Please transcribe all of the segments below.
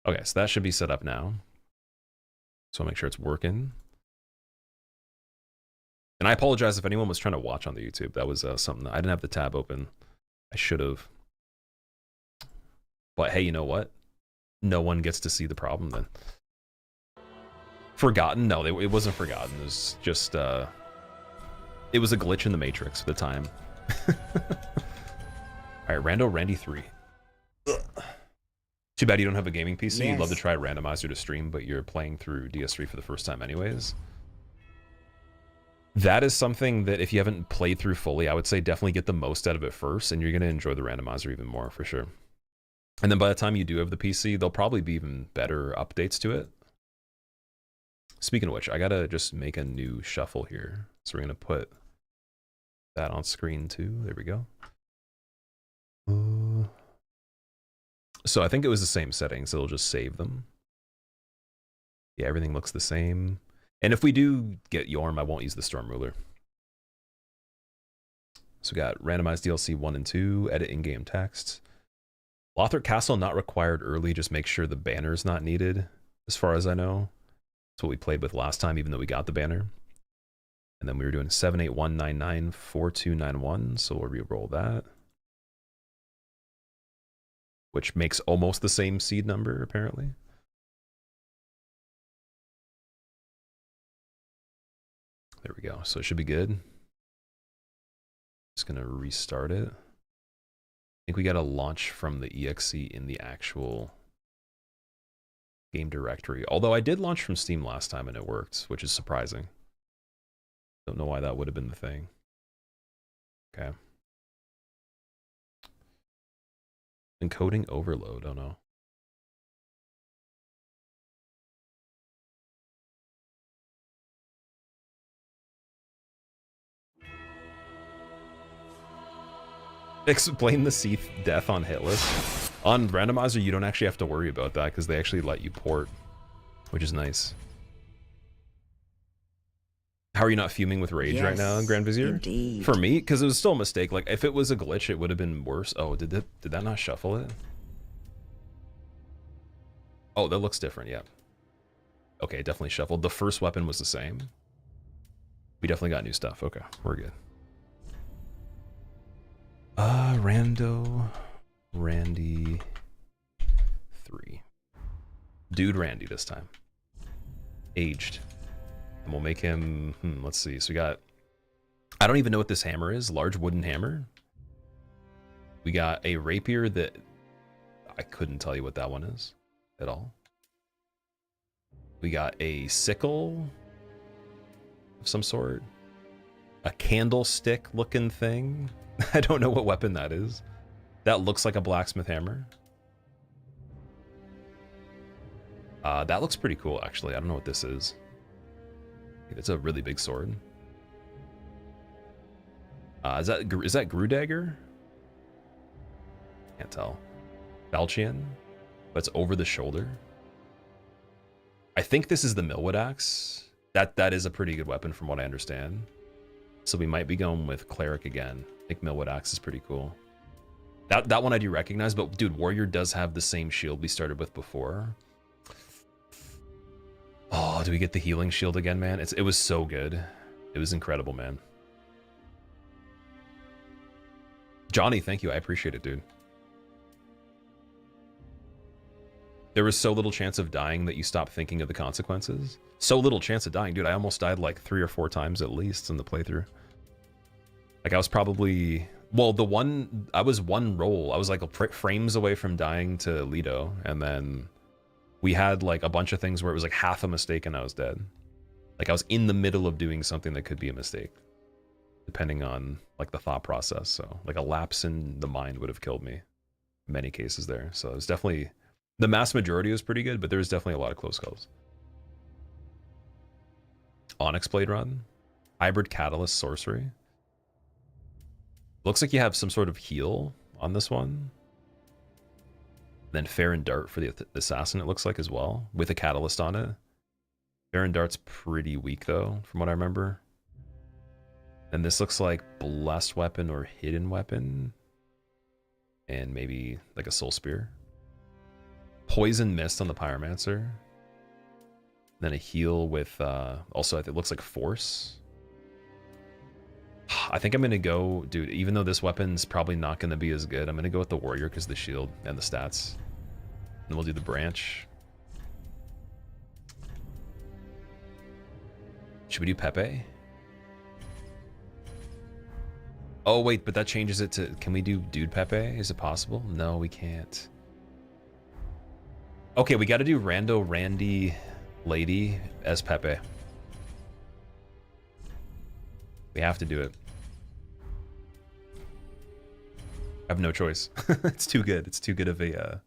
Okay, so that should be set up now. So I'll make sure it's working. And I apologize if anyone was trying to watch on the YouTube. That was something that I didn't have the tab open. I should have. But hey, you know what? No one gets to see the problem then. Forgotten? No, it wasn't forgotten. It was just, it was a glitch in the Matrix at the time. Alright, Rando Randy 3. Ugh. Too bad you don't have a gaming PC. Yes. You'd love to try Randomizer to stream, but you're playing through DS3 for the first time anyways. That is something that if you haven't played through fully, I would say definitely get the most out of it first, and you're going to enjoy the Randomizer even more, for sure. And then by the time you do have the PC, there'll probably be even better updates to it. Speaking of which, I gotta just make a new shuffle here. So we're gonna put that on screen too. There we go. So I think it was the same settings. It'll just save them. Yeah, everything looks the same. And if we do get Yorm, I won't use the Storm Ruler. So we got randomized DLC 1 and 2, edit in-game text. Lothric Castle not required early, just make sure the banner's not needed, as far as I know. That's what we played with last time, even though we got the banner. And then we were doing 781994291, so we'll re-roll that. Which makes almost the same seed number, apparently. There we go, so it should be good. Just gonna restart it. I think we gotta launch from the exe in the actual game directory. Although I did launch from Steam last time and it worked, which is surprising. Don't know why that would have been the thing. Okay. Encoding overload, oh no. Explain the Seath death on hitless. On Randomizer, you don't actually have to worry about that because they actually let you port, which is nice. How are you not fuming with rage right now, Grand Vizier? Indeed. For me, because it was still a mistake. Like, if it was a glitch, it would have been worse. Oh, did that not shuffle it? Oh, that looks different, yeah. Okay, definitely shuffled. The first weapon was the same. We definitely got new stuff. Okay, we're good. Randy 3. Dude Randy this time. Aged. And we'll make him, let's see. So we got, I don't even know what this hammer is. Large wooden hammer. We got a rapier that I couldn't tell you what that one is at all. We got a sickle of some sort. A candlestick looking thing. I don't know what weapon that is. That looks like a blacksmith hammer. That looks pretty cool, actually. I don't know what this is. It's a really big sword. Is that Grew Dagger? Can't tell. Falchion, but it's over the shoulder. I think this is the Millwood Axe. That is a pretty good weapon from what I understand. So we might be going with Cleric again. I think Millwood Axe is pretty cool. That one I do recognize, but dude, Warrior does have the same shield we started with before. Oh, do we get the healing shield again, man? It was so good. It was incredible, man. Johnny, thank you. I appreciate it, dude. There was so little chance of dying that you stopped thinking of the consequences. So little chance of dying, dude. I almost died like 3 or 4 times at least in the playthrough. Like I was probably, well, I was one roll. I was like frames away from dying to Lido, and then we had like a bunch of things where it was like half a mistake and I was dead. Like I was in the middle of doing something that could be a mistake, depending on like the thought process. So like a lapse in the mind would have killed me in many cases there. So it was definitely, the mass majority was pretty good, but there was definitely a lot of close calls. Onyx Blade Run, Hybrid Catalyst Sorcery. Looks like you have some sort of heal on this one. Then Fair and Dart for the Assassin, it looks like, as well, with a Catalyst on it. Fair and Dart's pretty weak, though, from what I remember. And this looks like Blessed Weapon or Hidden Weapon. And maybe like a Soul Spear. Poison Mist on the Pyromancer. Then a heal with, also it looks like Force. I think I'm going to go, dude, even though this weapon's probably not going to be as good, I'm going to go with the Warrior because the shield and the stats. And we'll do the Branch. Should we do Pepe? Oh, wait, but that changes it to... Can we do Dude Pepe? Is it possible? No, we can't. Okay, we got to do Rando Randy Lady as Pepe. We have to do it. I have no choice. It's too good. It's too good of a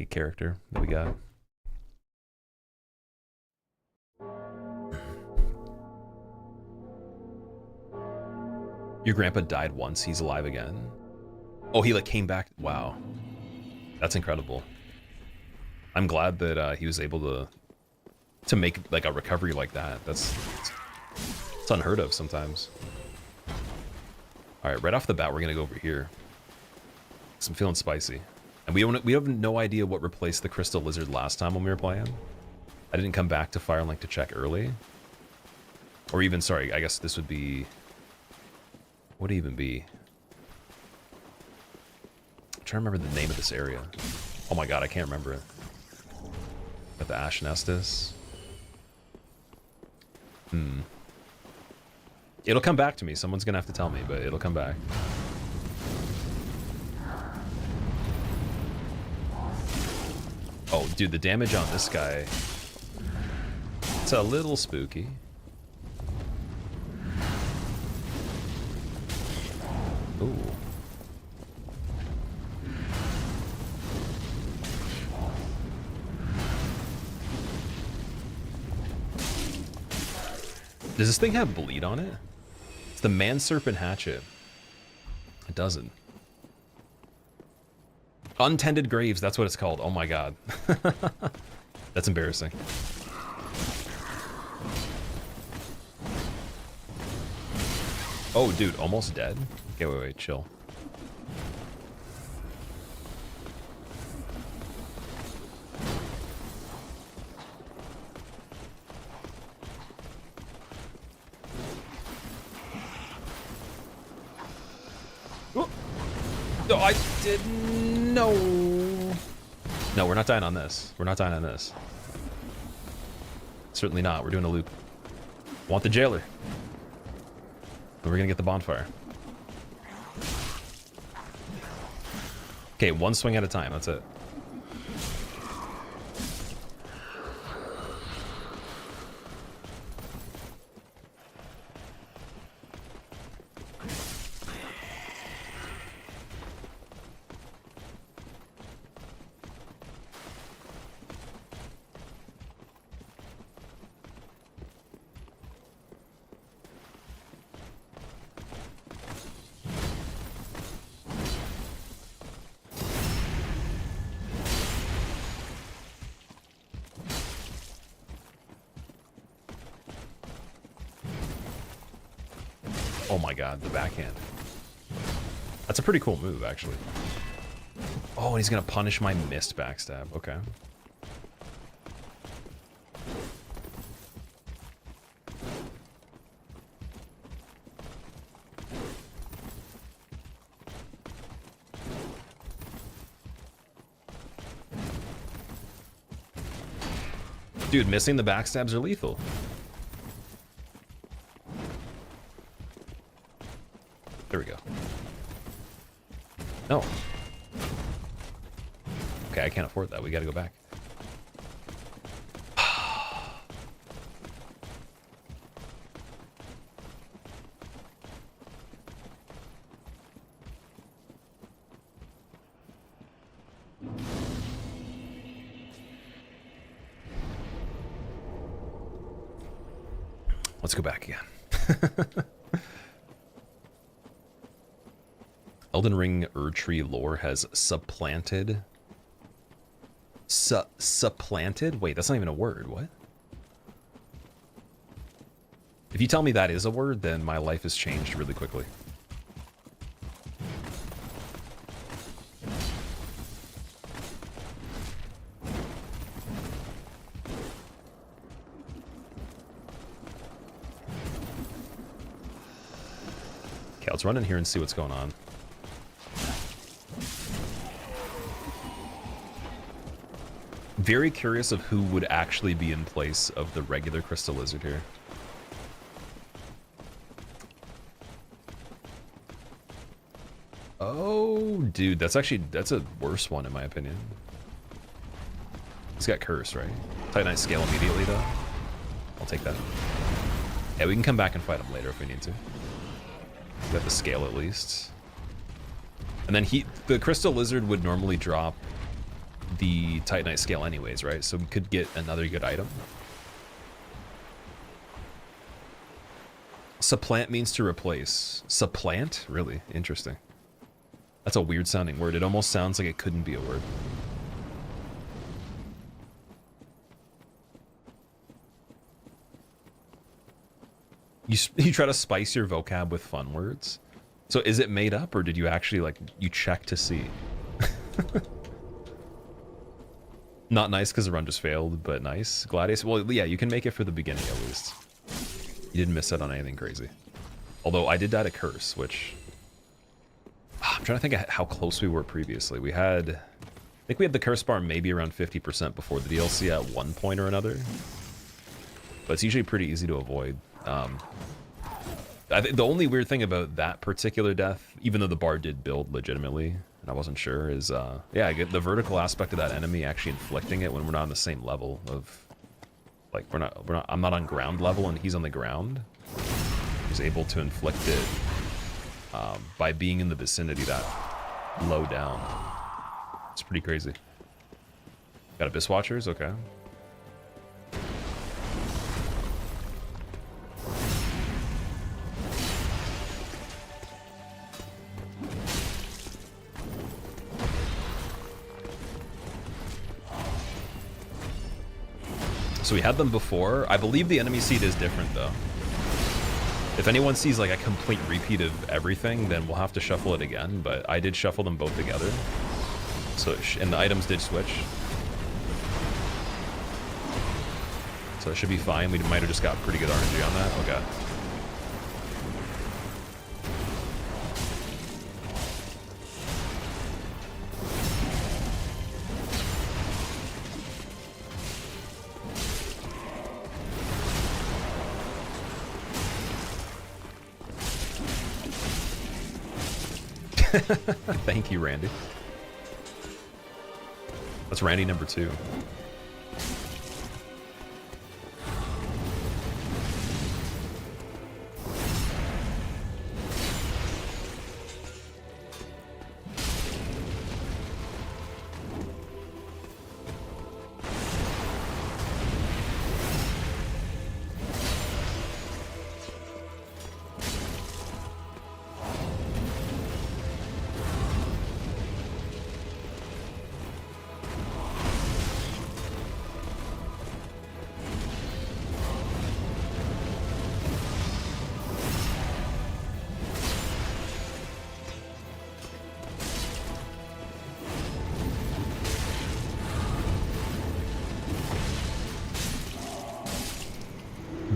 character that we got. Your grandpa died once. He's alive again. Oh, he like came back. Wow, that's incredible. I'm glad that he was able to make like a recovery like that. It's unheard of sometimes. All right, right off the bat, we're gonna go over here. So I'm feeling spicy, and we have no idea what replaced the Crystal Lizard last time when we were playing. I didn't come back to Firelink to check early, or even sorry, I guess this would be. What would it even be? I'm trying to remember the name of this area. Oh my god, I can't remember it. Got the Ash Nestus. It'll come back to me. Someone's gonna have to tell me, but it'll come back. Oh, dude, the damage on this guy. It's a little spooky. Ooh. Does this thing have bleed on it? It's the Man Serpent Hatchet. It doesn't. Untended Graves, that's what it's called. Oh my god. That's embarrassing. Oh, dude, almost dead? Okay, wait, chill. Oh. No, I didn't know. No, we're not dying on this. We're not dying on this. Certainly not. We're doing a loop. Want the jailer. We're gonna get the bonfire. Okay, one swing at a time, that's it. Oh my god, the backhand. That's a pretty cool move, actually. Oh, and he's gonna punish my missed backstab. Okay. Dude, missing the backstabs are lethal. There we go. No. Okay, I can't afford that. We gotta go back. Let's go back again. Elden Ring Erdtree lore has supplanted... Supplanted? Wait, that's not even a word. What? If you tell me that is a word, then my life has changed really quickly. let's run in here and see what's going on. Very curious of who would actually be in place of the regular Crystal Lizard here. Oh, dude, that's a worse one in my opinion. He's got Curse, right? Titanite Scale immediately though. I'll take that. Yeah, we can come back and fight him later if we need to. We got the Scale at least. And then the Crystal Lizard would normally drop the Titanite Scale anyways, right? So we could get another good item. Supplant means to replace. Supplant? Really? Interesting. That's a weird sounding word. It almost sounds like it couldn't be a word. You try to spice your vocab with fun words? So is it made up or did you actually, like, you check to see? Not nice because the run just failed, but nice. Gladius, well, yeah, you can make it for the beginning at least. You didn't miss out on anything crazy. Although I did die to Curse, which... I'm trying to think of how close we were previously. I think we had the Curse bar maybe around 50% before the DLC at one point or another. But it's usually pretty easy to avoid. I think the only weird thing about that particular death, even though the bar did build legitimately, and I wasn't sure, is yeah, I get the vertical aspect of that enemy actually inflicting it when we're not on the same level of, like, I'm not on ground level and he's on the ground. He's able to inflict it by being in the vicinity that low down. It's pretty crazy. Got Abyss Watchers, okay. So we had them before. I believe the enemy seed is different though. If anyone sees like a complete repeat of everything, then we'll have to shuffle it again, but I did shuffle them both together. So and the items did switch. So it should be fine. We might have just got pretty good RNG on that. Okay. Thank you, Randy. That's Randy number 2.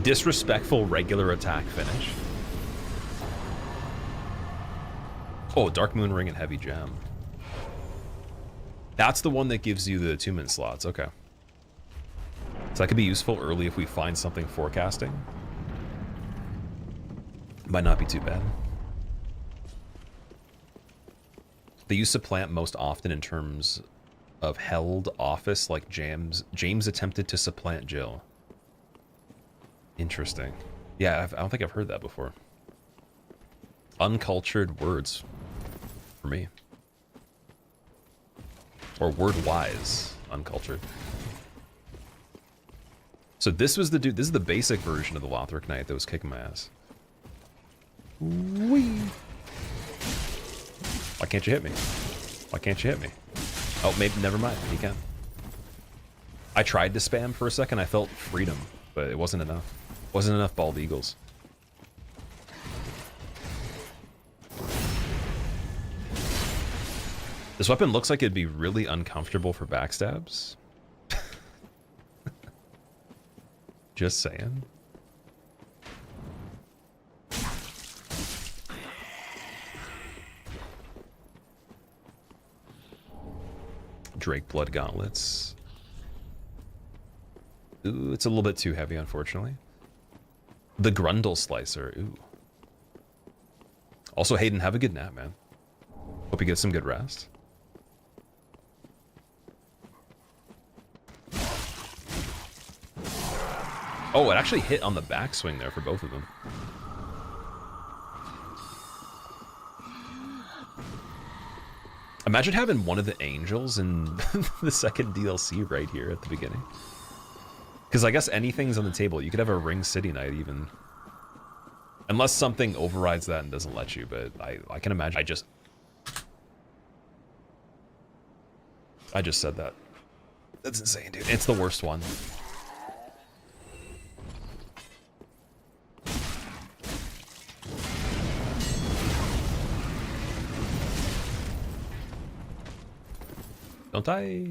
Disrespectful regular attack finish. Oh, Dark Moon Ring and Heavy Gem. That's the one that gives you the 2-minute slots. Okay. So that could be useful early if we find something forecasting. Might not be too bad. They use supplant most often in terms of held office, like James attempted to supplant Jill. Interesting. Yeah, I don't think I've heard that before. Uncultured words for me. Or word-wise uncultured. So this was the dude, this is the basic version of the Lothric Knight that was kicking my ass. Whee! Why can't you hit me? Why can't you hit me? Oh, maybe, never mind, you can. I tried to spam for a second, I felt freedom, but it wasn't enough. Wasn't enough bald eagles. This weapon looks like it'd be really uncomfortable for backstabs. Just saying. Drake Blood Gauntlets. Ooh, it's a little bit too heavy, unfortunately. The Grundle Slicer. Ooh. Also, Hayden, have a good nap, man. Hope you get some good rest. Oh, it actually hit on the backswing there for both of them. Imagine having one of the angels in the second DLC right here at the beginning. Because I guess anything's on the table. You could have a Ring City Knight even. Unless something overrides that and doesn't let you, but I can imagine. I just said that. That's insane, dude. It's the worst one. Don't die.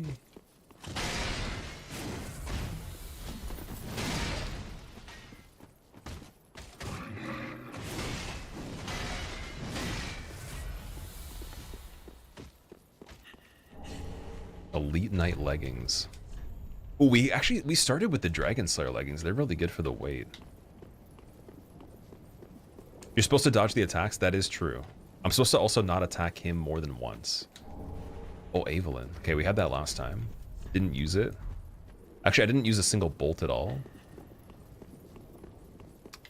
Elite Knight leggings. Oh, we started with the Dragon Slayer leggings. They're really good for the weight. You're supposed to dodge the attacks. That is true. I'm supposed to also not attack him more than once. Oh, Evelyn. Okay, we had that last time. Didn't use it. Actually, I didn't use a single bolt at all.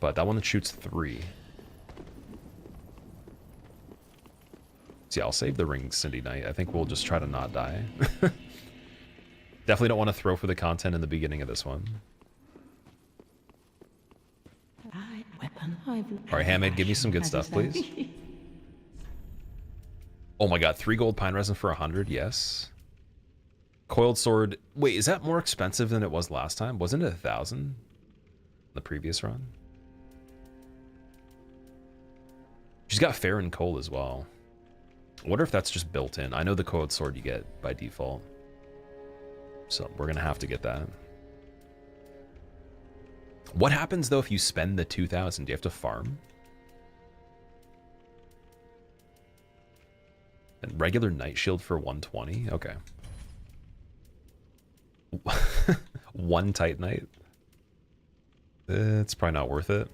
But that one shoots 3. So yeah, I'll save the Ring City Knight. I think we'll just try to not die. Definitely don't want to throw for the content in the beginning of this one. Alright, Handmaid, give me some good stuff, please. Oh my god, 3 gold pine resin for 100, yes. Coiled sword. Wait, is that more expensive than it was last time? Wasn't it 1,000 the previous run? She's got fair and cold as well. I wonder if that's just built in. I know the coiled sword you get by default. So we're gonna have to get that. What happens though if you spend the 2,000? Do you have to farm? And regular Night Shield for 120? Okay. 1 Titanite? It's probably not worth it.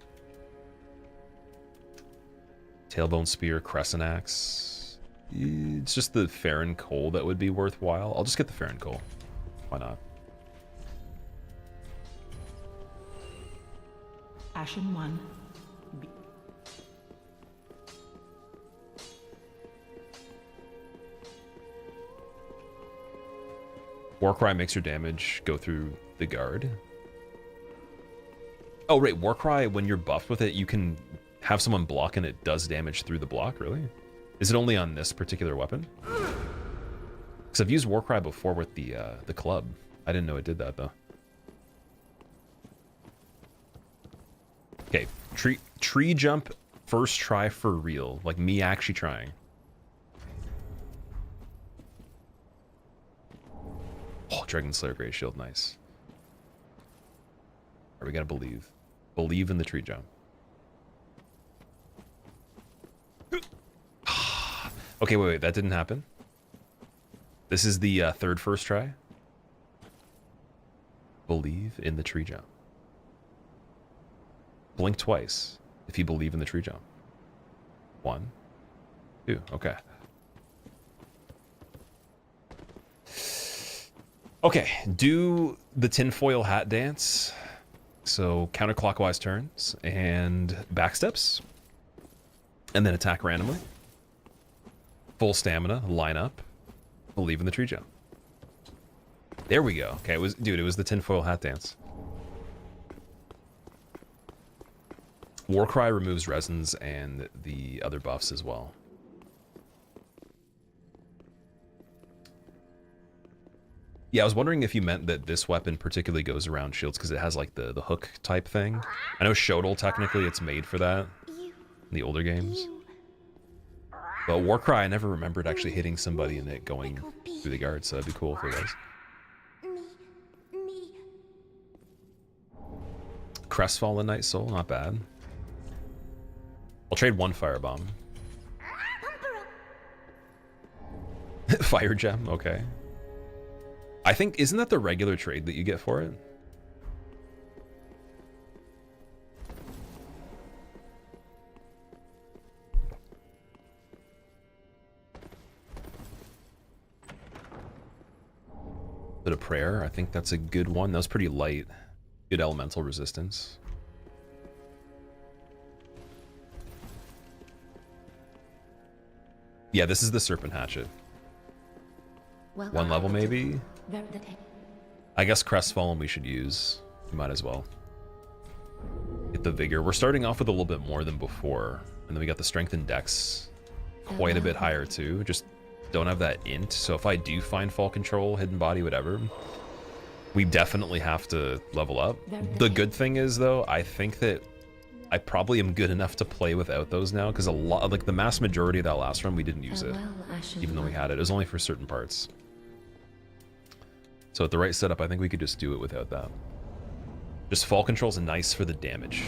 Tailbone Spear, Crescent Axe. It's just the Farron Coal that would be worthwhile. I'll just get the Farron Coal. Why not? Ashen 1. Warcry makes your damage go through the guard. Oh, right. Warcry, when you're buffed with it, you can have someone block and it does damage through the block, really? Is it only on this particular weapon? Because I've used Warcry before with the club. I didn't know it did that, though. Okay, tree jump first try for real. Like me actually trying. Oh, Dragon Slayer Great Shield, nice. Alright, we gotta believe. Believe in the tree jump. Okay, wait, that didn't happen. This is the third first try. Believe in the tree jump. Blink twice if you believe in the tree jump. 1, 2, okay. Okay, do the tinfoil hat dance. So counterclockwise turns and backsteps. And then attack randomly. Full stamina, line up. Believe in the tree jump. There we go. Okay, it was the tinfoil hat dance. Warcry removes resins and the other buffs as well. Yeah, I was wondering if you meant that this weapon particularly goes around shields because it has like the hook type thing. I know Shodel, technically it's made for that in the older games. But Warcry, I never remembered actually hitting somebody and it going through the guard, so that'd be cool if it was. Crestfallen Night Soul, not bad. I'll trade 1 Firebomb. Fire Gem, okay. I think, isn't that the regular trade that you get for it? Bit of prayer, I think that's a good one. That was pretty light. Good elemental resistance. Yeah, this is the Serpent Hatchet. Well, One level maybe? I guess Crestfallen we should use. We might as well. Get the Vigor. We're starting off with a little bit more than before. And then we got the Strength and Dex quite a bit higher too. Just don't have that int. So if I do find Fall Control, Hidden Body, whatever, we definitely have to level up. The good thing is though, I think that I probably am good enough to play without those now, because a lot, like the mass majority of that last run, we didn't use it, even though we had it. It was only for certain parts. So at the right setup, I think we could just do it without that. Just Fall Control's nice for the damage,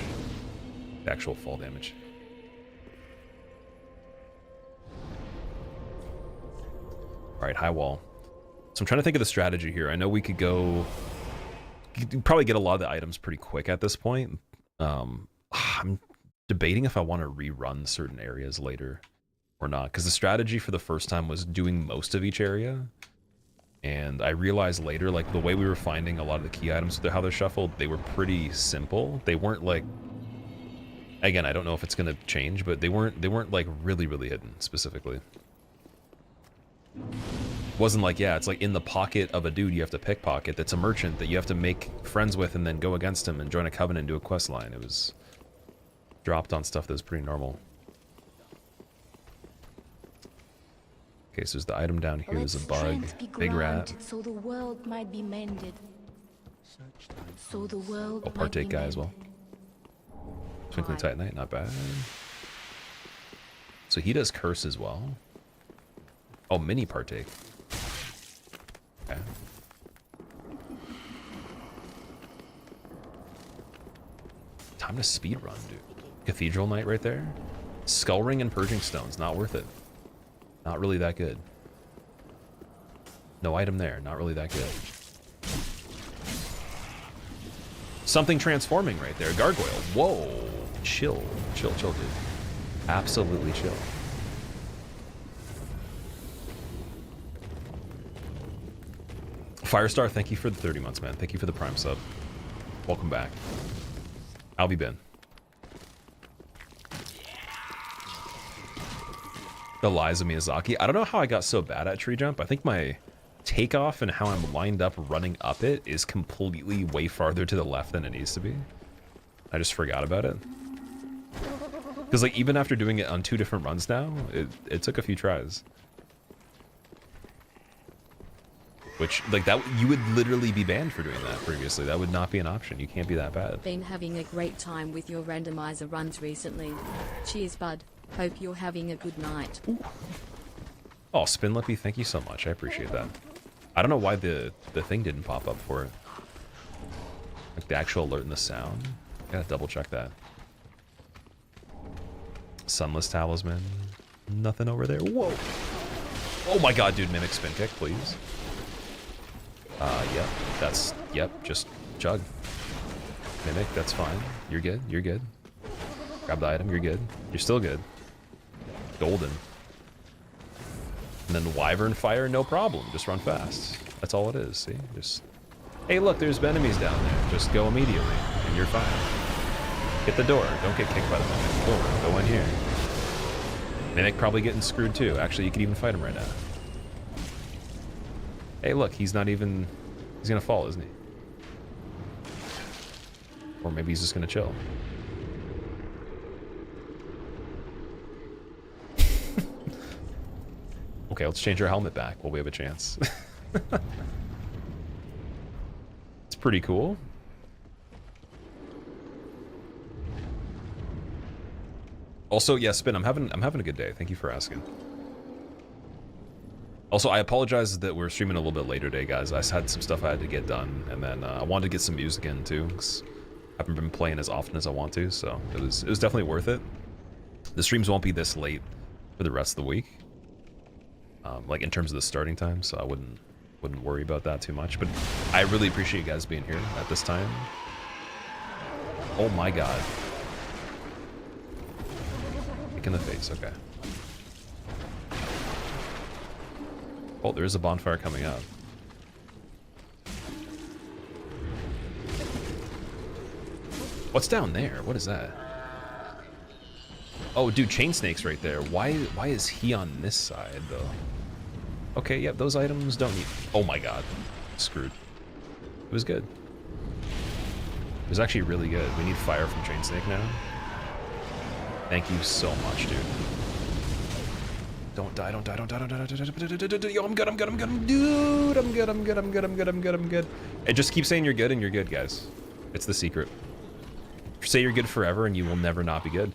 the actual fall damage. All right, high wall. So I'm trying to think of the strategy here. I know we could go, you could probably get a lot of the items pretty quick at this point. I'm debating if I want to rerun certain areas later or not, because the strategy for the first time was doing most of each area, and I realized later, like the way we were finding a lot of the key items, how they're shuffled, they were pretty simple. They weren't like, again, I don't know if it's going to change, but they weren't like really hidden specifically. It wasn't like, yeah, it's like in the pocket of a dude you have to pickpocket that's a merchant that you have to make friends with and then go against him and join a covenant and do a quest line. It was dropped on stuff that was pretty normal. Okay, so there's the item down here. There's a bug, big rat. So the world might be mended. So the world Oh, partake guy as well. Twinkling Titanite, not bad. So he does curse as well. Oh, mini partake. Okay. Time to speedrun, dude. Cathedral Knight right there. Skull Ring and Purging Stones, not worth it. Not really that good. No item there, not really that good. Something transforming right there. Gargoyle. Whoa. Chill, dude. Absolutely chill. Firestar, thank you for the 30 months, man. Thank you for the Prime sub. Welcome back. I'll be Ben. The Lies of Miyazaki. I don't know how I got so bad at tree jump. I think my takeoff and how I'm lined up running up it is completely way farther to the left than it needs to be. I just forgot about it. Because like even after doing it on 2 different runs now, it took a few tries. Which, like, that you would literally be banned for doing that previously. That would not be an option. You can't be that bad. Been having a great time with your randomizer runs recently. Cheers, bud. Hope you're having a good night. Ooh. Oh, Spinlippy, thank you so much. I appreciate that. I don't know why the thing didn't pop up for it. Like the actual alert and the sound. Gotta double check that. Sunless Talisman. Nothing over there. Whoa. Oh my god, dude. Mimic spin kick, please. Yep. That's, yep. Just chug. Mimic, that's fine. You're good. You're good. Grab the item. You're good. You're still good. Golden. And then Wyvern Fire, no problem. Just run fast. That's all it is. See? Just, hey, look, there's enemies down there. Just go immediately, and you're fine. Hit the door. Don't get kicked by the Mimic. Boom. Go in here. Mimic probably getting screwed too. Actually, you could even fight him right now. Hey, look, he's not even... He's gonna fall, isn't he? Or maybe he's just gonna chill. Okay, let's change our helmet back while we have a chance. It's pretty cool. Also, yeah, Spin, I'm having a good day. Thank you for asking. Also, I apologize that we're streaming a little bit later today, guys. I had some stuff I had to get done, and then I wanted to get some music in too, because I haven't been playing as often as I want to, so it was definitely worth it. The streams won't be this late for the rest of the week, like in terms of the starting time, so I wouldn't wouldn't worry about that too much. But I really appreciate you guys being here at this time. Oh my god. Kick in the face, okay. Oh, there is a bonfire coming up. What's down there? What is that? Oh, dude, chain snake's right there. Why is he on this side, though? Okay, yep, those items don't need... Oh my god. Screwed. It was good. It was actually really good. We need fire from chain snake now. Thank you so much, dude. Don't die, don't die, don't die, don't die, don't die. Yo, I'm good, I'm good, I'm good, dude. I'm good, I'm good, I'm good, I'm good, I'm good, I'm good. And just keep saying you're good and you're good, guys. It's the secret. Say you're good forever and you will never not be good.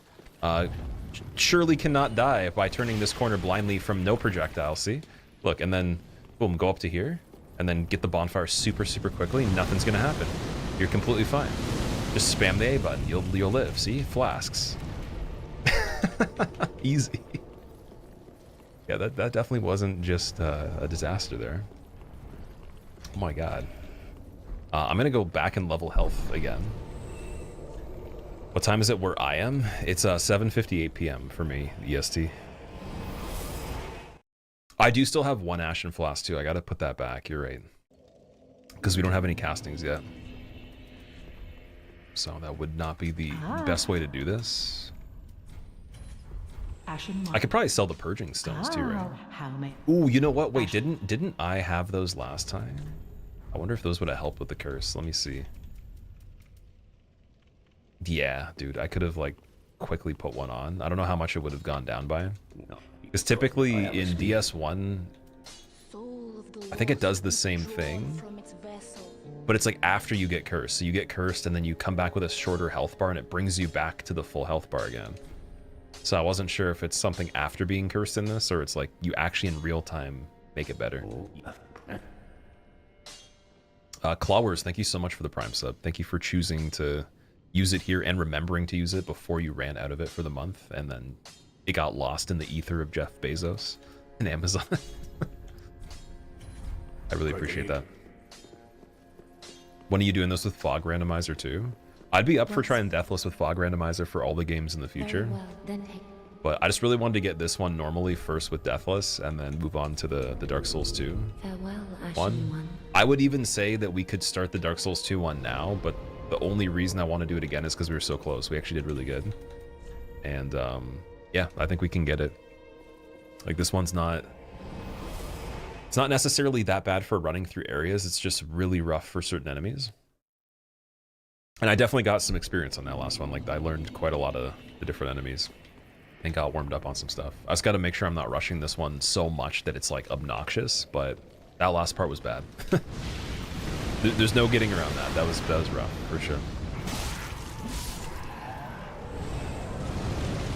Surely cannot die by turning this corner blindly from no projectile, see? Look, and then, boom, go up to here, and then get the bonfire super, super quickly. Nothing's gonna happen. You're completely fine. Just spam the A button, you'll live, see? Flasks. Easy. Yeah, that definitely wasn't just a disaster there. Oh my god. I'm gonna go back and level health again. What time is it where I am? It's 7:58 p.m. for me, EST. I do still have one Ashen Flask too. I gotta put that back, you're right. Because we don't have any castings yet. So that would not be the best way to do this. I could probably sell the purging stones too, right? Ooh, you know what? Wait, didn't I have those last time? I wonder if those would have helped with the curse. Let me see. Yeah, dude, I could have like quickly put one on. I don't know how much it would have gone down by. Because typically in DS1, I think it does the same thing. But it's like after you get cursed. So you get cursed and then you come back with a shorter health bar and it brings you back to the full health bar again. So I wasn't sure if it's something after being cursed in this or it's like you actually in real time make it better. Clawers, thank you so much for the Prime sub. Thank you for choosing to use it here and remembering to use it before you ran out of it for the month and then it got lost in the ether of Jeff Bezos and Amazon. I really appreciate that. When are you doing this with Fog Randomizer too? I'd be up for trying Deathless with Fog Randomizer for all the games in the future. But I just really wanted to get this one normally first with Deathless and then move on to the Dark Souls 2 one. I would even say that we could start the Dark Souls 2 one now, but the only reason I want to do it again is because we were so close. We actually did really good. And yeah, I think we can get it. Like this one's not... It's not necessarily that bad for running through areas. It's just really rough for certain enemies. And I definitely got some experience on that last one. Like I learned quite a lot of the different enemies and got warmed up on some stuff. I just got to make sure I'm not rushing this one so much that it's like obnoxious, but that last part was bad. There's no getting around that. That was rough for sure.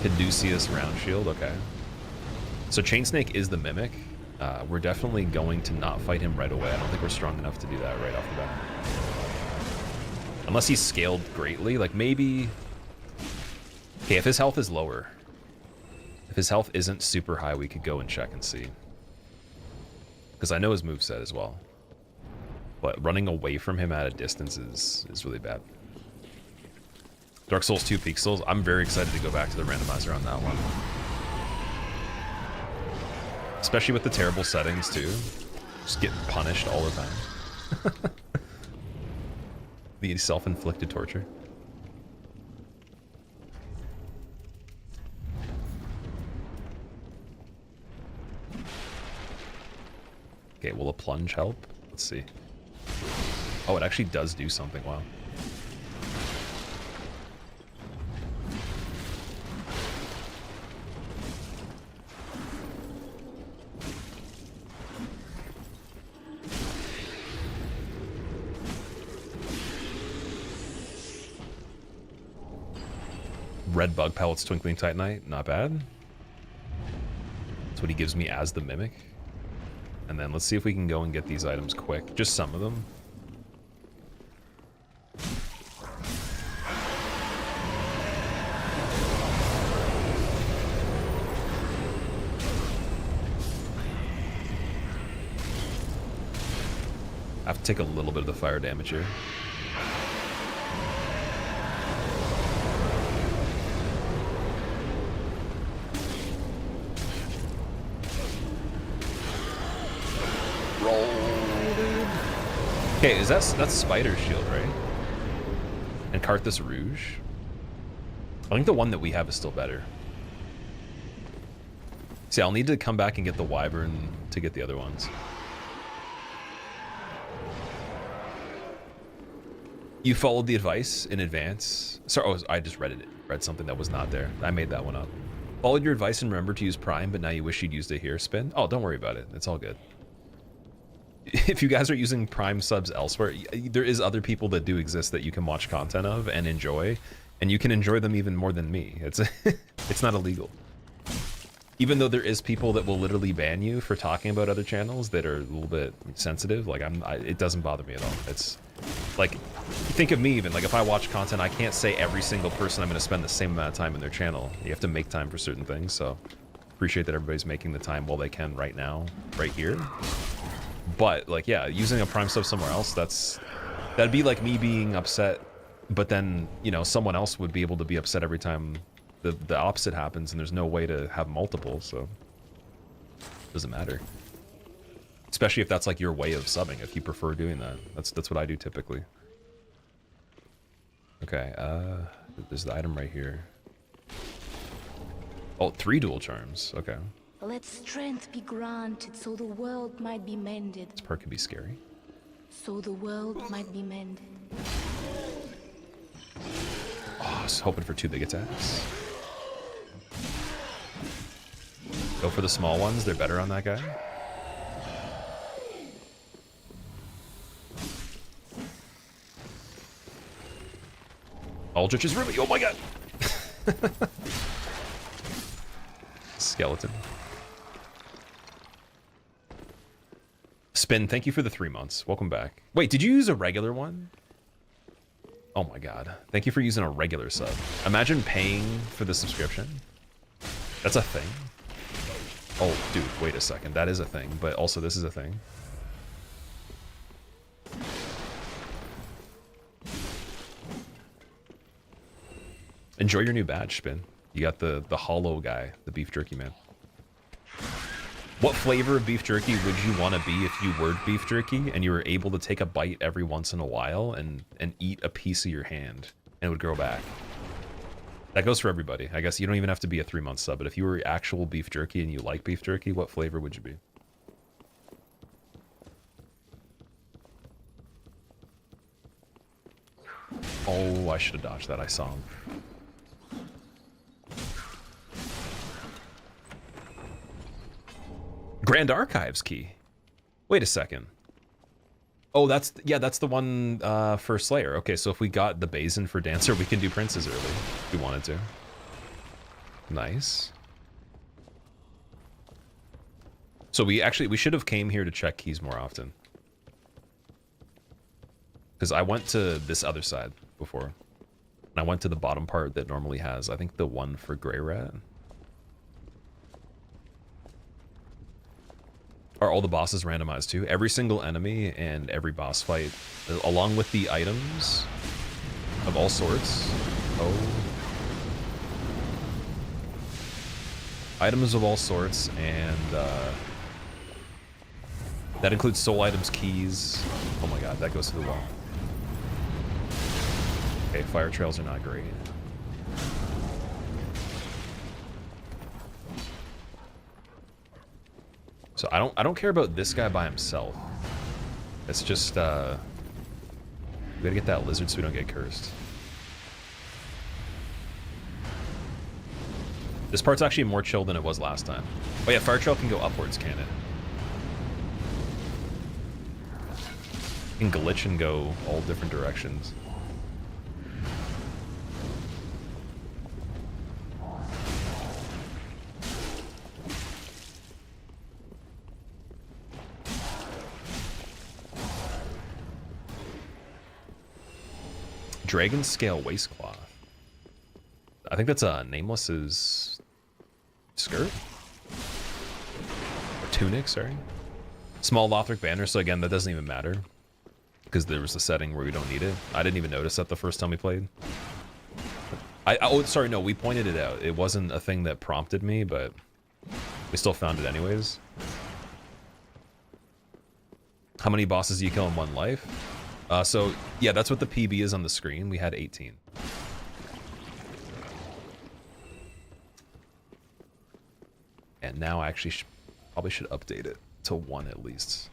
Caduceus round shield, okay. So Chainsnake is the mimic. We're definitely going to not fight him right away. I don't think we're strong enough to do that right off the bat. Unless he's scaled greatly, like maybe... Okay, if his health is lower. If his health isn't super high, we could go and check and see. Because I know his moveset as well. But running away from him at a distance is really bad. Dark Souls 2 Peak Souls, I'm very excited to go back to the randomizer on that one. Especially with the terrible settings too. Just get punished all the time. The self-inflicted torture. Okay, will a plunge help? Let's see. Oh, it actually does do something. Wow. Red bug pellets, twinkling titanite, not bad. That's what he gives me as the mimic. And then let's see if we can go and get these items quick. Just some of them. I have to take a little bit of the fire damage here. Roll, dude. Okay, that's Spider Shield, right? And Carthus Rouge. I think the one that we have is still better. See, I'll need to come back and get the Wyvern to get the other ones. You followed the advice in advance. Sorry, oh, I just read something that was not there. I made that one up. Followed your advice and remembered to use Prime, but now you wish you'd used it here. Spin? Oh, don't worry about it. It's all good. If you guys are using Prime subs elsewhere, there is other people that do exist that you can watch content of and enjoy, and you can enjoy them even more than me. It's it's not illegal. Even though there is people that will literally ban you for talking about other channels that are a little bit sensitive, like it doesn't bother me at all. It's like, think of me even, like if I watch content, I can't say every single person I'm going to spend the same amount of time in their channel. You have to make time for certain things, so appreciate that everybody's making the time while they can right now, right here. But like, yeah, using a Prime sub somewhere else, that'd be like me being upset, but then, you know, someone else would be able to be upset every time the opposite happens, and there's no way to have multiple, so it doesn't matter. Especially if that's like your way of subbing, if you prefer doing that. That's what I do typically. Okay, there's the item right here. Oh, 3 dual charms, okay. Let strength be granted so the world might be mended. This part could be scary. So the world might be mended. Oh, I was hoping for 2 big attacks. Go for the small ones, they're better on that guy. Aldrich is really, oh my god! Skeleton. Spin, thank you for the 3 months. Welcome back. Wait, did you use a regular one? Oh my god. Thank you for using a regular sub. Imagine paying for the subscription. That's a thing. Oh, dude, wait a second. That is a thing, but also this is a thing. Enjoy your new badge, Spin. You got the hollow guy, the beef jerky man. What flavor of beef jerky would you want to be if you were beef jerky and you were able to take a bite every once in a while and eat a piece of your hand and it would grow back? That goes for everybody. I guess you don't even have to be a 3-month sub, but if you were actual beef jerky and you like beef jerky, what flavor would you be? Oh, I should have dodged that. I saw him. Grand Archives key. Wait a second. Oh, that's the one for Slayer. Okay, so if we got the Basin for Dancer, we can do Princes early if we wanted to. Nice. So we should have came here to check keys more often. Because I went to this other side before. And I went to the bottom part that normally has, I think, the one for Grey Rat. Are all the bosses randomized too? Every single enemy and every boss fight, along with the items of all sorts. Oh. Items of all sorts, and that includes soul items, keys. Oh my god, that goes to the wall. Okay, fire trails are not great. So I don't care about this guy by himself. It's just we gotta get that lizard so we don't get cursed. This part's actually more chill than it was last time. Oh yeah, fire trail can go upwards, can it? It can glitch and go all different directions. Dragon Scale Waistcloth. I think that's Nameless's skirt? Or tunic, sorry. Small Lothric banner, so again, that doesn't even matter. because there was a setting where we don't need it. I didn't even notice that the first time we played. Oh, sorry, no, we pointed it out. It wasn't a thing that prompted me, but we still found it anyways. How many bosses do you kill in one life? So, yeah, that's what the PB is on the screen. We had 18. And now I actually probably should update it to 1 at least.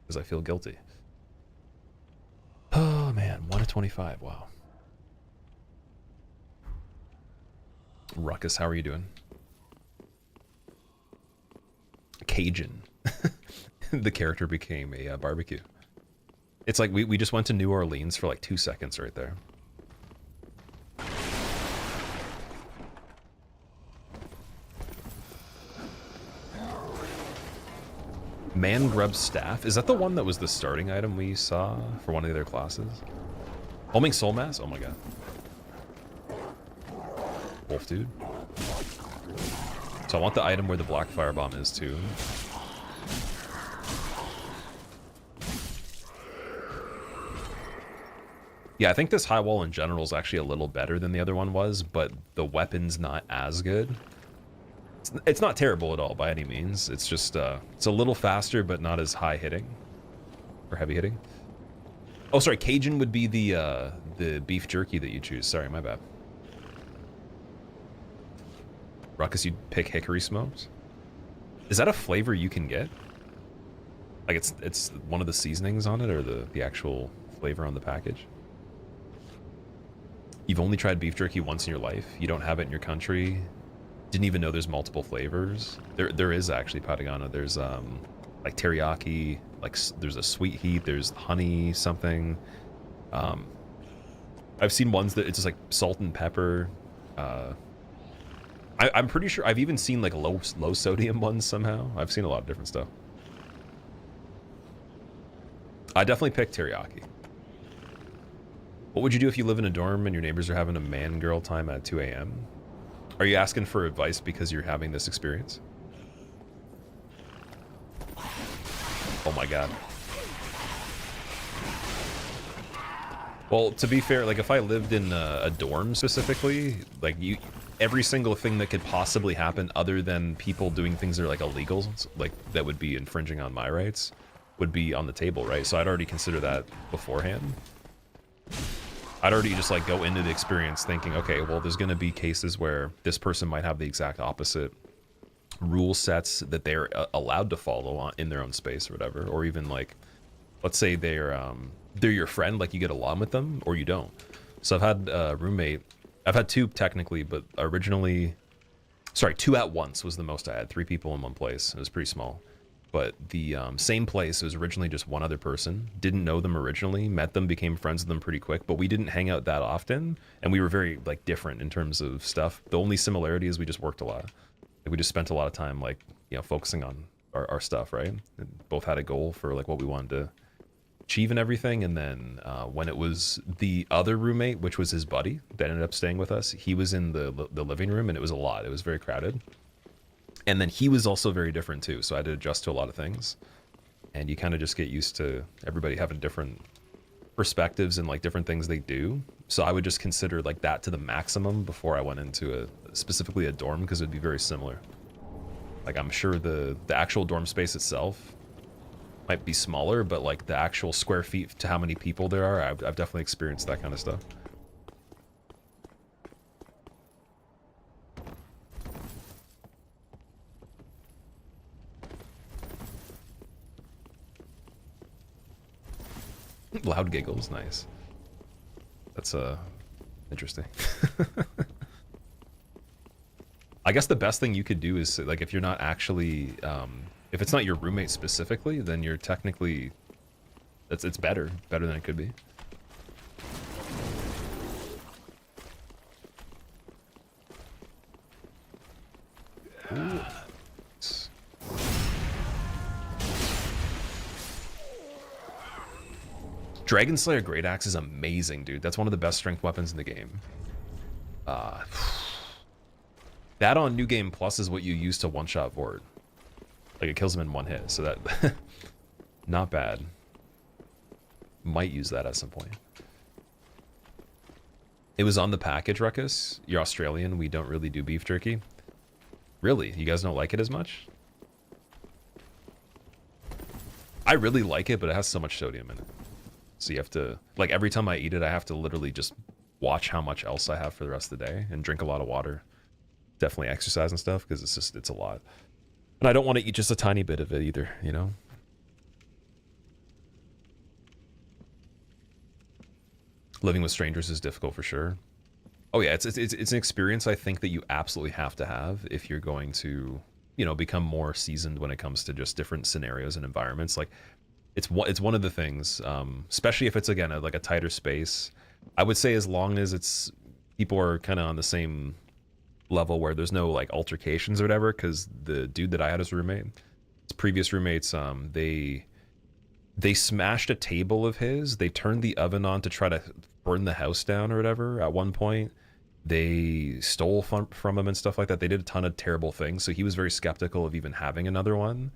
Because I feel guilty. Oh, man, 1 to 25, wow. Ruckus, how are you doing? Cajun. The character became a barbecue. It's like we just went to New Orleans for like 2 seconds right there. Man Grub Staff. Is that the one that was the starting item we saw for one of the other classes? Homing Soul Mass? Oh my god. Wolf dude. So I want the item where the black firebomb is too. Yeah, I think this high wall in general is actually a little better than the other one was, but the weapon's not as good. It's not terrible at all by any means. It's just it's a little faster, but not as high hitting or heavy hitting. Oh, sorry, Cajun would be the beef jerky that you choose. Sorry, my bad. Ruckus, you'd pick hickory smoked. Is that a flavor you can get? Like it's one of the seasonings on it, or the actual flavor on the package? You've only tried beef jerky once in your life. You don't have it in your country. Didn't even know there's multiple flavors. There is actually, Patagana. There's like teriyaki, like there's a sweet heat, there's honey something. I've seen ones that it's just like salt and pepper. I'm pretty sure I've even seen like low sodium ones somehow. I've seen a lot of different stuff. I definitely picked teriyaki. What would you do if you live in a dorm and your neighbors are having a man-girl time at 2 a.m.? Are you asking for advice because you're having this experience? Oh my god. Well, to be fair, like if I lived in a dorm specifically, like every single thing that could possibly happen other than people doing things that are like illegal, like that would be infringing on my rights, would be on the table, right? So I'd already consider that beforehand. I'd already just like go into the experience thinking, okay, well, there's going to be cases where this person might have the exact opposite rule sets that they're allowed to follow in their own space or whatever, or even like, let's say they're your friend, like you get along with them or you don't. So I've had a roommate, I've had 2 technically, but originally, sorry, 2 at once was the most I had. 3 people in one place. It was pretty small. But the same place, it was originally just one other person. Didn't know them originally, met them, became friends with them pretty quick, but we didn't hang out that often, and we were very like different in terms of stuff. The only similarity is we just worked a lot. Like, we just spent a lot of time like, you know, focusing on our stuff, right? And both had a goal for like what we wanted to achieve and everything. And then when it was the other roommate, which was his buddy that ended up staying with us, he was in the living room, and it was a lot. It was very crowded. And then he was also very different too, so I had to adjust to a lot of things. And you kind of just get used to everybody having different perspectives and like different things they do. So I would just consider like that to the maximum before I went into specifically a dorm, because it'd be very similar. Like I'm sure the actual dorm space itself might be smaller, but like the actual square feet to how many people there are, I've definitely experienced that kind of stuff. Loud giggles, nice. That's interesting. I guess the best thing you could do is like if you're not actually if it's not your roommate specifically, then you're technically it's better than it could be. Ooh. Dragon Slayer Great Axe is amazing, dude. That's one of the best strength weapons in the game. That on New Game Plus is what you use to one-shot Vord. Like, it kills him in one hit, so that... Not bad. Might use that at some point. It was on the package, Ruckus. You're Australian. We don't really do beef jerky. Really? You guys don't like it as much? I really like it, but it has so much sodium in it. So you have to, like, every time I eat it, I have to literally just watch how much else I have for the rest of the day and drink a lot of water. Definitely exercise and stuff, because it's a lot. And I don't want to eat just a tiny bit of it either, you know? Living with strangers is difficult for sure. Oh yeah, it's an experience I think that you absolutely have to have if you're going to, you know, become more seasoned when it comes to just different scenarios and environments. Like, it's one of the things, especially if it's, again, like a tighter space. I would say as long as it's people are kind of on the same level where there's no like altercations or whatever, because the dude that I had as a roommate, his previous roommates, they smashed a table of his. They turned the oven on to try to burn the house down or whatever. At one point, they stole from him and stuff like that. They did a ton of terrible things. So he was very skeptical of even having another one.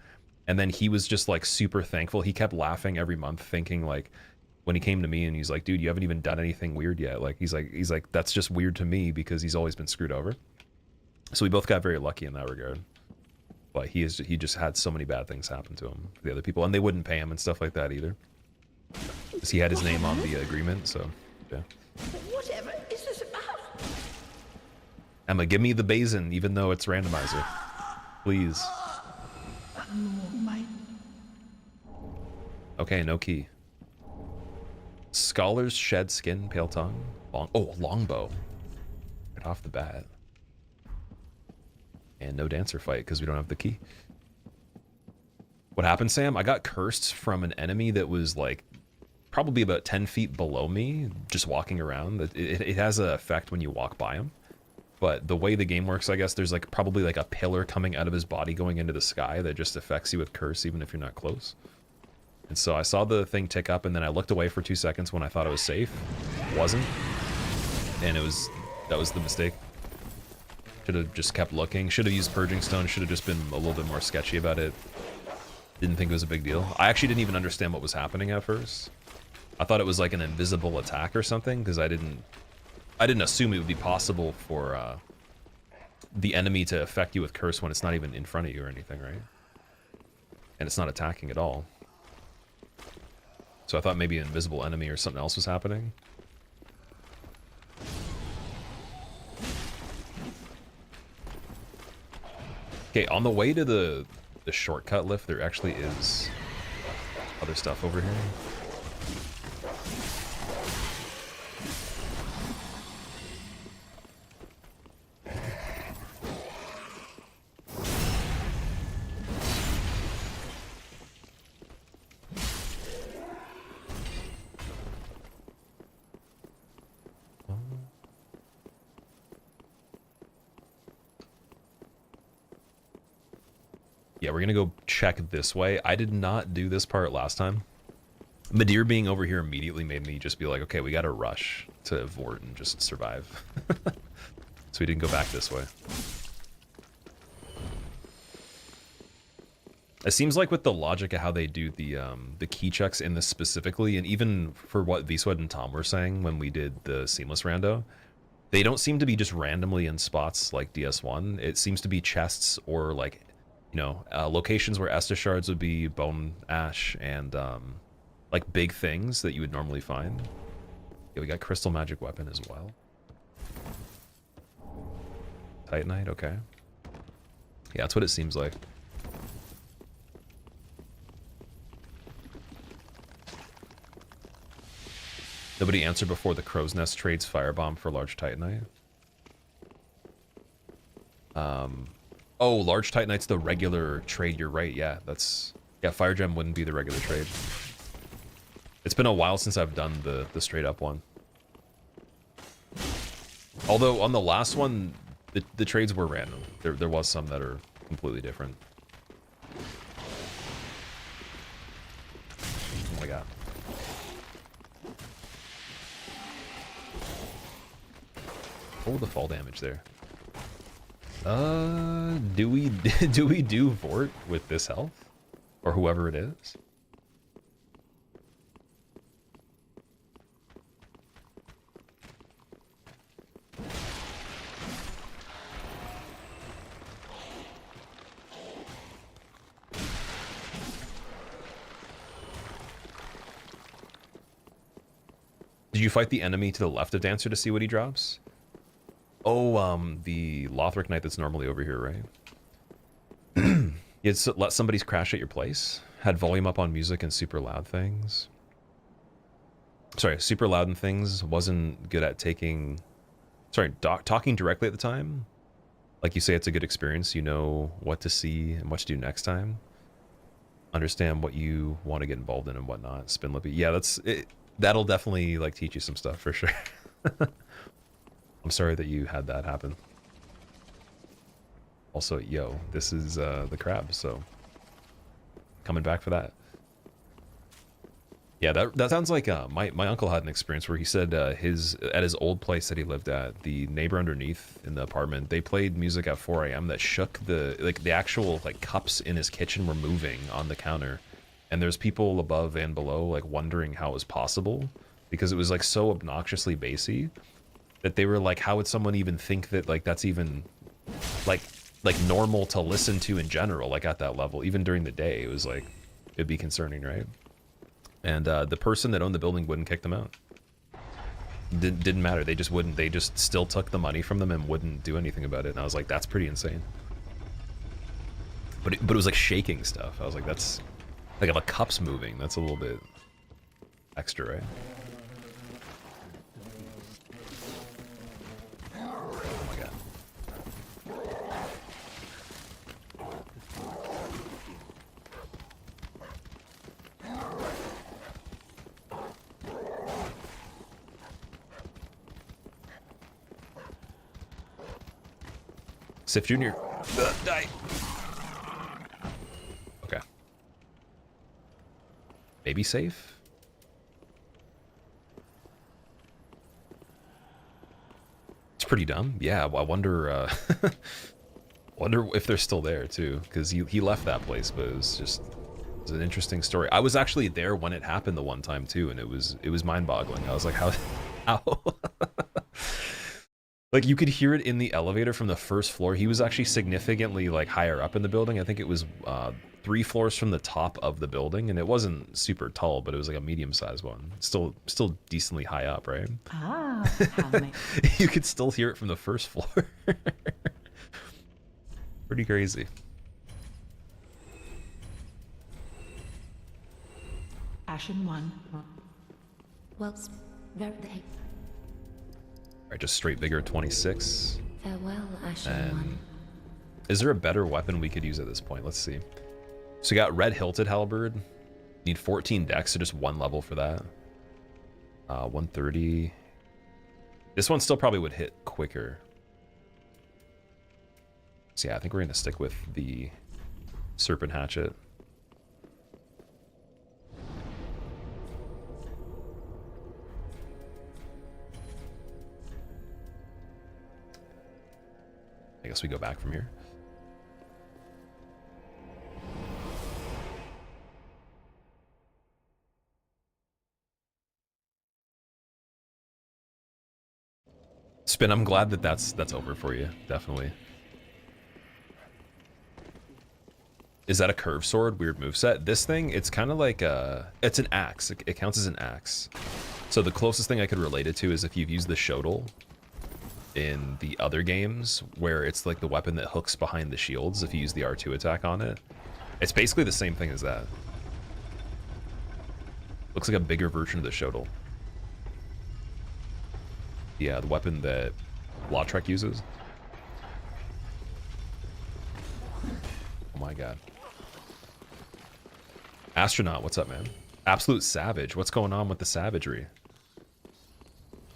And then he was just like super thankful. He kept laughing every month, thinking like, when he came to me and he's like, dude, you haven't even done anything weird yet. Like, he's like, that's just weird to me because he's always been screwed over. So we both got very lucky in that regard. But he just had so many bad things happen to him, the other people, and they wouldn't pay him and stuff like that either. Because he had his name on the agreement, so yeah. Whatever is this about? Emma, give me the basin, even though it's randomizer, please. Okay, no key. Scholars shed skin, pale tongue, longbow. Right off the bat. And no dancer fight because we don't have the key. What happened, Sam? I got cursed from an enemy that was like probably about 10 feet below me, just walking around. It has an effect when you walk by him. But the way the game works, I guess, there's like probably like a pillar coming out of his body going into the sky that just affects you with curse even if you're not close. And so I saw the thing tick up and then I looked away for 2 seconds when I thought it was safe. It wasn't. And that was the mistake. Should have just kept looking. Should have used Purging Stone. Should have just been a little bit more sketchy about it. Didn't think it was a big deal. I actually didn't even understand what was happening at first. I thought it was like an invisible attack or something because I didn't assume it would be possible for the enemy to affect you with curse when it's not even in front of you or anything, right? And it's not attacking at all. So I thought maybe an invisible enemy or something else was happening. Okay, on the way to the shortcut lift, there actually is other stuff over here. Yeah, we're gonna go check this way. I did not do this part last time. Madeir being over here immediately made me just be like, okay, we gotta rush to Vort and just survive. So we didn't go back this way. It seems like with the logic of how they do the key checks in this specifically, and even for what Vswed and Tom were saying when we did the seamless rando, they don't seem to be just randomly in spots like DS1. It seems to be chests or like, you know, locations where Estus shards would be, bone ash, and like big things that you would normally find. Yeah, we got crystal magic weapon as well. Titanite, okay. Yeah, that's what it seems like. Nobody answered before the Crow's Nest trades Firebomb for large Titanite. Oh, large Titanite's the regular trade, you're right, yeah, that's... Yeah, Fire Gem wouldn't be the regular trade. It's been a while since I've done the straight up one. Although, on the last one, the trades were random. There was some that are completely different. Oh my god. Oh, the fall damage there. Do we do Vort with this health? Or whoever it is? Did you fight the enemy to the left of Dancer to see what he drops? Oh, the Lothric Knight that's normally over here, right? You had let somebody crash at your place? Had volume up on music and super loud things? Sorry, super loud and things. Wasn't good at taking... Sorry, talking directly at the time? Like you say, it's a good experience. You know what to see and what to do next time. Understand what you want to get involved in and whatnot. Spin lippy. Yeah, that's it. That'll definitely like teach you some stuff for sure. I'm sorry that you had that happen. Also, yo, this is the crab, so coming back for that. Yeah, that sounds like my uncle had an experience where he said at his old place that he lived at, the neighbor underneath in the apartment, they played music at 4 a.m. that shook the actual like cups in his kitchen were moving on the counter, and there's people above and below like wondering how it was possible because it was like so obnoxiously bassy that they were like, how would someone even think that like that's even like normal to listen to in general, like at that level, even during the day. It was like, it'd be concerning, right? And the person that owned the building wouldn't kick them out. Didn't matter. They just wouldn't. They just still took the money from them and wouldn't do anything about it. And I was like, that's pretty insane. But it was like shaking stuff. I was like, that's like if a cup's moving, that's a little bit extra, right? Oh my god. Sif Jr. Die. Okay. Maybe safe? It's pretty dumb. Yeah, I wonder wonder if they're still there too, because he left that place, but it was an interesting story. I was actually there when it happened the one time too, and it was mind-boggling. I was like, how like you could hear it in the elevator from the first floor. He was actually significantly like higher up in the building. I think it was 3 floors from the top of the building, and it wasn't super tall, but it was like a medium-sized one. Still decently high up, right? Ah, how many? You could still hear it from the first floor. Pretty crazy. Ashen one. Well, very Alright, just straight vigor 26. farewell, Ashen And One. is there a better weapon we could use at this point? Let's see. So we got red hilted halberd. Need 14 dex, so just 1 level for that. 130. This one still probably would hit quicker. So yeah, I think we're gonna stick with the serpent hatchet. I guess we go back from here. Spin, I'm glad that that's over for you, definitely. Is that a curved sword? Weird moveset. This thing, it's kind of like it's an axe. It counts as an axe. So the closest thing I could relate it to is if you've used the shodel in the other games, where it's like the weapon that hooks behind the shields if you use the R2 attack on it. It's basically the same thing as that. Looks like a bigger version of the shodel. Yeah, the weapon that Lautrec uses. Oh my god. Astronaut, what's up, man? Absolute savage. What's going on with the savagery?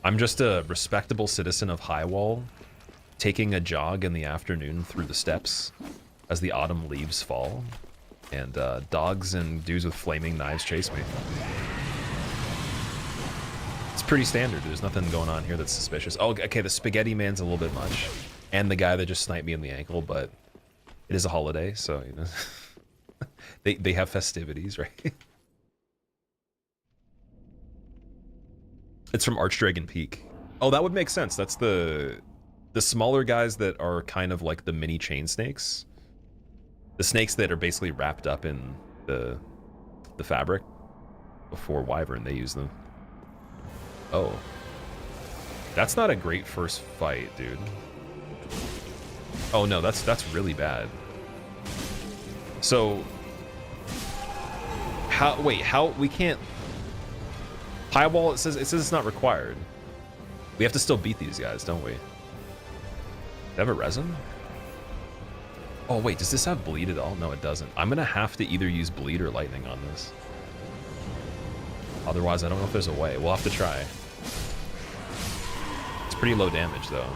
I'm just a respectable citizen of Highwall, taking a jog in the afternoon through the steppes as the autumn leaves fall, and dogs and dudes with flaming knives chase me. It's pretty standard. There's nothing going on here that's suspicious. Oh, okay, the spaghetti man's a little bit much, and the guy that just sniped me in the ankle, but it is a holiday, so you know, they have festivities, right? It's from Archdragon Peak. Oh, that would make sense. That's the smaller guys that are kind of like the mini chain snakes. The snakes that are basically wrapped up in the fabric. Before Wyvern, they use them. Oh. That's not a great first fight, dude. Oh no, that's really bad. So how we can't high wall, it says it's not required. We have to still beat these guys, don't we? They have a resin? Oh wait, does this have bleed at all? No, it doesn't. I'm gonna have to either use bleed or lightning on this. Otherwise, I don't know if there's a way. We'll have to try. It's pretty low damage though.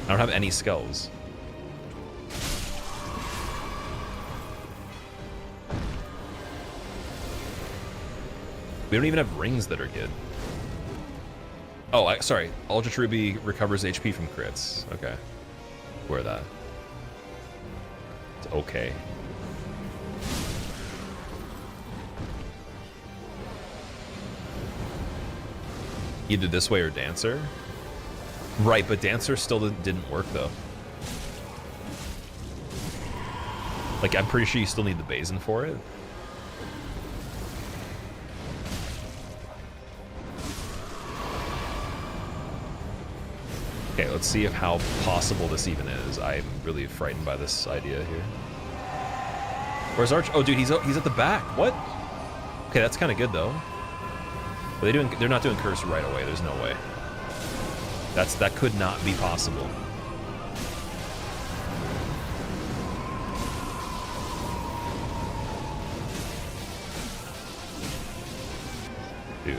I don't have any skulls. We don't even have rings that are good. Oh, sorry. Aldrich Ruby recovers HP from crits. Okay. Wear that. It's okay. Either this way or Dancer. Right, but Dancer still didn't work though. Like, I'm pretty sure you still need the Basin for it. Okay, let's see how possible this even is. I'm really frightened by this idea here. Where's Arch? Oh, dude, he's at the back. What? Okay, that's kind of good though. But they're not doing curse right away. There's no way. That could not be possible. Dude.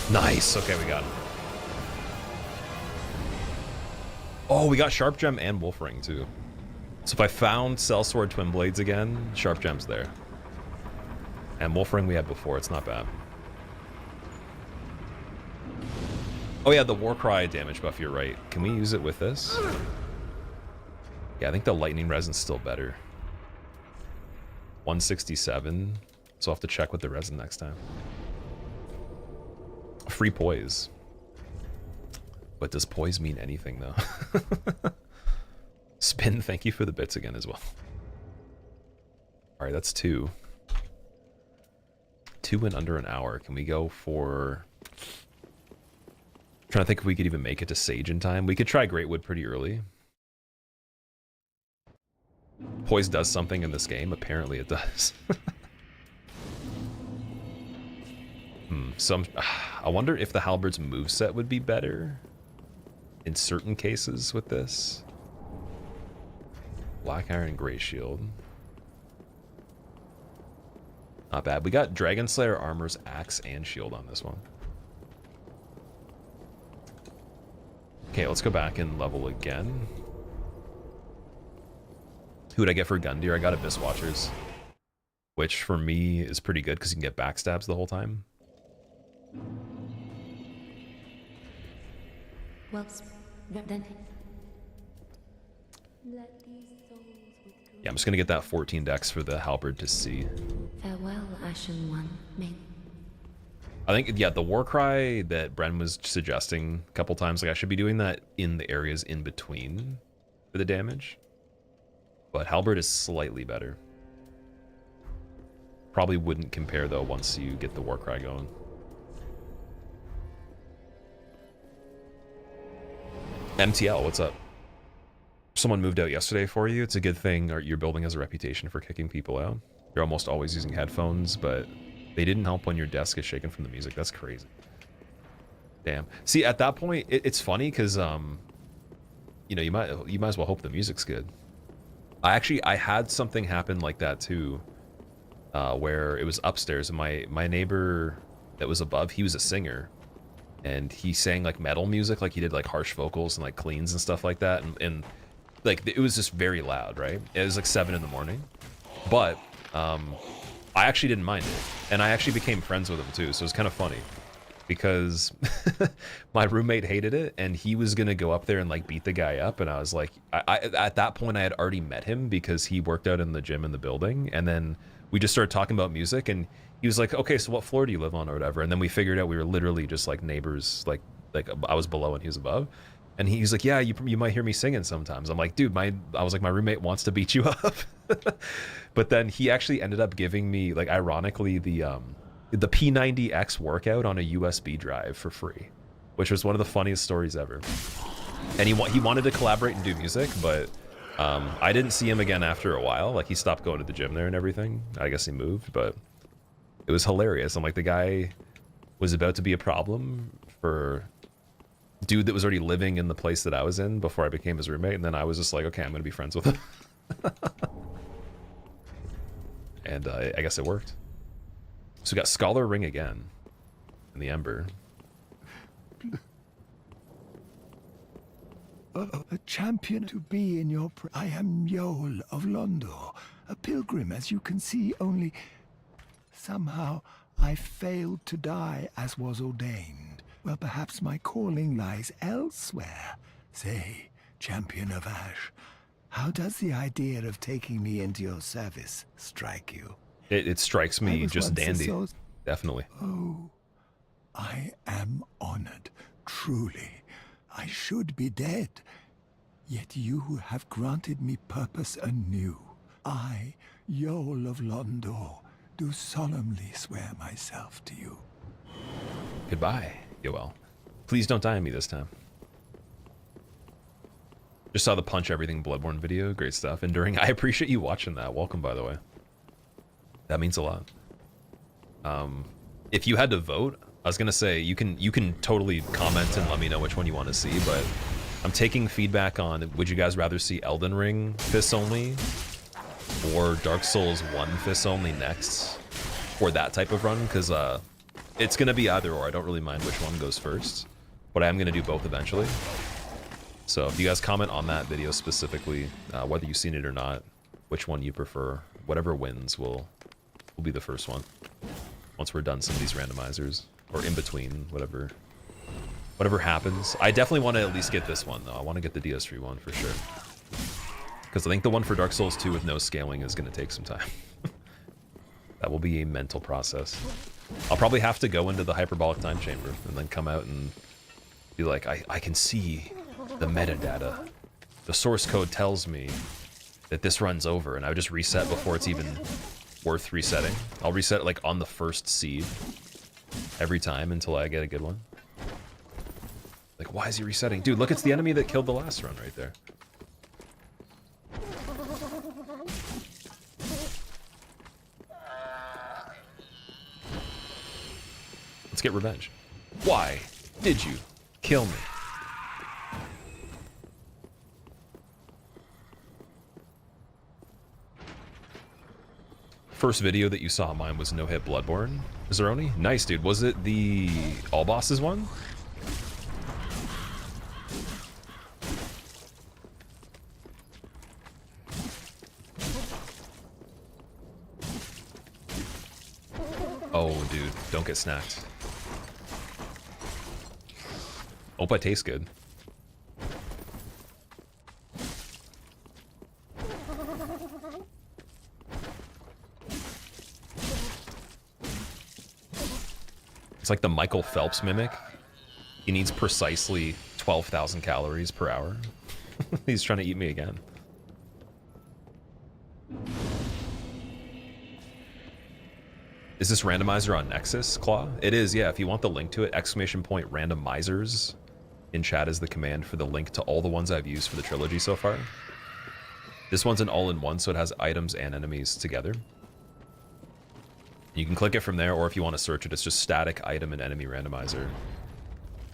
Nice. Okay, we got him. Oh, we got Sharp Gem and Wolf Ring too. So if I found Sellsword Twin Blades again, Sharp Gem's there. And Wolf Ring we had before, it's not bad. Oh yeah, the Warcry damage buff, you're right. Can we use it with this? Yeah, I think the Lightning Resin's still better. 167, so I'll have to check with the resin next time. Free poise. But does poise mean anything though? Spin, thank you for the bits again as well. Alright, that's 2. 2 in under an hour. Can we go for... I'm trying to think if we could even make it to Sage in time. We could try Greatwood pretty early. Poise does something in this game. Apparently it does. I wonder if the Halberd's moveset would be better in certain cases with this. Black Iron and Grey Shield. Not bad. We got Dragon Slayer Armor's Axe and Shield on this one. Okay, let's go back and level again. Who would I get for Gundyr? I got Abyss Watchers, which for me is pretty good because you can get backstabs the whole time. Well, then. Yeah, I'm just gonna get that 14 dex for the Halberd to see. Farewell, Ashen One. I think, yeah, the Warcry that Bren was suggesting a couple times, like I should be doing that in the areas in between for the damage. But Halberd is slightly better. Probably wouldn't compare though once you get the Warcry going. MTL, what's up? Someone moved out yesterday for you. It's a good thing your building has a reputation for kicking people out. You're almost always using headphones, but they didn't help when your desk is shaking from the music. That's crazy. Damn. See, at that point, it's funny because, you know, you might as well hope the music's good. I had something happen like that too, where it was upstairs, and my neighbor that was above, he was a singer. And he sang like metal music, like he did like harsh vocals and like cleans and stuff like that, and like it was just very loud, right? It was like 7 in the morning, but I actually didn't mind it, and I actually became friends with him too, so it was kind of funny because my roommate hated it, and he was gonna go up there and like beat the guy up, and I was like, at that point I had already met him because he worked out in the gym in the building, and then we just started talking about music, and he was like, okay, so what floor do you live on or whatever? And then we figured out we were literally just like neighbors, like I was below and he was above. And he's like, yeah, you might hear me singing sometimes. I'm like, dude, my roommate wants to beat you up. But then he actually ended up giving me, like, ironically, the P90X workout on a USB drive for free, which was one of the funniest stories ever. And he wanted to collaborate and do music, but I didn't see him again after a while. Like, he stopped going to the gym there and everything. I guess he moved, but it was hilarious. I'm like, the guy was about to be a problem for dude that was already living in the place that I was in before I became his roommate, and then I was just like, okay, I'm gonna be friends with him. And I guess it worked. So we got Scholar Ring again in the Ember. A champion to be in your I am Yol of Londor, a pilgrim, as you can see, only somehow I failed to die as was ordained. Well, perhaps my calling lies elsewhere. Say, champion of Ash, how does the idea of taking me into your service strike you? It strikes me just dandy. Definitely. Oh, I am honored, truly. I should be dead, yet you have granted me purpose anew. I, Yol of Londor, do solemnly swear myself to you. Goodbye, Yoel. Please don't die on me this time. Just saw the Punch Everything Bloodborne video. Great stuff. Enduring. I appreciate you watching that. Welcome, by the way. That means a lot. If you had to vote, I was gonna say you can totally comment and let me know which one you want to see, but I'm taking feedback on would you guys rather see Elden Ring fists only or Dark Souls 1 fists only next for that type of run, because it's gonna be either or. I don't really mind which one goes first, but I am gonna do both eventually. So if you guys comment on that video specifically, whether you've seen it or not, which one you prefer, whatever wins will be the first one once we're done some of these randomizers, or in between, whatever happens. I definitely want to at least get this one though. I want to get the DS3 one for sure, because I think the one for Dark Souls 2 with no scaling is going to take some time. That will be a mental process. I'll probably have to go into the hyperbolic time chamber and then come out and be like, I can see the metadata. The source code tells me that this run's over, and I would just reset before it's even worth resetting. I'll reset it like on the first seed every time until I get a good one. Like, why is he resetting? Dude, look, it's the enemy that killed the last run right there. Let's get revenge. Why did you kill me? First video that you saw of mine was No Hit Bloodborne. Zeroni? Nice, dude. Was it the All Bosses one? Oh, dude. Don't get snacked. Hope I taste good. It's like the Michael Phelps mimic. He needs precisely 12,000 calories per hour. He's trying to eat me again. Is this randomizer on Nexus, Claw? It is, yeah. If you want the link to it, ! Randomizers in chat is the command for the link to all the ones I've used for the trilogy so far. This one's an all-in-one, so it has items and enemies together. You can click it from there, or if you want to search it, it's just static item and enemy randomizer.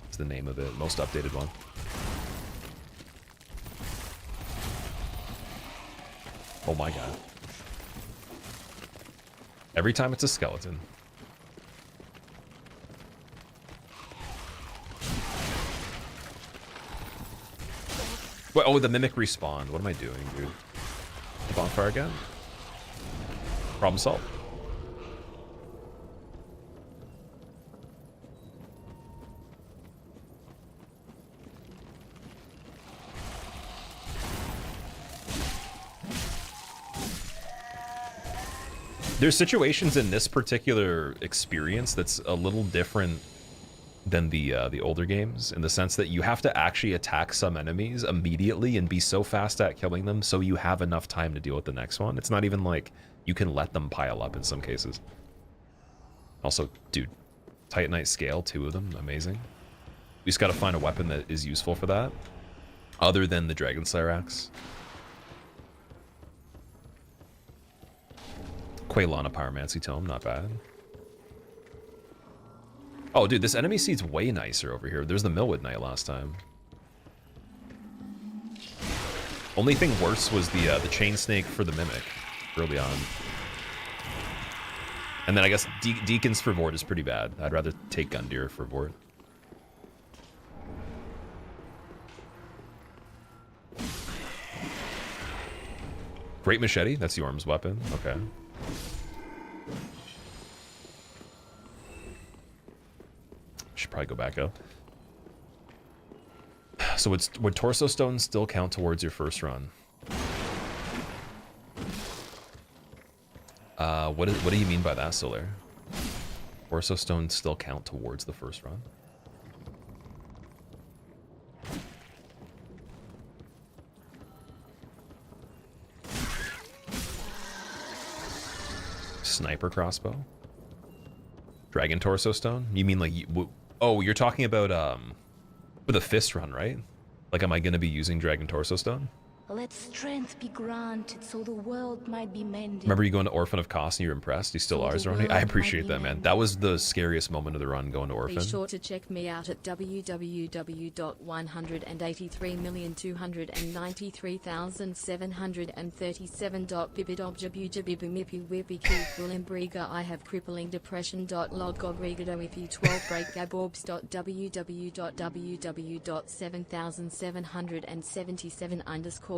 It's the name of it, most updated one. Oh my god. Every time it's a skeleton. What? Oh, the mimic respawned. What am I doing, dude? The bonfire again? Problem solved. There's situations in this particular experience that's a little different than the older games, in the sense that you have to actually attack some enemies immediately and be so fast at killing them so you have enough time to deal with the next one. It's not even like you can let them pile up in some cases. Also, dude, Titanite scale, 2 of them, amazing. We just gotta find a weapon that is useful for that, other than the Dragon Slayer axe. Quaylana Pyromancy Tome, not bad. Oh, dude, this enemy seat's way nicer over here. There's the Millwood Knight last time. Only thing worse was the Chain Snake for the Mimic early on. And then I guess Deacons for Vort is pretty bad. I'd rather take Gundyr for Vort. Great Machete, that's Yorm's weapon. Okay. Should probably go back up. So would Torso Stone still count towards your first run? What do you mean by that, Solar? Torso Stone still count towards the first run? Sniper crossbow? Dragon Torso Stone? You mean like... Oh, you're talking about with a fist run, right? Like, am I going to be using Dragon Torso Stone? Let strength be granted so the world might be mended. Remember you going to Orphan of Koss and you're impressed? You still are, Zeroni? I appreciate that, man. That was the scariest moment of the run, going to Orphan. Be sure to check me out at www.183,293,737.bibidobjabujabibimipi. I have crippling depression.logogrigado if you 12 break gaborbs.www.7777_edu.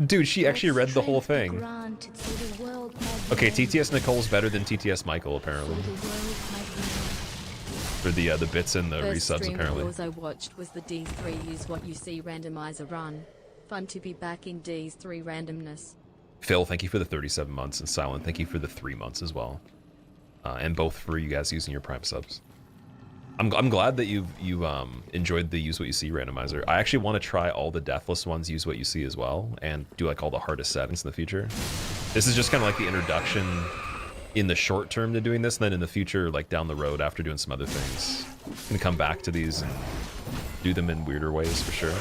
Dude, she actually read the whole thing. Okay, TTS Nicole's better than TTS Michael, apparently. For the bits and the resubs, apparently. First stream I watched was the D3 Use What You See Randomizer run. Fun to be back in D's 3 randomness. Phil, thank you for the 37 months, and Silent, thank you for the 3 months as well. And both for you guys using your Prime subs. I'm glad that you enjoyed the Use What You See randomizer. I actually want to try all the Deathless ones, Use What You See as well, and do like all the hardest settings in the future. This is just kind of like the introduction in the short term to doing this, and then in the future, like down the road after doing some other things, I'm gonna come back to these and do them in weirder ways for sure.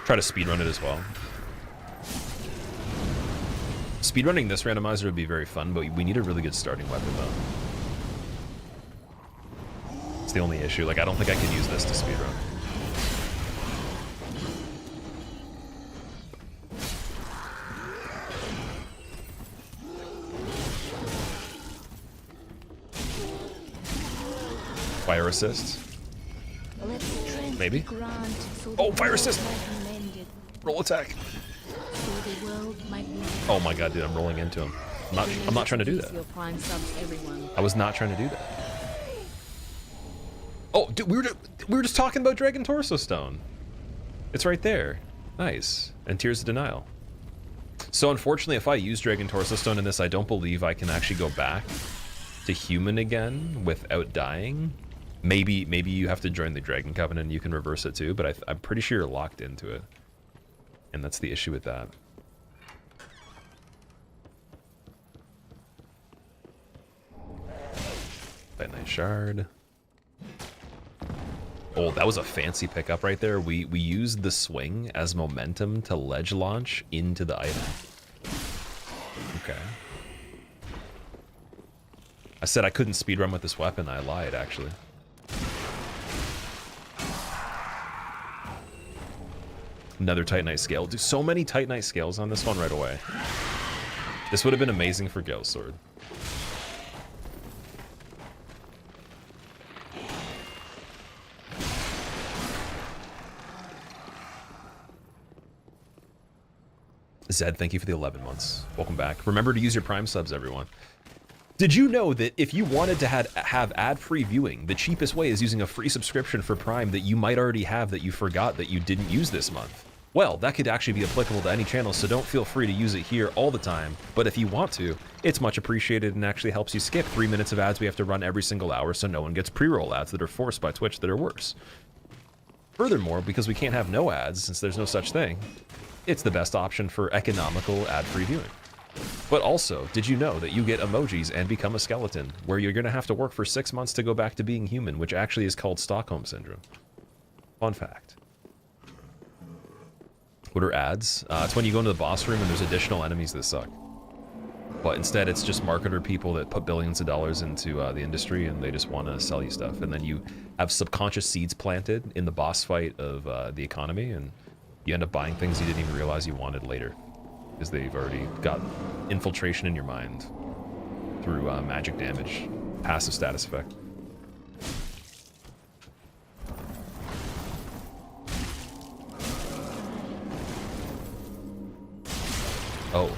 Try to speedrun it as well. Speedrunning this randomizer would be very fun, but we need a really good starting weapon though. It's the only issue. Like, I don't think I can use this to speedrun. Fire assist? Maybe? Oh, fire assist! Roll attack! Oh my god, dude, I'm rolling into him. I'm not trying to do that. I was not trying to do that. Oh, dude, we were just talking about Dragon Torso Stone. It's right there. Nice. And Tears of Denial. So unfortunately, if I use Dragon Torso Stone in this, I don't believe I can actually go back to human again without dying. Maybe you have to join the Dragon Covenant and you can reverse it too, but I'm pretty sure you're locked into it. And that's the issue with that. Nice shard. Oh, that was a fancy pickup right there. We used the swing as momentum to ledge launch into the item. Okay. I said I couldn't speedrun with this weapon. I lied, actually. Another Titanite scale. Dude, so many Titanite scales on this one right away. This would have been amazing for Ghost Sword. Zed, thank you for the 11 months. Welcome back. Remember to use your Prime subs, everyone. Did you know that if you wanted to have ad-free viewing, the cheapest way is using a free subscription for Prime that you might already have that you forgot that you didn't use this month? Well, that could actually be applicable to any channel, so don't feel free to use it here all the time. But if you want to, it's much appreciated and actually helps you skip 3 minutes of ads we have to run every single hour so no one gets pre-roll ads that are forced by Twitch that are worse. Furthermore, because we can't have no ads since there's no such thing, it's the best option for economical ad-free viewing. But also, did you know that you get emojis and become a skeleton, where you're gonna have to work for 6 months to go back to being human, which actually is called Stockholm Syndrome. Fun fact. What are ads? It's when you go into the boss room and there's additional enemies that suck. But instead, it's just marketer people that put billions of dollars into the industry and they just want to sell you stuff. And then you have subconscious seeds planted in the boss fight of the economy, and you end up buying things you didn't even realize you wanted later, because they've already got infiltration in your mind through magic damage, passive status effect. Oh.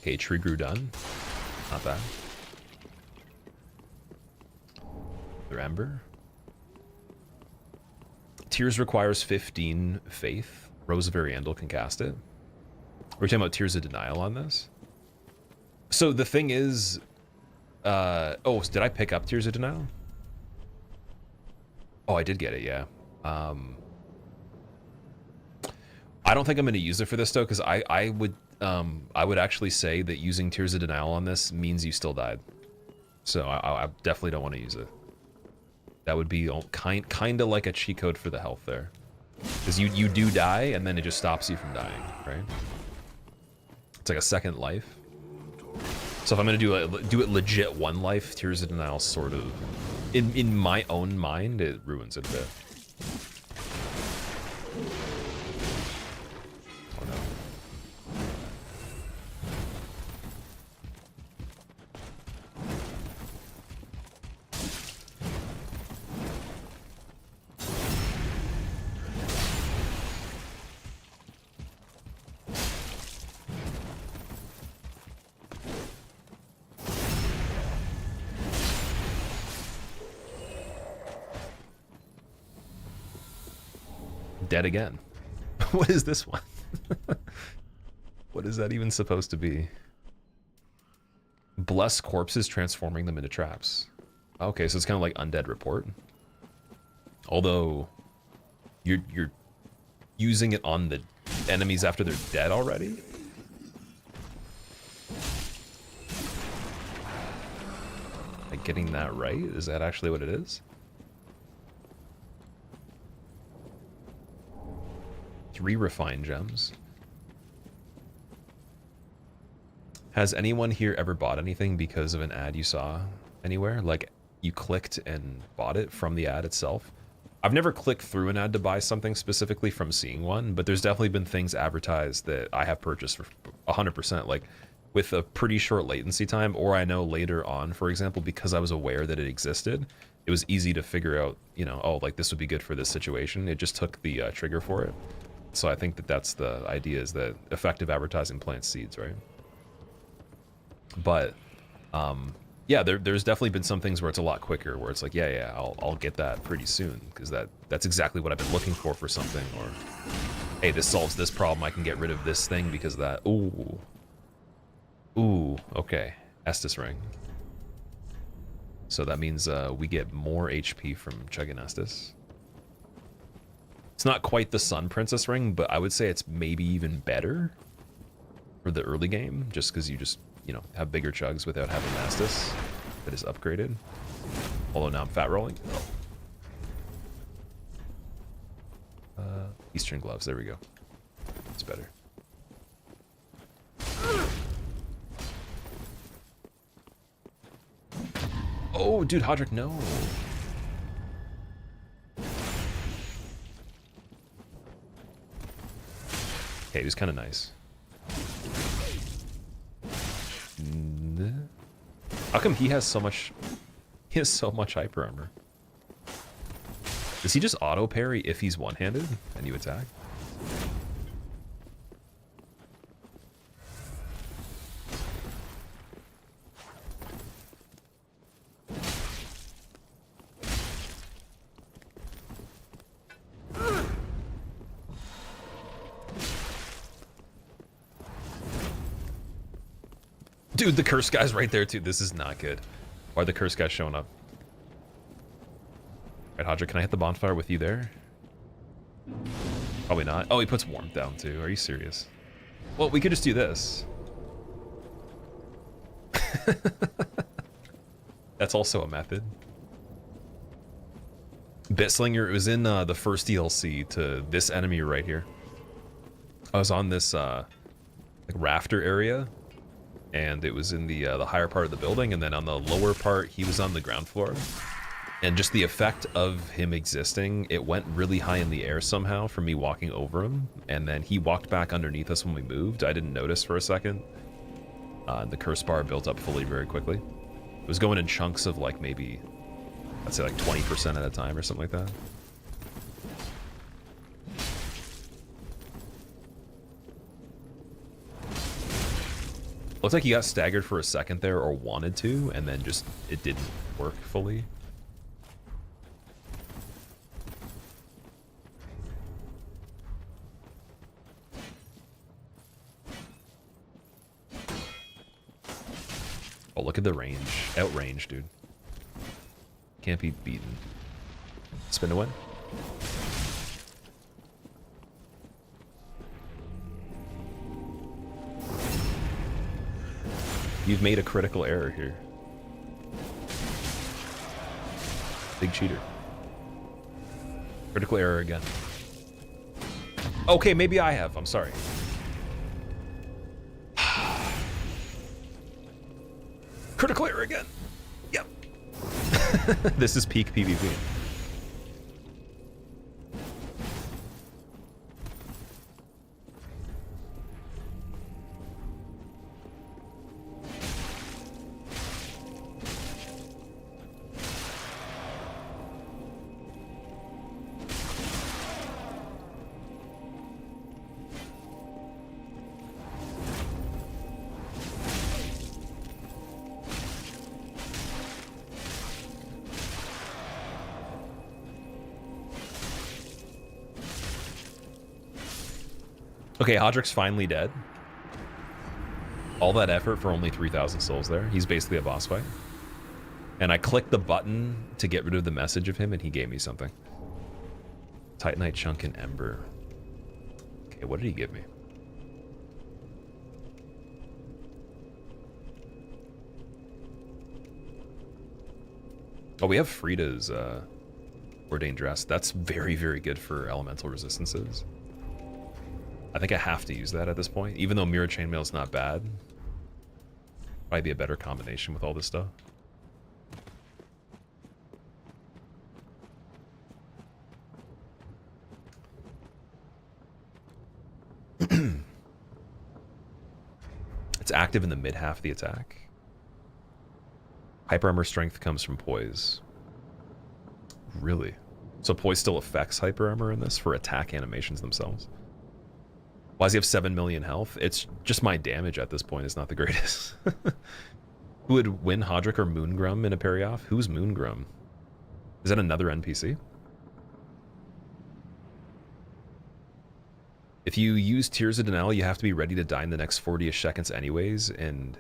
Okay, tree grew done. Not bad. Their ember. Tears requires 15 faith. Rose of Ariandel can cast it. We're talking about Tears of Denial on this. So the thing is, oh, did I pick up Tears of Denial? Oh, I did get it, yeah. I don't think I'm going to use it for this though, because I would actually say that using Tears of Denial on this means you still died. So I definitely don't want to use it. That would be kind of like a cheat code for the health there, because you do die and then it just stops you from dying, right? It's like a second life. So if I'm gonna do it legit one life, Tears of Denial sort of, in my own mind, it ruins it a bit. Oh no. Dead again. What is this one? What is that even supposed to be? Bless corpses, transforming them into traps. Okay, so it's kind of like Undead Report. Although you're using it on the enemies after they're dead already? Like, getting that right? Is that actually what it is? 3 refined gems. Has anyone here ever bought anything because of an ad you saw anywhere? Like, you clicked and bought it from the ad itself? I've never clicked through an ad to buy something specifically from seeing one, but there's definitely been things advertised that I have purchased for 100%, like with a pretty short latency time, or I know later on, for example, because I was aware that it existed, it was easy to figure out, you know, oh, like this would be good for this situation. It just took the trigger for it. So I think that that's the idea, is that effective advertising plants seeds, right? But yeah, there's definitely been some things where it's a lot quicker, where it's like, yeah, I'll get that pretty soon, because that's exactly what I've been looking for something, or hey, this solves this problem, I can get rid of this thing because of that. Ooh, okay, Estus ring. So that means we get more HP from chugging Estus. It's not quite the Sun Princess ring, but I would say it's maybe even better for the early game, just because you just, you know, have bigger chugs without having Estus that is upgraded. Although now I'm fat rolling. Eastern gloves, there we go. It's better. Oh, dude, Hodrick, no. Okay, he was kind of nice. How come he has so much? He has so much hyper armor. Does he just auto parry if he's one-handed and you attack? Dude, the curse guy's right there too. This is not good. Why are the curse guys showing up? Right, Hodrick, can I hit the bonfire with you there? Probably not. Oh, he puts warmth down too. Are you serious? Well, we could just do this. That's also a method. Bitslinger, it was in the first DLC to this enemy right here. I was on this like rafter area, and it was in the higher part of the building, and then on the lower part, he was on the ground floor. And just the effect of him existing, it went really high in the air somehow from me walking over him, and then he walked back underneath us when we moved. I didn't notice for a second. The curse bar built up fully very quickly. It was going in chunks of like maybe, I'd say like 20% at a time or something like that. Looks like he got staggered for a second there, or wanted to, and then just it didn't work fully. Oh, look at the range. Outrange, dude. Can't be beaten. Spin to win. You've made a critical error here. Big cheater. Critical error again. Okay, maybe I have. I'm sorry. Critical error again. Yep. This is peak PvP. Okay, Hodrick's finally dead. All that effort for only 3,000 souls there. He's basically a boss fight. And I clicked the button to get rid of the message of him, and he gave me something. Titanite chunk and ember. Okay, what did he give me? Oh, we have Frida's Ordained Dress. That's very, very good for elemental resistances. I think I have to use that at this point, even though Mirror Chainmail is not bad. Probably be a better combination with all this stuff. It's active in the mid half of the attack. Hyper armor strength comes from poise. Really? So poise still affects hyper armor in this for attack animations themselves? Why does he have 7 million health? It's just my damage at this point is not the greatest. Who would win, Hodrick or Moongrum in a parry-off? Who's Moongrum? Is that another NPC? If you use Tears of Denial, you have to be ready to die in the next 40-ish seconds anyways, and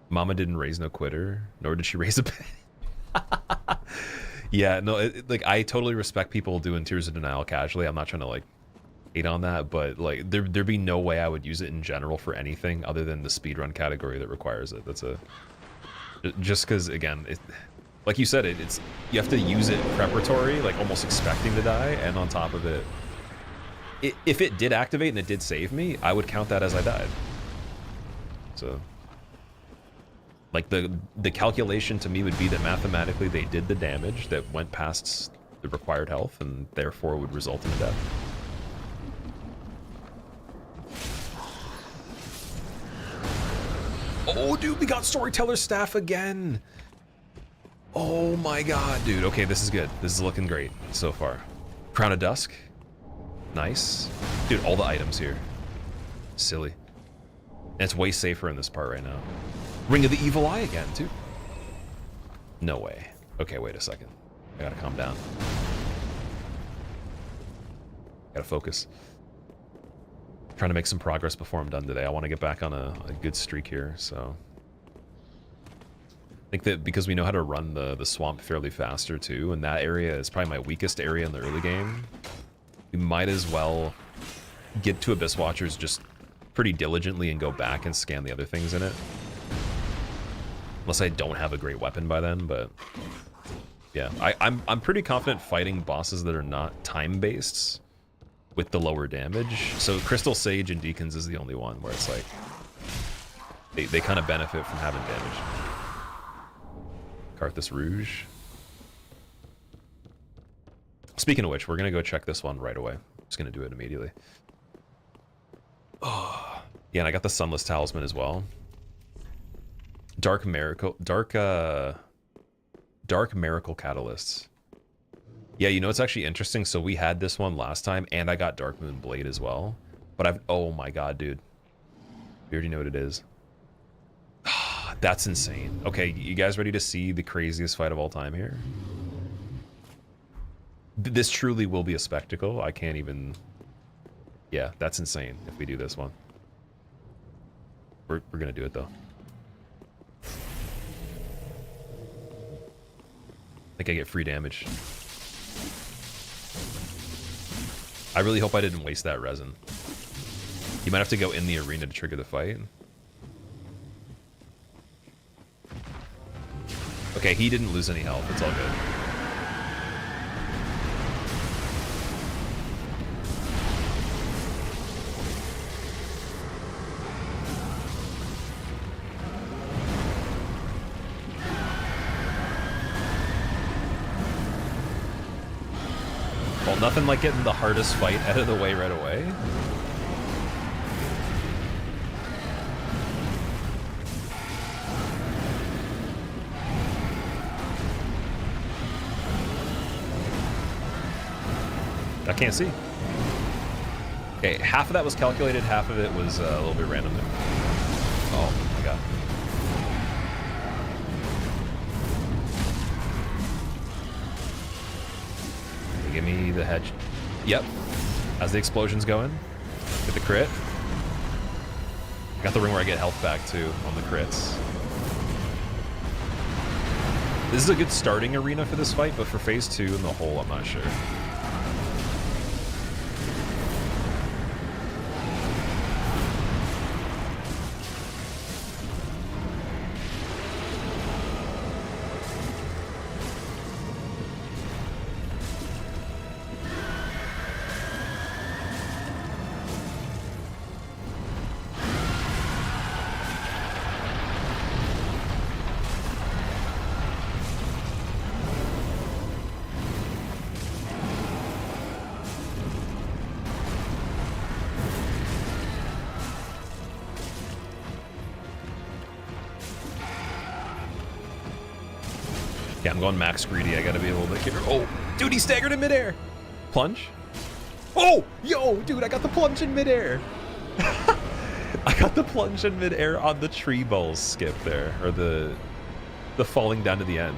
Mama didn't raise no quitter, nor did she raise a pet. Yeah, no, like, I totally respect people doing Tears of Denial casually. I'm not trying to, like, hate on that, but like there'd be no way I would use it in general for anything other than the speedrun category that requires it. That's a just because, again, like you said, it's you have to use it preparatory, like almost expecting to die, and on top of it, if it did activate and it did save me, I would count that as I died. So like the calculation to me would be that mathematically they did the damage that went past the required health and therefore would result in a death. Oh, dude, we got Storyteller's Staff again. Oh my god, dude. Okay, this is good. This is looking great so far. Crown of Dusk. Nice. Dude, all the items here. Silly. And it's way safer in this part right now. Ring of the Evil Eye again, too. No way. Okay, wait a second. I gotta calm down. Gotta focus. Trying to make some progress before I'm done today. I want to get back on a good streak here, so think that because we know how to run the swamp fairly faster too, and that area is probably my weakest area in the early game, we might as well get to Abyss Watchers just pretty diligently and go back and scan the other things in it. Unless I don't have a great weapon by then, but yeah, I'm pretty confident fighting bosses that are not time-based with the lower damage. So Crystal Sage and Deacons is the only one where it's like they kind of benefit from having damage. Carthus Rouge. Speaking of which, we're gonna go check this one right away. Just gonna do it immediately. Oh, yeah, and I got the Sunless Talisman as well. Dark Miracle Catalysts. Yeah, you know, it's actually interesting. So we had this one last time, and I got Dark Moon Blade as well. But oh my god, dude. We already know what it is. That's insane. Okay, you guys ready to see the craziest fight of all time here? This truly will be a spectacle. I can't even... Yeah, that's insane if we do this one. We're gonna do it, though. I think I get free damage. I really hope I didn't waste that resin. You might have to go in the arena to trigger the fight. Okay, he didn't lose any health. It's all good. Well, nothing like getting the hardest fight out of the way right away. I can't see. Okay, half of that was calculated, half of it was a little bit random there. Oh my god. Give me the hedge. Yep. As the explosion's going. Get the crit. Got the ring where I get health back too on the crits. This is a good starting arena for this fight, but for phase 2 in the hole, I'm not sure. Yeah, I'm going max greedy. I gotta be able to get her. Oh, dude, he staggered in midair. Plunge. Oh, yo, dude, I got the plunge in midair. I got the plunge in midair on the tree balls skip there, or the falling down to the end.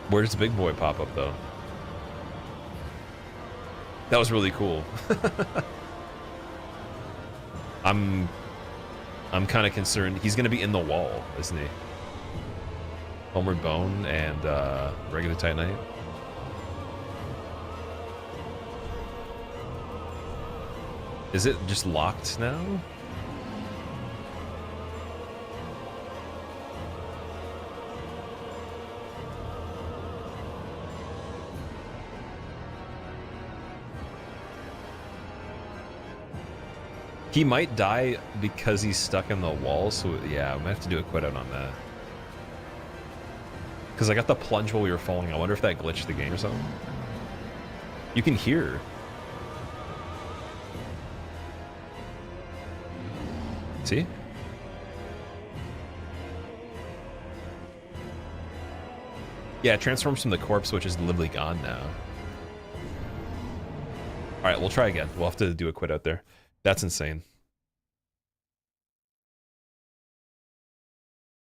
Where does Big Boy pop up though? That was really cool. I'm kind of concerned. He's going to be in the wall, isn't he? Homeward Bone and regular Titanite. Is it just locked now? He might die because he's stuck in the wall, so yeah, I'm gonna have to do a quit out on that. Because I got the plunge while we were falling. I wonder if that glitched the game or something. You can hear. See? Yeah, it transforms from the corpse, which is literally gone now. Alright, we'll try again. We'll have to do a quit out there. That's insane.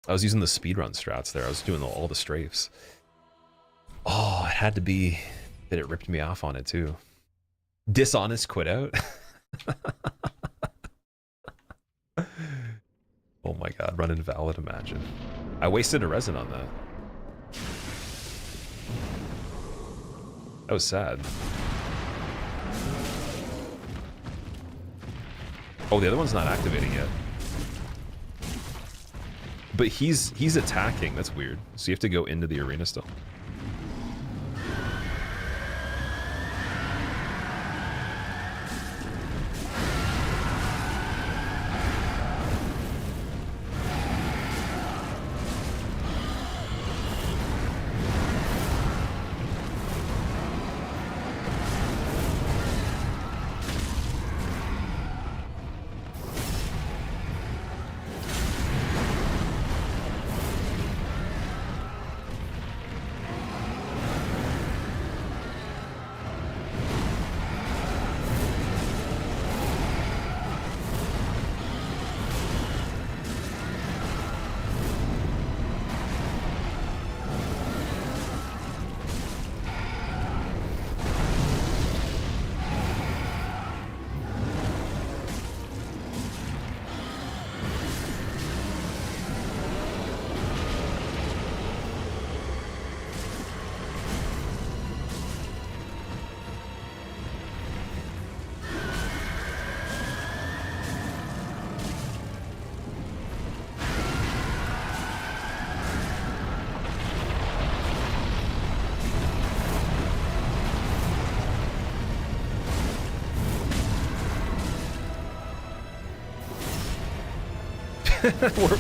I was using the speedrun strats there. I was doing all the strafes. Oh, it had to be that it ripped me off on it too. Dishonest quit out. Oh my god, run invalid, imagine. I wasted a resin on that. That was sad. Oh, the other one's not activating yet. But he's attacking, that's weird. So you have to go into the arena still.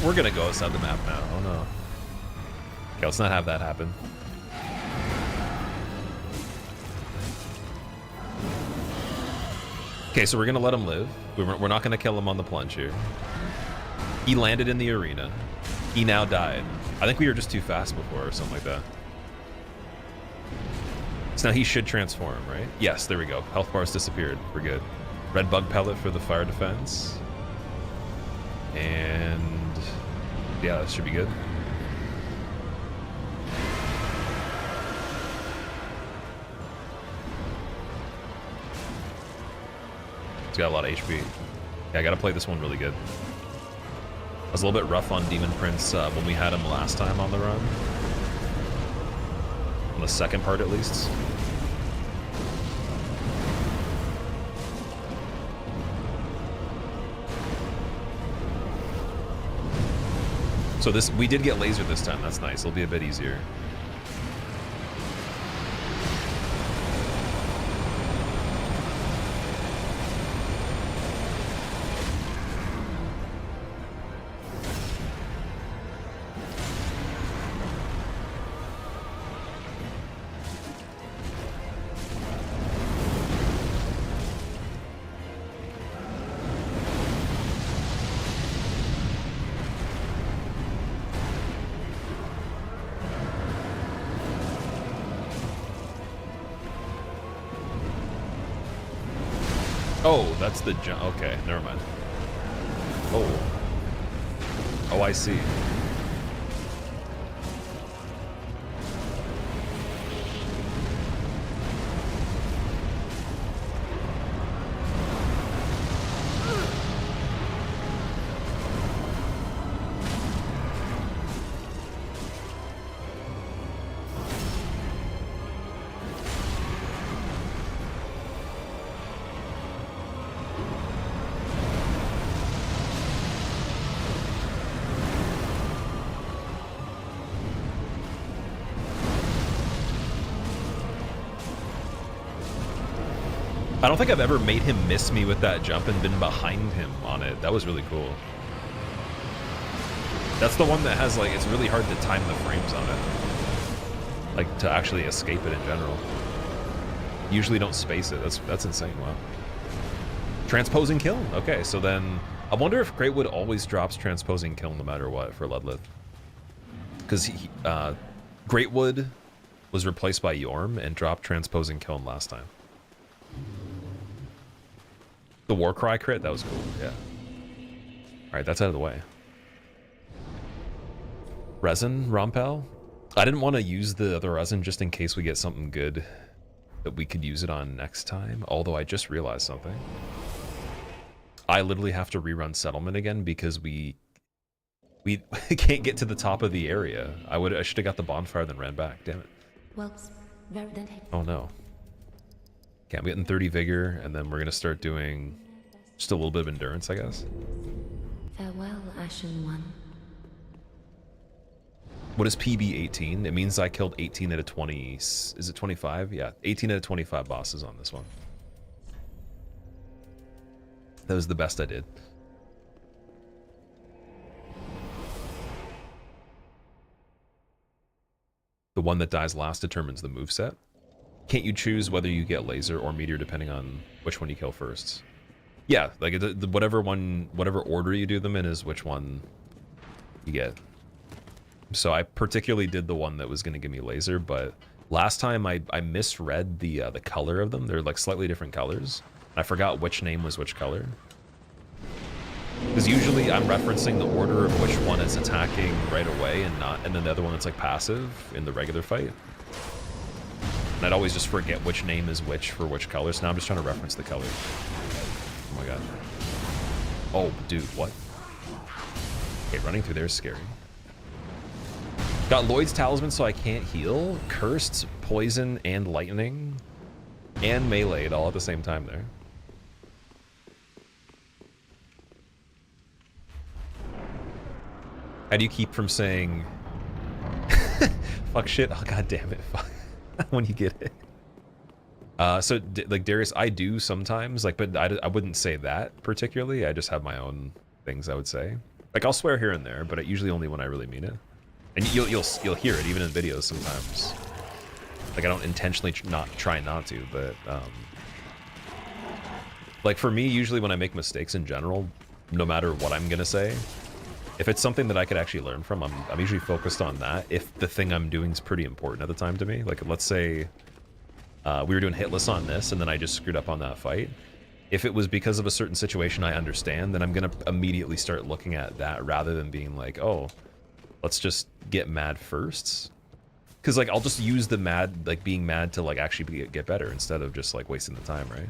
we're gonna go outside the map now. Oh no. Okay, let's not have that happen. Okay, so we're gonna let him live. We're not gonna kill him on the plunge here. He landed in the arena. He now died. I think we were just too fast before or something like that. So now he should transform, right? Yes, there we go. Health bars disappeared. We're good. Red bug pellet for the fire defense. And yeah, that should be good. He's got a lot of HP. Yeah, I gotta play this one really good. I was a little bit rough on Demon Prince when we had him last time on the run. On the second part, at least. So this, we did get laser this time. That's nice. It'll be a bit easier. Oh, that's the jump. Okay, never mind. Oh. Oh, I see. I don't think I've ever made him miss me with that jump and been behind him on it. That was really cool. That's the one that has, like, it's really hard to time the frames on it. Like, to actually escape it in general. Usually don't space it. That's insane. Wow. Transposing kill. Okay, so then I wonder if Greatwood always drops transposing kill no matter what for Ludlith. Because Greatwood was replaced by Yorm and dropped transposing kill last time. The Warcry crit, that was cool, yeah. Alright, that's out of the way. Resin, Rompel? I didn't want to use the other resin just in case we get something good that we could use it on next time, although I just realized something. I literally have to rerun Settlement again because we We can't get to the top of the area. I should have got the bonfire then ran back. Damn it. Well, very then. Oh no. Okay, I'm getting 30 vigor, and then we're gonna start doing just a little bit of endurance, I guess. Farewell, Ashen One. What is PB 18? It means I killed 18 out of 20. Is it 25? Yeah, 18 out of 25 bosses on this one. That was the best I did. The one that dies last determines the moveset. Can't you choose whether you get laser or meteor depending on which one you kill first? Yeah, like whatever order you do them in is which one you get. So I particularly did the one that was going to give me laser, but last time I misread the color of them. They're like slightly different colors. I forgot which name was which color. Because usually I'm referencing the order of which one is attacking right away and then the other one that's like passive in the regular fight. And I'd always just forget which name is which for which color, so now I'm just trying to reference the colors. Oh my god. Oh, dude, what? Okay, running through there is scary. Got Lloyd's Talisman so I can't heal, Cursed, Poison, and Lightning, and Melee all at the same time there. How do you keep from saying fuck shit? Oh god damn it, fuck. When you get it. So like Darius, I do sometimes, like, but I wouldn't say that particularly. I just have my own things I would say. Like I'll swear here and there, but usually only when I really mean it. And you'll hear it even in videos sometimes. Like I don't intentionally try not to, but like for me, usually when I make mistakes in general, no matter what I'm gonna say, if it's something that I could actually learn from, I'm usually focused on that. If the thing I'm doing is pretty important at the time to me, like let's say we were doing hitless on this and then I just screwed up on that fight. If it was because of a certain situation I understand, then I'm gonna immediately start looking at that rather than being like, oh, let's just get mad first. Because like I'll just use the mad, like being mad to like actually get better instead of just like wasting the time, right?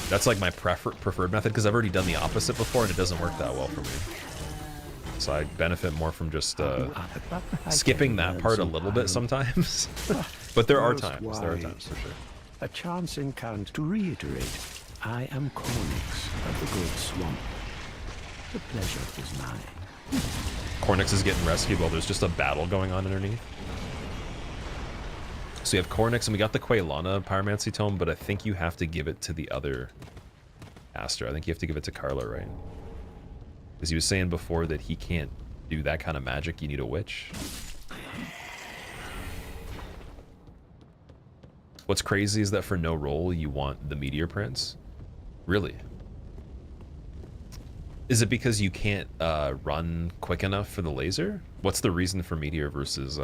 That's like my preferred method because I've already done the opposite before and it doesn't work that well for me. So I benefit more from just skipping that part a little bit sometimes. But there are times for sure. A chance encounter. To reiterate, I am Cornix of the Great Swamp. The pleasure is mine. Cornix is getting rescued while there's just a battle going on underneath. So you have Cornix, and we got the Quaylana Pyromancy Tome, but I think you have to give it to the other Aster. I think you have to give it to Carla, right? Because he was saying before that he can't do that kind of magic. You need a witch. What's crazy is that for no roll, you want the Meteor Prince. Really? Is it because you can't run quick enough for the laser? What's the reason for Meteor versus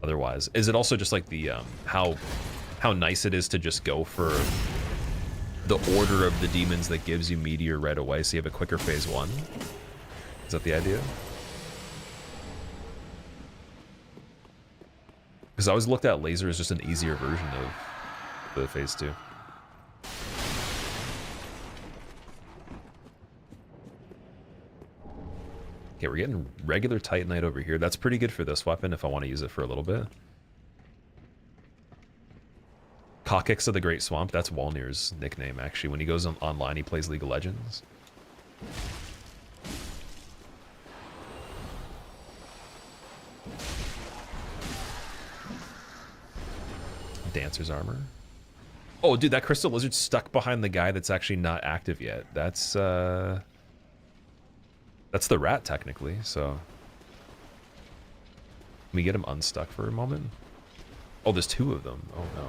otherwise? Is it also just like the how nice it is to just go for the order of the demons that gives you Meteor right away, so you have a quicker phase 1? Is that the idea? Because I always looked at laser as just an easier version of the phase 2. Okay, we're getting regular Titanite over here. That's pretty good for this weapon if I want to use it for a little bit. Cockix of the Great Swamp, that's Walnir's nickname, actually. When he goes online, he plays League of Legends. Dancer's armor. Oh, dude, that Crystal Lizard's stuck behind the guy that's actually not active yet. That's the rat, technically, so... Can we get him unstuck for a moment? Oh, there's 2 of them. Oh, no.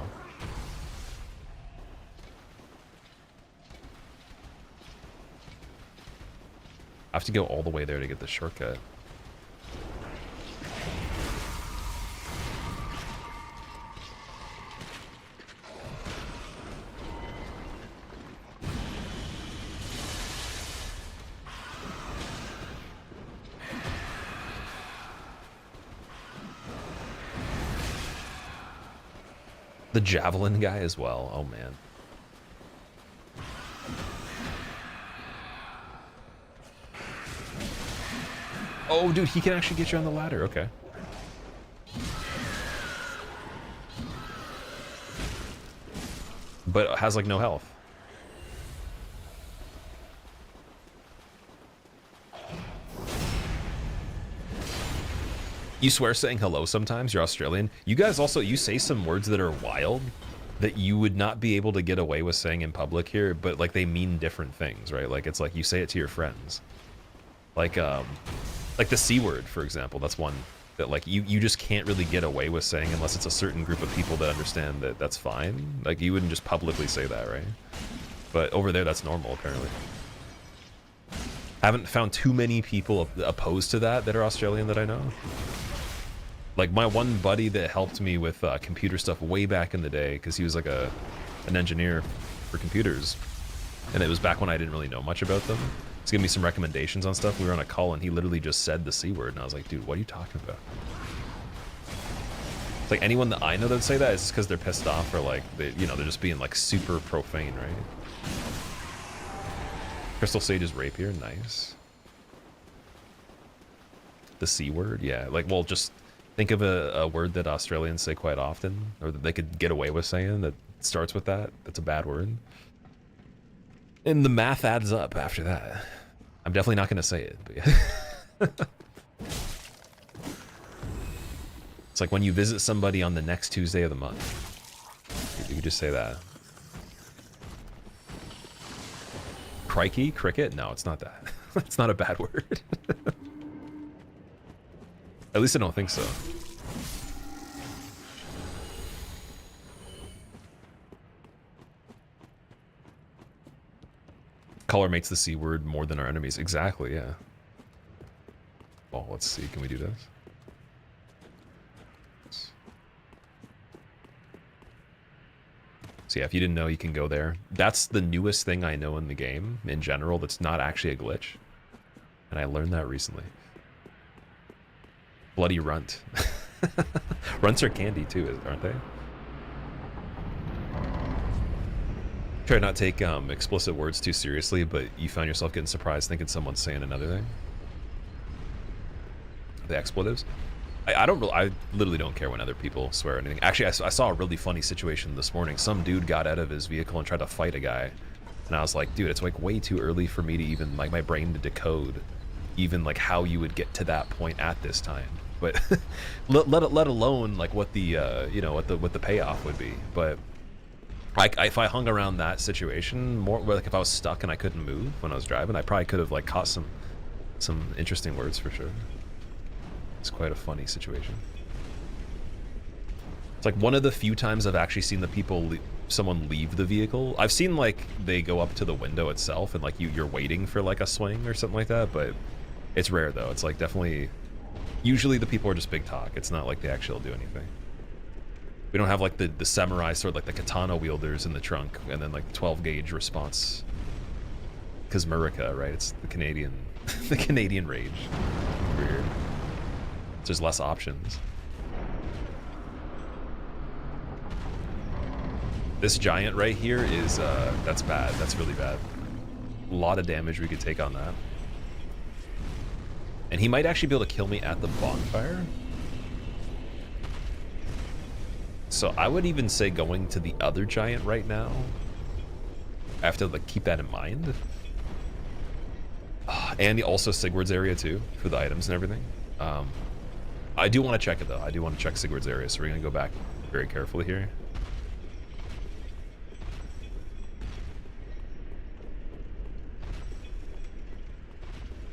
I have to go all the way there to get the shortcut. The javelin guy as well. Oh man. Oh, dude, he can actually get you on the ladder. Okay. But has like no health. You swear saying hello sometimes, you're Australian. You guys also, you say some words that are wild that you would not be able to get away with saying in public here, but like they mean different things, right? Like it's like you say it to your friends. Like the C word, for example, that's one that like you just can't really get away with saying unless it's a certain group of people that understand that that's fine. Like you wouldn't just publicly say that, right? But over there, that's normal, apparently. Haven't found too many people opposed to that are Australian that I know. Like my one buddy that helped me with computer stuff way back in the day, because he was like an engineer for computers, and it was back when I didn't really know much about them. He's giving me some recommendations on stuff. We were on a call and he literally just said the C word, and I was like, dude, what are you talking about? It's like anyone that I know that say that is just because they're pissed off, or like they're just being like super profane, right? Crystal Sage's rapier, nice. The C word, yeah. Like, well, just think of a word that Australians say quite often, or that they could get away with saying that starts with that. That's a bad word. And the math adds up after that. I'm definitely not going to say it, but yeah. It's like when you visit somebody on the next Tuesday of the month. You could just say that. Crikey? Cricket? No, it's not that. It's not a bad word. At least I don't think so. Color makes the C word more than our enemies. Exactly, yeah. Well, let's see. Can we do this? So yeah, if you didn't know, you can go there. That's the newest thing I know in the game in general that's not actually a glitch. And I learned that recently. Bloody runt. Runts are candy too, aren't they? Try not to take explicit words too seriously, but you found yourself getting surprised thinking someone's saying another thing. The expletives. I literally don't care when other people swear or anything. Actually, I saw a really funny situation this morning. Some dude got out of his vehicle and tried to fight a guy, and I was like, dude, it's like way too early for me to even, like, my brain to decode even like how you would get to that point at this time. But let alone like what the what the payoff would be. But if I hung around that situation more, like if I was stuck and I couldn't move when I was driving, I probably could have like caught some interesting words for sure. It's quite a funny situation. It's like one of the few times I've actually seen someone leave the vehicle. I've seen like they go up to the window itself and like you're waiting for like a swing or something like that, but it's rare though. It's like definitely, usually the people are just big talk. It's not like they actually do anything. We don't have like the samurai sword, like the katana wielders in the trunk, and then like 12 gauge response. Cause Murica, right? It's the Canadian, the Canadian rage. Weird. There's less options. This giant right here is, that's bad. That's really bad. A lot of damage we could take on that. And he might actually be able to kill me at the bonfire. So I would even say going to the other giant right now. I have to like keep that in mind. And also Sigurd's area too, for the items and everything. I do want to check it though. I do want to check Sigurd's area, so we're gonna go back very carefully here.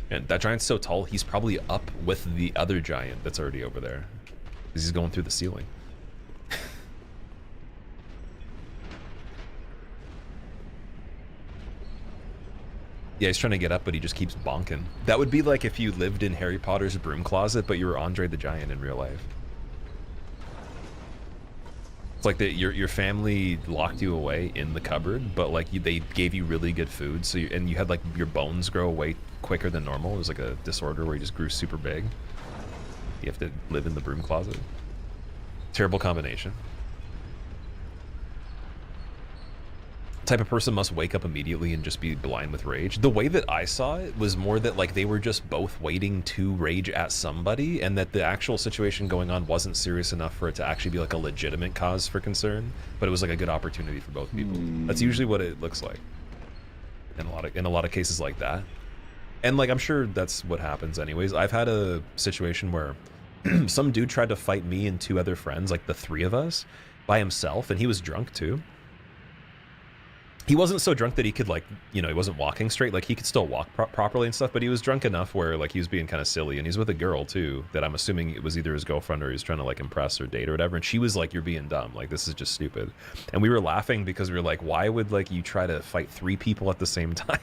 And that giant's so tall, he's probably up with the other giant that's already over there. Because he's going through the ceiling. Yeah, he's trying to get up, but he just keeps bonking. That would be like if you lived in Harry Potter's broom closet, but you were Andre the Giant in real life. It's like your family locked you away in the cupboard, but like they gave you really good food, so and you had like your bones grow way quicker than normal. It was like a disorder where you just grew super big. You have to live in the broom closet. Terrible combination. type of person must wake up immediately and just be blind with rage. The way that I saw it was more that like they were just both waiting to rage at somebody, and that the actual situation going on wasn't serious enough for it to actually be like a legitimate cause for concern, but it was like a good opportunity for both people. That's usually what it looks like in a lot of cases like that. And like I'm sure that's what happens anyways. I've had a situation where some dude tried to fight me and 2 other friends, like the 3 of us, by himself, and he was drunk too. He wasn't so drunk that he could, like, you know, he wasn't walking straight. Like, he could still walk properly and stuff, but he was drunk enough where, like, he was being kind of silly. And he's with a girl, too, that I'm assuming it was either his girlfriend or he was trying to, like, impress or date or whatever. And she was like, you're being dumb. Like, this is just stupid. And we were laughing because we were like, why would, like, you try to fight 3 people at the same time?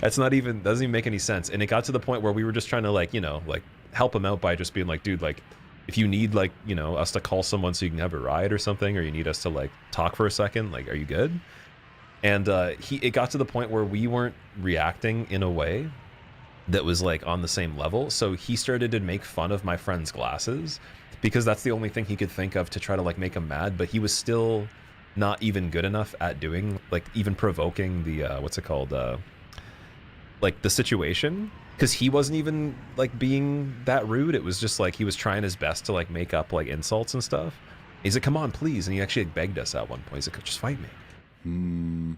That's not even, doesn't even make any sense. And it got to the point where we were just trying to, like, you know, like, help him out by just being like, dude, like, if you need, like, you know, us to call someone so you can have a ride or something, or you need us to, like, talk for a second, like, are you good? And it got to the point where we weren't reacting in a way that was like on the same level. So he started to make fun of my friend's glasses because that's the only thing he could think of to try to like make him mad. But he was still not even good enough at doing, like, even provoking the, what's it called? Like the situation. Because he wasn't even like being that rude. It was just like he was trying his best to like make up like insults and stuff. He's like, come on, please. And he actually like, begged us at one point. He's like, just fight me.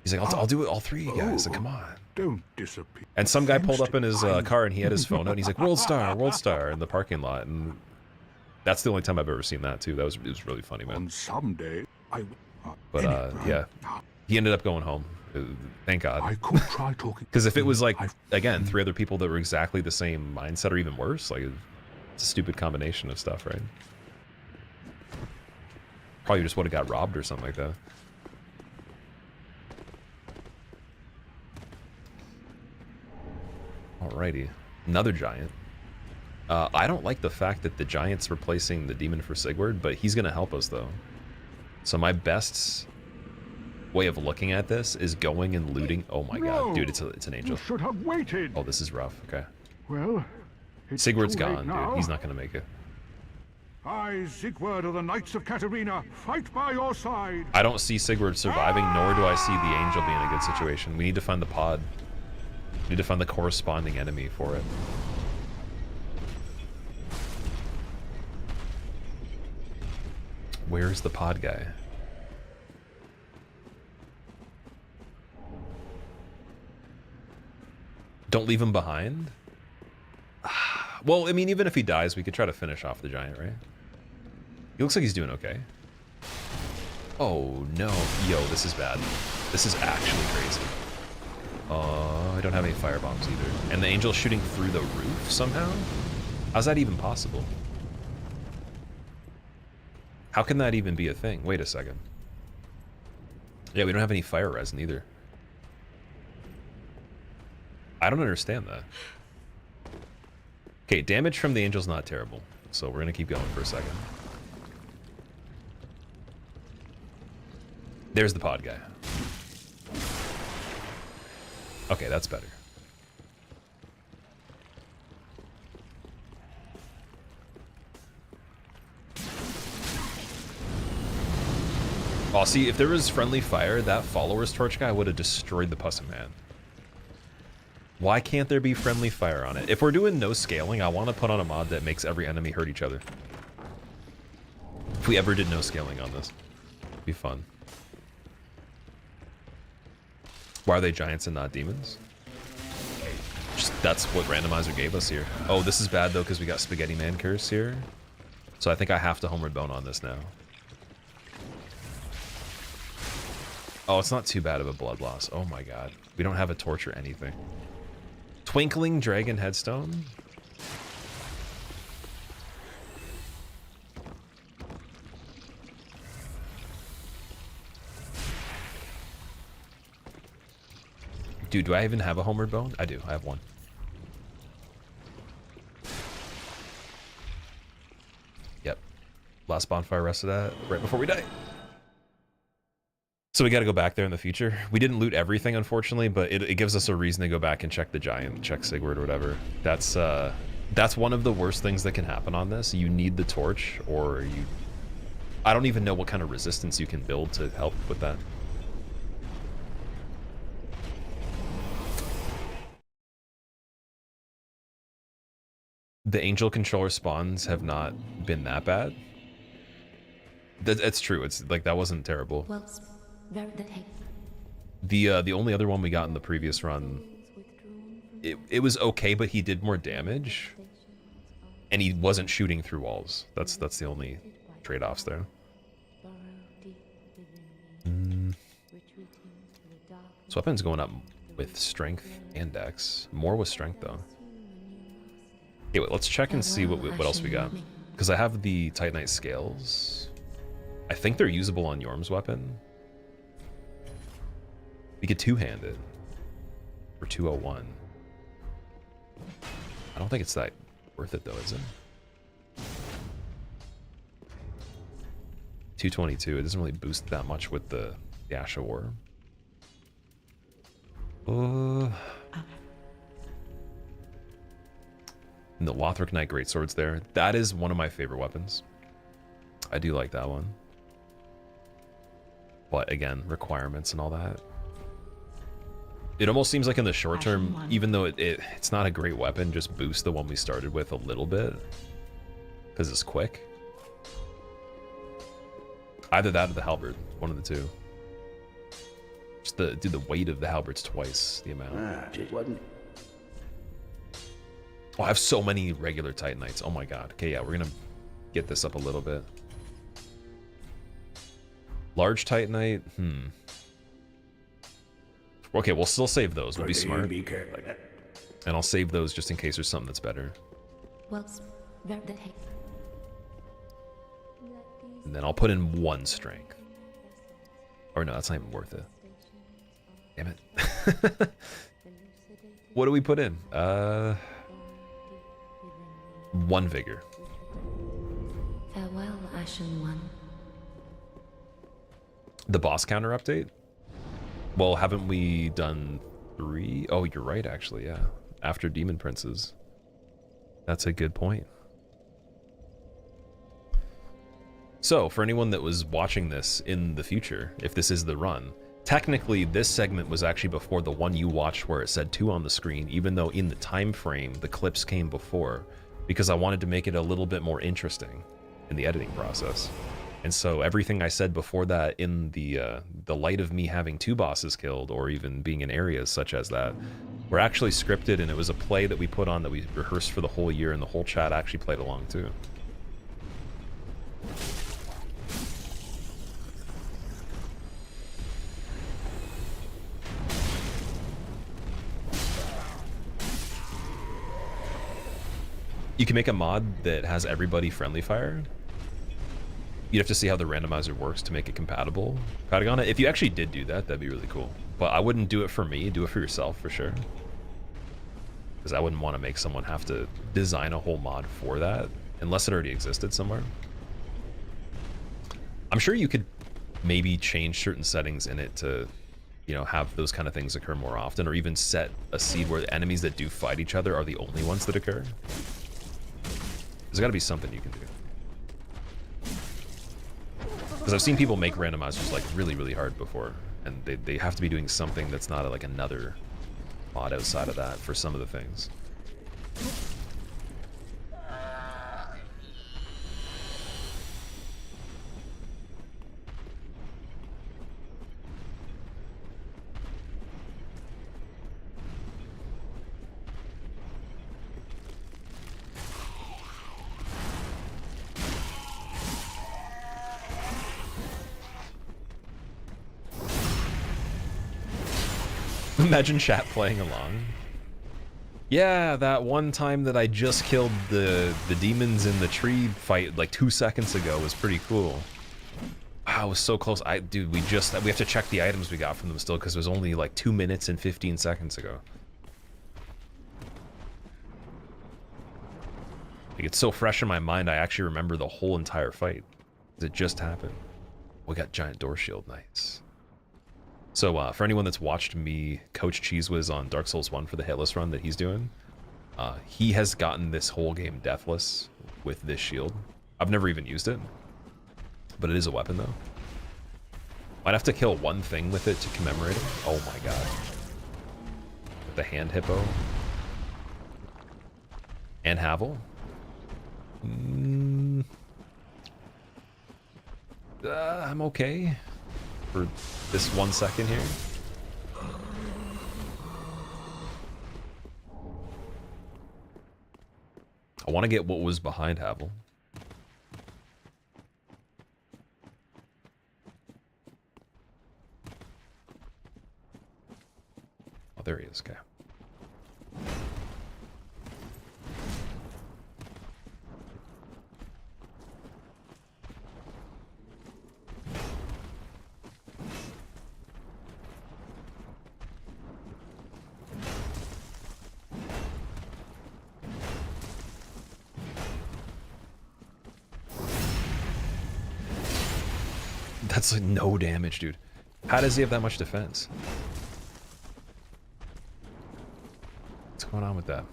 He's like, I'll do it, all 3 of you guys. Like, come on. Don't disappear. And some guy pulled up in his car and he had his phone out and he's like, World Star in the parking lot. And that's the only time I've ever seen that too. It was really funny, man. On some day, But yeah, he ended up going home. Thank God. I could try talking. Because if it was like, again, 3 other people that were exactly the same mindset or even worse, like, it's a stupid combination of stuff, right? Probably just would have got robbed or something like that. Alrighty, another giant. I don't like the fact that the giant's replacing the demon for Sigurd, but he's gonna help us though. So my best way of looking at this is going and looting. Oh my god, dude, it's an angel. You should have waited. Oh, this is rough. Okay. Well, Sigurd's gone, dude. He's not gonna make it. I, Sigurd of the Knights of Katarina, fight by your side. I don't see Sigurd surviving, nor do I see the angel being in a good situation. We need to find the pod. We need to find the corresponding enemy for it. Where's the pod guy? Don't leave him behind? Well, I mean, even if he dies, we could try to finish off the giant, right? He looks like he's doing okay. Oh, no. Yo, this is bad. This is actually crazy. I don't have any firebombs either. And the angel's shooting through the roof somehow? How's that even possible? How can that even be a thing? Wait a second. Yeah, we don't have any fire resin either. I don't understand that. Okay, damage from the angel's not terrible. So we're gonna keep going for a second. There's the pod guy. Okay, that's better. Oh, see, if there was friendly fire, that follower's torch guy would have destroyed the Pussum Man. Why can't there be friendly fire on it? If we're doing no scaling, I want to put on a mod that makes every enemy hurt each other. If we ever did no scaling on this, it'd be fun. Why are they giants and not demons? Just, that's what randomizer gave us here. Oh, this is bad though because we got Spaghetti Man curse here. So I think I have to homeward bone on this now. Oh, it's not too bad of a blood loss. Oh my god. We don't have a torch or anything. Twinkling Dragon Headstone? Dude, do I even have a homeward bone? I do. I have one. Yep. Last bonfire rested at right before we die. So we got to go back there in the future. We didn't loot everything, unfortunately, but it gives us a reason to go back and check the giant, check Sigurd or whatever. That's one of the worst things that can happen on this. You need the torch, or you... I don't even know what kind of resistance you can build to help with that. The angel controller spawns have not been that bad. That's true. It's like that wasn't terrible. The only other one we got in the previous run, it was okay, but he did more damage, and he wasn't shooting through walls. That's the only trade-offs there. So weapons going up with strength and dex. More with strength though. Okay, wait, let's check and see what else we got. Because I have the Titanite scales. I think they're usable on Yorm's weapon. We could two-hand it for 201. I don't think it's that worth it though, is it? 222. It doesn't really boost that much with the Ash of War. And the Lothric Knight Greatsword's there. That is one of my favorite weapons. I do like that one. But again, requirements and all that. It almost seems like in the short term, even though it's not a great weapon, just boost the one we started with a little bit. Because it's quick. Either that or the halberd, one of the two. Just do the weight of the halberd's twice the amount. It wasn't. Oh, I have so many regular Titanites. Oh my god. Okay, yeah, we're gonna get this up a little bit. Large Titanite, Okay, we'll still save those. We'll be smart. And I'll save those just in case there's something that's better. And then I'll put in 1 strength. Or no, that's not even worth it. Damn it. What do we put in? 1 vigor. Farewell, Ashen One. The boss counter update? Well, haven't we done 3? Oh, you're right, actually, yeah. After Demon Princes. That's a good point. So, for anyone that was watching this in the future, if this is the run, technically this segment was actually before the one you watched where it said 2 on the screen, even though in the time frame the clips came before, because I wanted to make it a little bit more interesting in the editing process. And so everything I said before that in the light of me having 2 bosses killed, or even being in areas such as that, were actually scripted, and it was a play that we put on that we rehearsed for the whole year, and the whole chat actually played along too. You can make a mod that has everybody friendly fire. You'd have to see how the randomizer works to make it compatible. Patagona, if you actually did do that, that'd be really cool. But I wouldn't do it for me, do it for yourself for sure. Because I wouldn't want to make someone have to design a whole mod for that, unless it already existed somewhere. I'm sure you could maybe change certain settings in it to, you know, have those kind of things occur more often, or even set a seed where the enemies that do fight each other are the only ones that occur. There's got to be something you can do. Because I've seen people make randomizers like really, really hard before, and they have to be doing something that's not like another mod outside of that for some of the things. Imagine chat playing along. Yeah, that one time that I just killed the demons in the tree fight like 2 seconds ago was pretty cool. Wow, it was so close. Dude, we have to check the items we got from them still, because it was only like 2 minutes and 15 seconds ago. Like, it's so fresh in my mind, I actually remember the whole entire fight. It just happened. We got giant door shield, nice. So for anyone that's watched me coach Cheese Whiz on Dark Souls 1 for the hitless run that he's doing, he has gotten this whole game deathless with this shield. I've never even used it, but it is a weapon though. I'd have to kill one thing with it to commemorate it. Oh my god. With the hand hippo. And Havel. I'm okay for this 1 second here. I want to get what was behind Havel. Oh, there he is. Okay. That's like no damage, dude. How does he have that much defense? What's going on with that?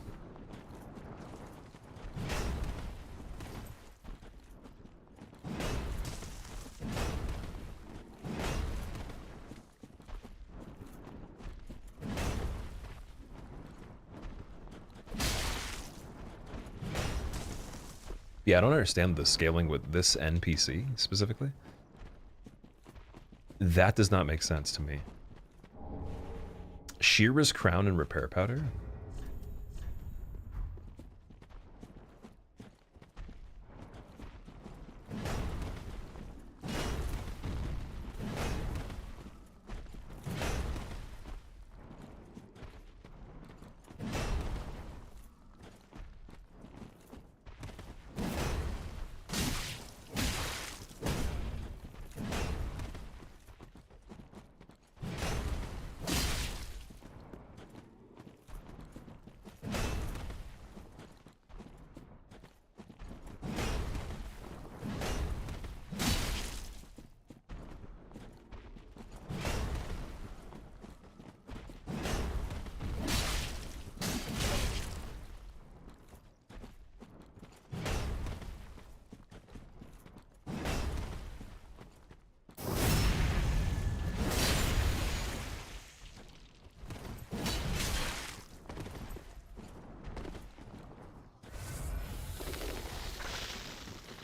Yeah, I don't understand the scaling with this NPC specifically. That does not make sense to me. Shira's crown and repair powder?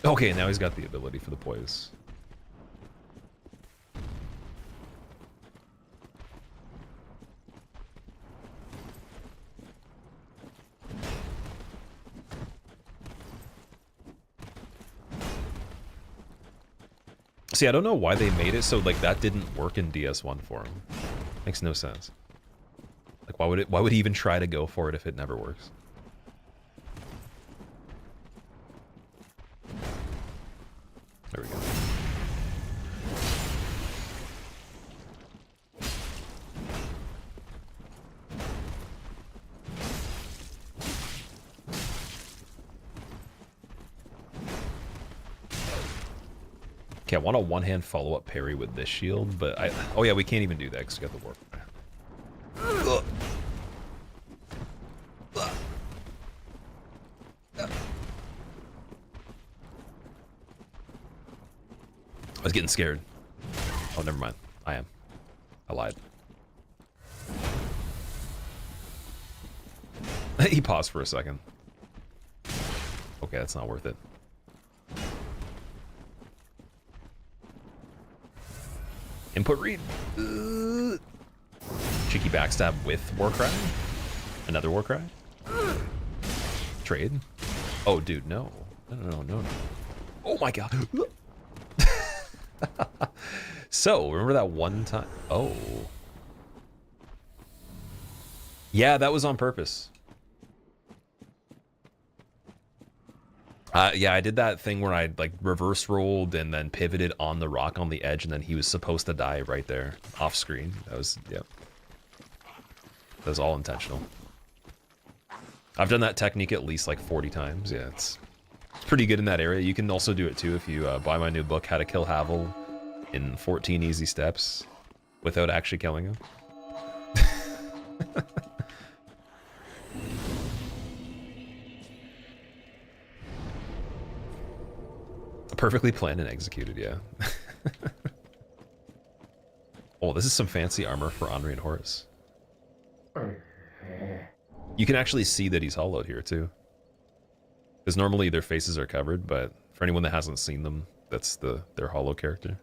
Okay, now he's got the ability for the poise. See, I don't know why they made it so like that didn't work in DS1 for him. Makes no sense. Like why would he even try to go for it if it never works? There we go. Okay, I want a one-hand follow-up parry with this shield, but oh yeah, we can't even do that because we got the warp. I was getting scared. Oh, never mind. I am. I lied. He paused for a second. Okay, that's not worth it. Input read. Cheeky backstab with Warcry. Another Warcry. Trade. Oh, dude, no. No. Oh my god. So, remember that one time? Oh. Yeah, that was on purpose. Yeah, I did that thing where I like reverse rolled and then pivoted on the rock on the edge, and then he was supposed to die right there off screen. That was, yeah. That was all intentional. I've done that technique at least like 40 times. Yeah, it's pretty good in that area. You can also do it too if you buy my new book, How to Kill Havel in 14 Easy Steps without actually killing him. Perfectly planned and executed, yeah. Oh, this is some fancy armor for Henri and Horus. You can actually see that he's hollowed here too. Because normally their faces are covered, but for anyone that hasn't seen them, that's their holo character.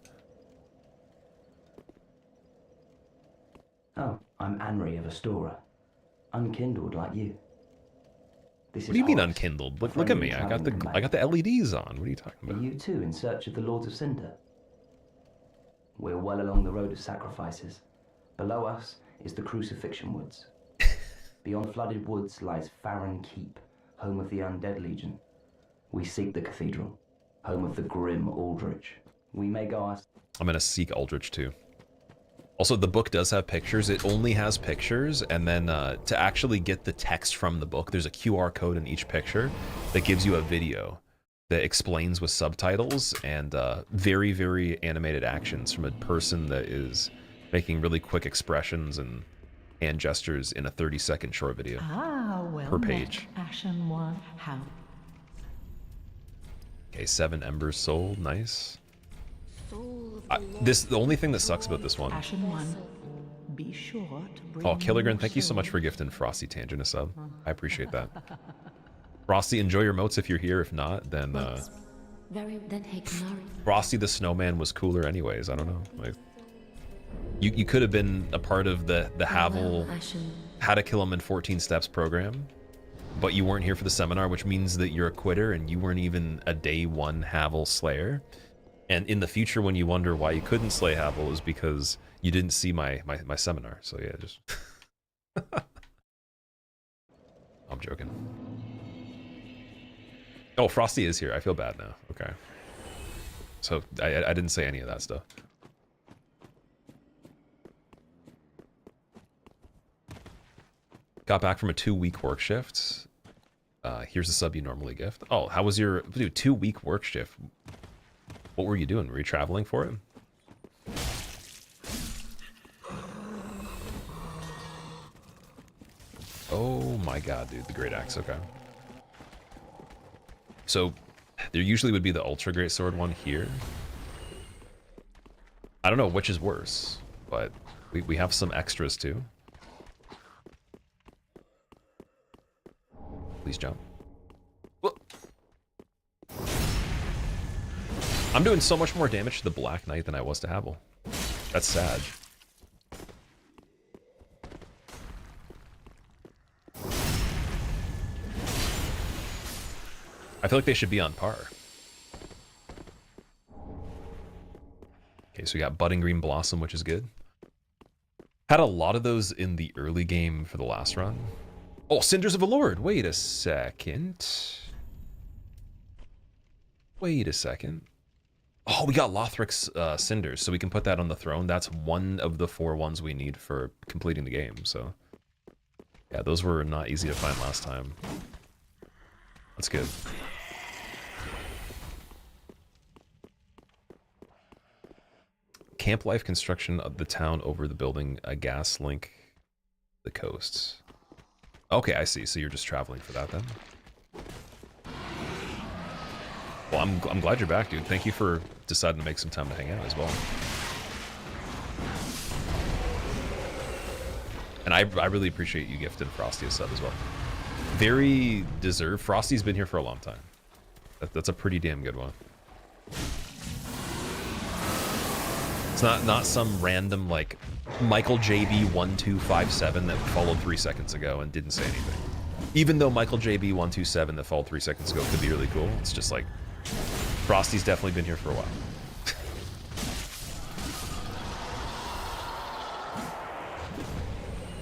Oh, I'm Anri of Astora. Unkindled like you. This What do you mean Horace, unkindled? a Look at friendly me. I travelling got the companion. LEDs on. What are you talking Are about? you too in search of the Lords of Cinder? We're well along the road of sacrifices. Below us is the Crucifixion Woods. Beyond flooded woods lies Farron Keep, home of the Undead Legion. We seek the cathedral, home of the grim Aldrich. We may go our... I'm gonna seek Aldrich too. Also, the book does have pictures. It only has pictures, and then to actually get the text from the book, there's a QR code in each picture that gives you a video that explains with subtitles and very, very animated actions from a person that is making really quick expressions and hand gestures in a 30-second short video Well per page. met, Ashen One. How? Okay, 7 embers sold. Nice. Soul of the Lord. The only thing that sucks about this one. Ashen One. Be sure to bring Oh, Killigren, your thank you so much soul. for gifting Frosty Tangent a sub. I appreciate that. Frosty, enjoy your motes if you're here. If not, then Then Hignari. Frosty the Snowman was cooler anyways. I don't know. Like, you could have been a part of the Havel Ashen. How to Kill Him in 14 Steps program, but you weren't here for the seminar, which means that you're a quitter and you weren't even a day 1 Havel Slayer. And in the future, when you wonder why you couldn't slay Havel, is because you didn't see my seminar. So yeah, just... I'm joking. Oh, Frosty is here. I feel bad now. Okay. So I didn't say any of that stuff. Got back from a 2-week work shift. Here's the sub you normally gift. Oh, how was your... Dude, 2-week work shift? What were you doing? Were you traveling for it? Oh my god, dude. The Great Axe. Okay. So, there usually would be the Ultra Great Sword one here. I don't know which is worse, but we have some extras too. Please jump. Whoa. I'm doing so much more damage to the Black Knight than I was to Havel. That's sad. I feel like they should be on par. Okay, so we got Budding Green Blossom, which is good. Had a lot of those in the early game for the last run. Oh, Cinders of a Lord. Wait a second. Wait a second. Oh, we got Lothric's Cinders, so we can put that on the throne. That's one of the 4 ones we need for completing the game, so... Yeah, those were not easy to find last time. That's good. Camp life construction of the town over the building, a gas link, the coasts. Okay, I see. So you're just traveling for that then? Well, I'm glad you're back, dude. Thank you for deciding to make some time to hang out as well. And I really appreciate you gifting Frosty a sub as well. Very deserved. Frosty's been here for a long time. That's a pretty damn good one. It's not some random like Michael JB1257 that followed 3 seconds ago and didn't say anything. Even though Michael JB127 that followed 3 seconds ago could be really cool, it's just like Frosty's definitely been here for a while.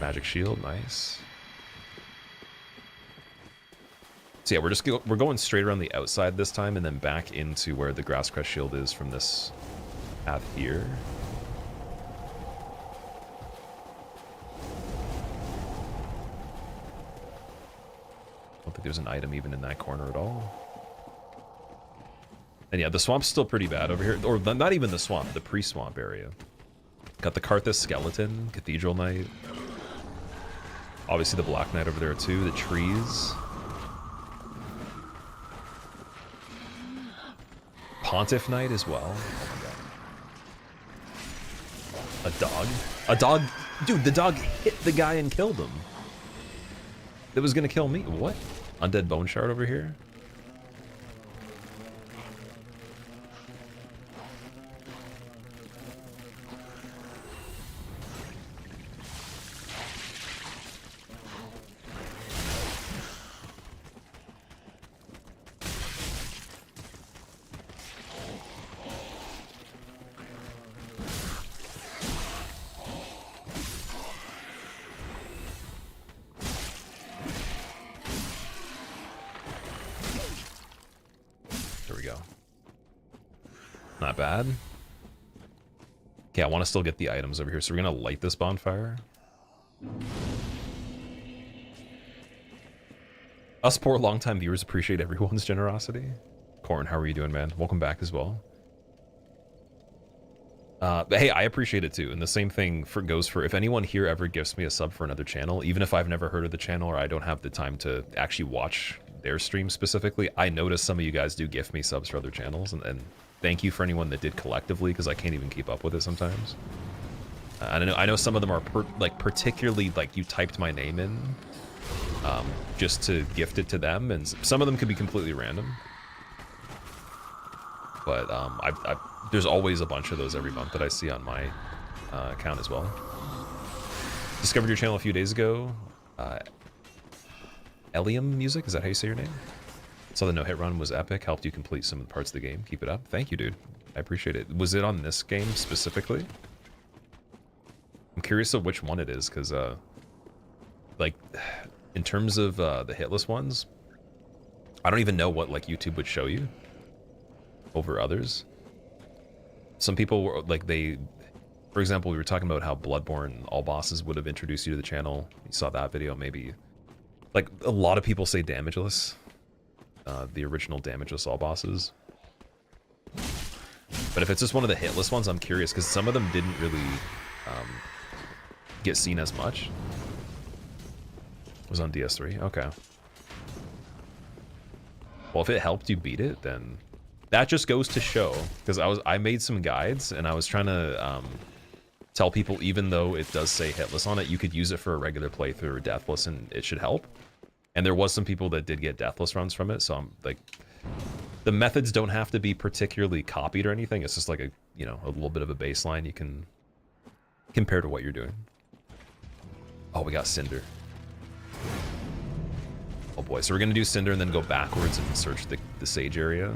Magic shield, nice. So yeah, we're going straight around the outside this time, and then back into where the Grasscrest shield is from this path here. I don't think there's an item even in that corner at all. And yeah, the swamp's still pretty bad over here, or not even the swamp, the pre-swamp area. Got the Karthus skeleton, Cathedral Knight. Obviously the Black Knight over there too, the trees. Pontiff Knight as well. Oh my god. A dog? A dog? Dude, the dog hit the guy and killed him. That was gonna kill me. What? Undead Bone Shard over here? Not bad. Okay, I want to still get the items over here, so we're gonna light this bonfire. Us poor longtime viewers appreciate everyone's generosity. Corn, how are you doing, man? Welcome back as well. But hey, I appreciate it too, and the same thing goes for if anyone here ever gifts me a sub for another channel, even if I've never heard of the channel or I don't have the time to actually watch their stream specifically, I notice some of you guys do gift me subs for other channels, and thank you for anyone that did collectively, because I can't even keep up with it sometimes. I know some of them are particularly like you typed my name in just to gift it to them, and some of them could be completely random. But there's always a bunch of those every month that I see on my account as well. Discovered your channel a few days ago. Elium Music, is that how you say your name? Saw the no-hit run was epic, helped you complete some of the parts of the game. Keep it up. Thank you, dude. I appreciate it. Was it on this game specifically? I'm curious of which one it is, because like in terms of the hitless ones, I don't even know what like YouTube would show you over others. Some people were like, for example, we were talking about how Bloodborne all bosses would have introduced you to the channel. You saw that video, maybe. Like a lot of people say damageless, the original damageless all bosses. But if it's just one of the hitless ones, I'm curious, because some of them didn't really get seen as much. It was on DS3. Okay. Well, if it helped you beat it, then that just goes to show, because I made some guides and I was trying to tell people, even though it does say hitless on it, you could use it for a regular playthrough or deathless and it should help. And there was some people that did get deathless runs from it, so I'm like, the methods don't have to be particularly copied or anything. It's just like a, you know, a little bit of a baseline you can compare to what you're doing. Oh, we got Cinder. Oh boy, so we're gonna do Cinder and then go backwards and search the Sage area.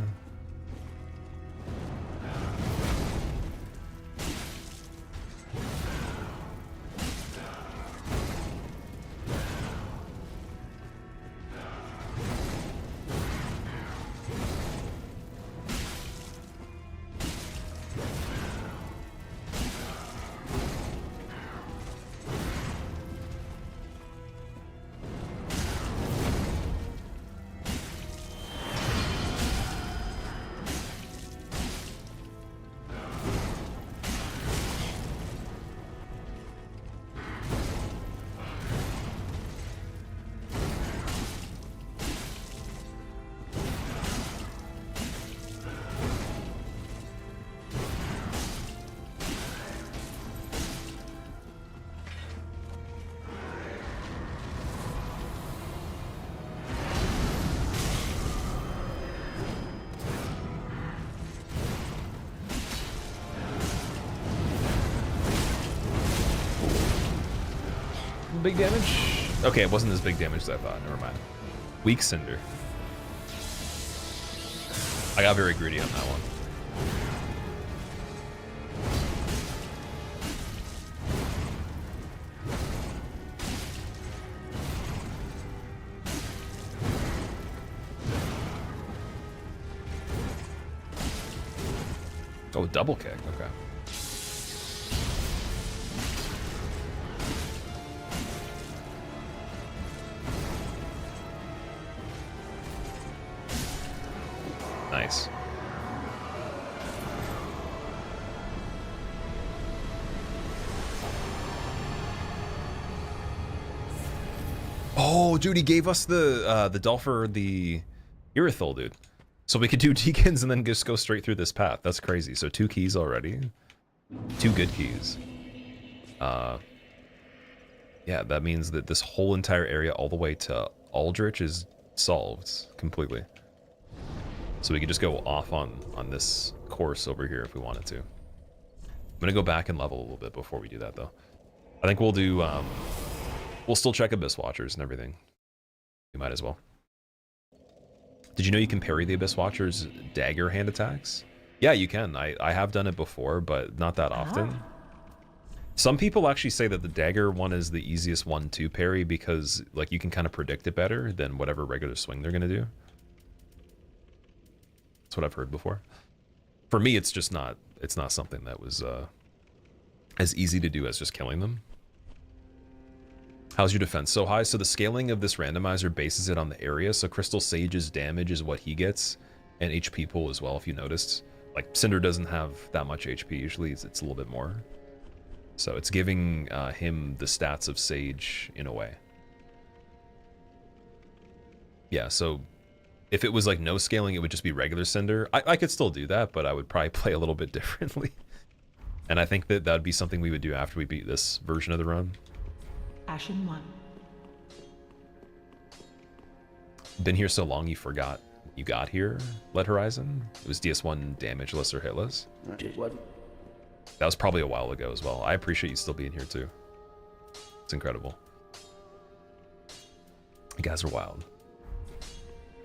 Big damage? Okay, it wasn't as big damage as I thought. Never mind. Weak Cinder. I got very greedy on that one. Oh, double kick. Okay. Nice. Oh, dude, he gave us the Dulfer, the Irithel, dude. So we could do Deacons and then just go straight through this path. That's crazy. So 2 keys already. 2 good keys. Yeah, that means that this whole entire area all the way to Aldrich is solved completely. So we could just go off on this course over here if we wanted to. I'm gonna go back and level a little bit before we do that though. I think we'll do, we'll still check Abyss Watchers and everything. We might as well. Did you know you can parry the Abyss Watcher's dagger hand attacks? Yeah, you can. I have done it before, but not that often. Some people actually say that the dagger one is the easiest one to parry because like you can kind of predict it better than whatever regular swing they're gonna do. That's what I've heard before. For me, it's just not, it's not something that was as easy to do as just killing them. How's your defense so high? So the scaling of this randomizer bases it on the area. So Crystal Sage's damage is what he gets, and HP pool as well, if you noticed. Like, Cinder doesn't have that much HP usually, it's a little bit more. So it's giving him the stats of Sage in a way. Yeah, so if it was like no scaling, it would just be regular Cinder. I could still do that, but I would probably play a little bit differently. And I think that that would be something we would do after we beat this version of the run. Ashen 1. Been here so long you forgot you got here, Lead Horizon? It was DS1 damageless or hitless. That was probably a while ago as well. I appreciate you still being here too. It's incredible. You guys are wild.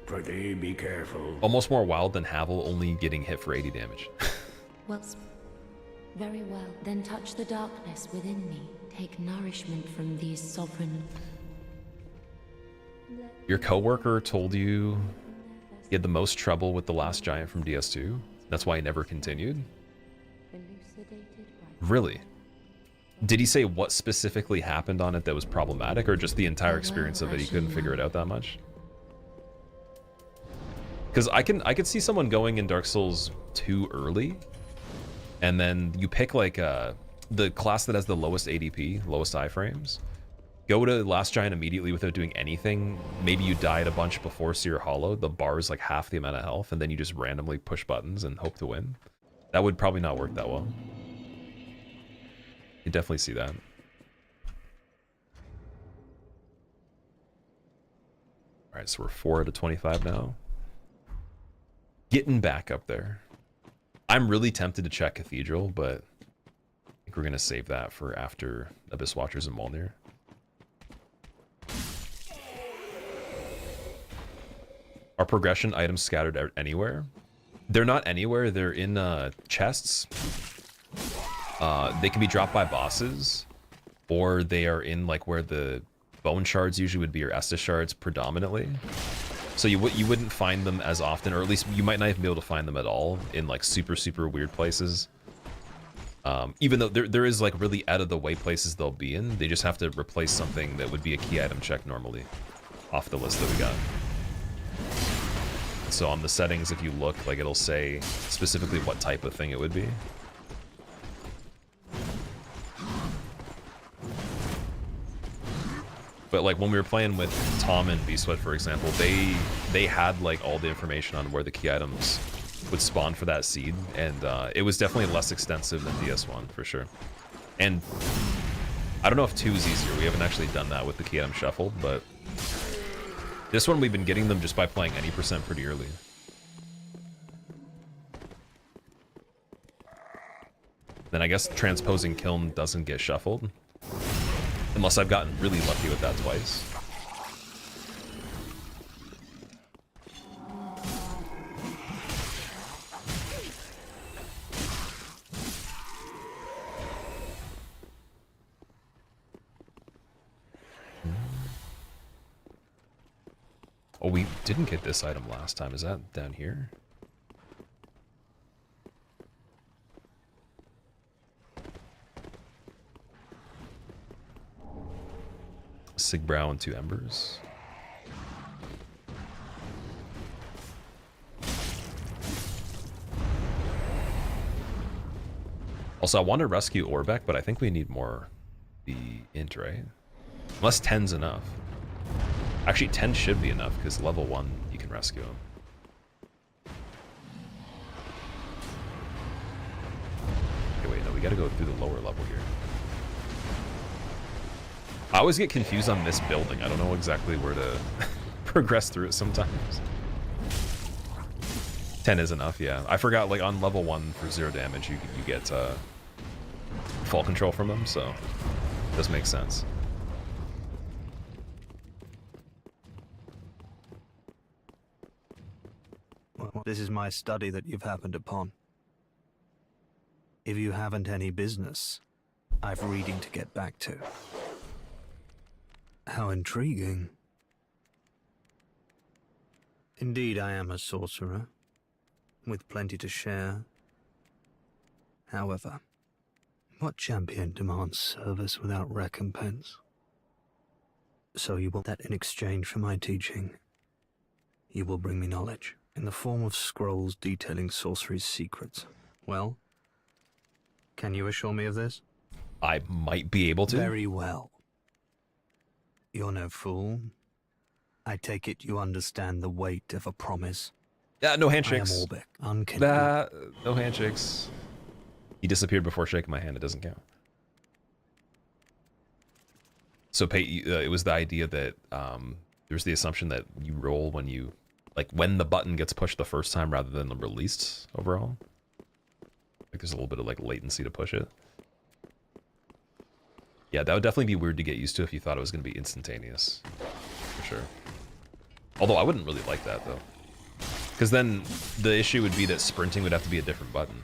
Pretty be careful. Almost more wild than Havel only getting hit for 80 damage. Well, very well. Then touch the darkness within me. Take nourishment from these sovereign. Your coworker told you he had the most trouble with the last giant from DS2. That's why he never continued. Really? Did he say what specifically happened on it that was problematic, or just the entire experience of it? He couldn't figure it out that much. Because I could see someone going in Dark Souls too early, and then you pick like the class that has the lowest ADP, lowest iframes. Go to Last Giant immediately without doing anything. Maybe you died a bunch before Seer Hollow. The bar is like half the amount of health, and then you just randomly push buttons and hope to win. That would probably not work that well. You definitely see that. Alright, so we're 4 out of 25 now. Getting back up there. I'm really tempted to check Cathedral, but I think we're going to save that for after Abyss Watchers and Molnir. Are progression items scattered anywhere? They're not anywhere. They're in chests. They can be dropped by bosses, or they are in like where the bone shards usually would be, or Estus shards predominantly. So you wouldn't find them as often, or at least you might not even be able to find them at all in like super weird places. Even though there is like really out of the way places they'll be in, they just have to replace something that would be a key item check normally off the list that we got. So on the settings, if you look, like it'll say specifically what type of thing it would be. But like when we were playing with Tom and Beastwood, for example, they had like all the information on where the key items would spawn for that seed, and it was definitely less extensive than DS1 for sure. And I don't know if 2 is easier. We haven't actually done that with the key item shuffled, but this one we've been getting them just by playing any percent pretty early. Then I guess transposing Kiln doesn't get shuffled. Unless I've gotten really lucky with that twice. Oh, we didn't get this item last time. Is that down here? Sigbrow and 2 embers. Also, I want to rescue Orbeck, but I think we need more the int, right? Unless 10's enough. Actually, 10 should be enough, because level 1, you can rescue him. Okay, wait, no, we gotta go through the lower level here. I always get confused on this building. I don't know exactly where to progress through it sometimes. 10 is enough, yeah. I forgot, like, on level 1 for 0 damage, you get fall control from them, so it does make sense. Well, this is my study that you've happened upon. If you haven't any business, I've reading to get back to. How intriguing. Indeed, I am a sorcerer, with plenty to share However, what champion demands service without recompense? So you want that in exchange for my teaching? You will bring me knowledge in the form of scrolls detailing sorcery's secrets. Well, can you assure me of this? I might be able to. Very well. You're no fool. I take it you understand the weight of a promise. Yeah, no I am handshakes. Orbeck, unkindled. No handshakes. He disappeared before shaking my hand. It doesn't count. So, it was the idea that there's the assumption that you roll when you, like, when the button gets pushed the first time rather than released overall. Like, there's a little bit of, like, latency to push it. Yeah, that would definitely be weird to get used to if you thought it was going to be instantaneous. For sure. Although I wouldn't really like that, though. Because then the issue would be that sprinting would have to be a different button.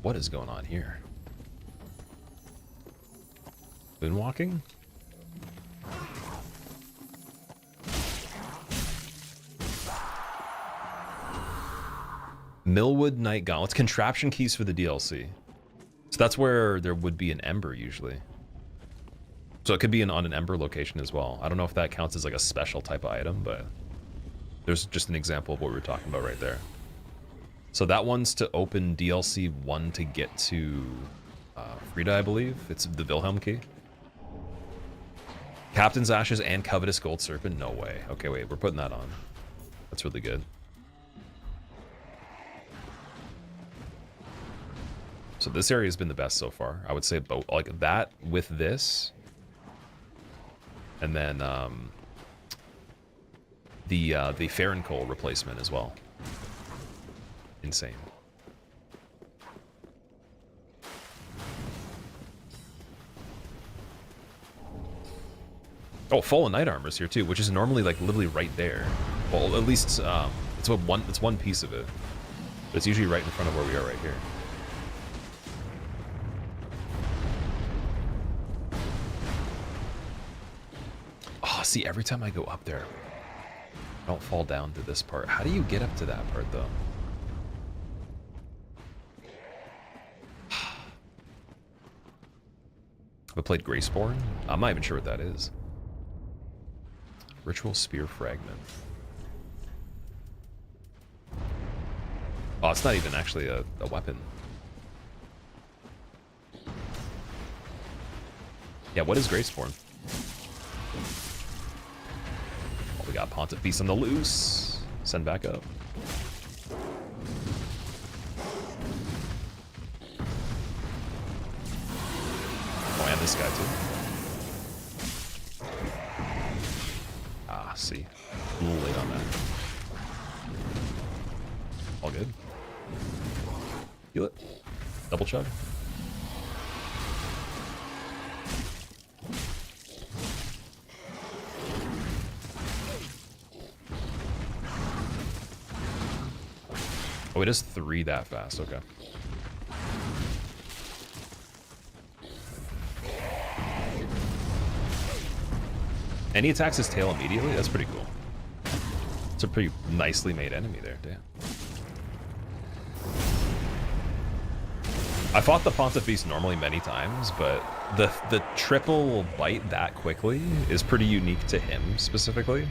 What is going on here? Moonwalking? Millwood Night Gauntlets. Contraption keys for the DLC. So that's where there would be an Ember usually. So it could be on an Ember location as well. I don't know if that counts as like a special type of item, but there's just an example of what we were talking about right there. So that one's to open DLC 1 to get to Frida, I believe. It's the Wilhelm key. Captain's Ashes and Covetous Gold Serpent? No way. Okay, wait, we're putting that on. That's really good. So this area has been the best so far. I would say both, like that with this. And then the Farroncoal replacement as well. Insane. Oh, Fallen Knight Armor's here too, which is normally like literally right there. Well, at least it's one piece of it, but it's usually right in front of where we are right here. Oh, see, every time I go up there, I don't fall down to this part. How do you get up to that part though? Have I played Graceborn? I'm not even sure what that is. Ritual Spear Fragment. Oh, it's not even actually a weapon. Yeah, what is Graceborn? Oh, we got Pontifice on the loose. Send back up. Oh, and this guy too. Ah, see. A little late on that. All good. Heal it. Double chug. Oh, it is 3 that fast. Okay. And he attacks his tail immediately? That's pretty cool. It's a pretty nicely made enemy there, damn. I fought the Pontifice normally many times, but the triple bite that quickly is pretty unique to him specifically.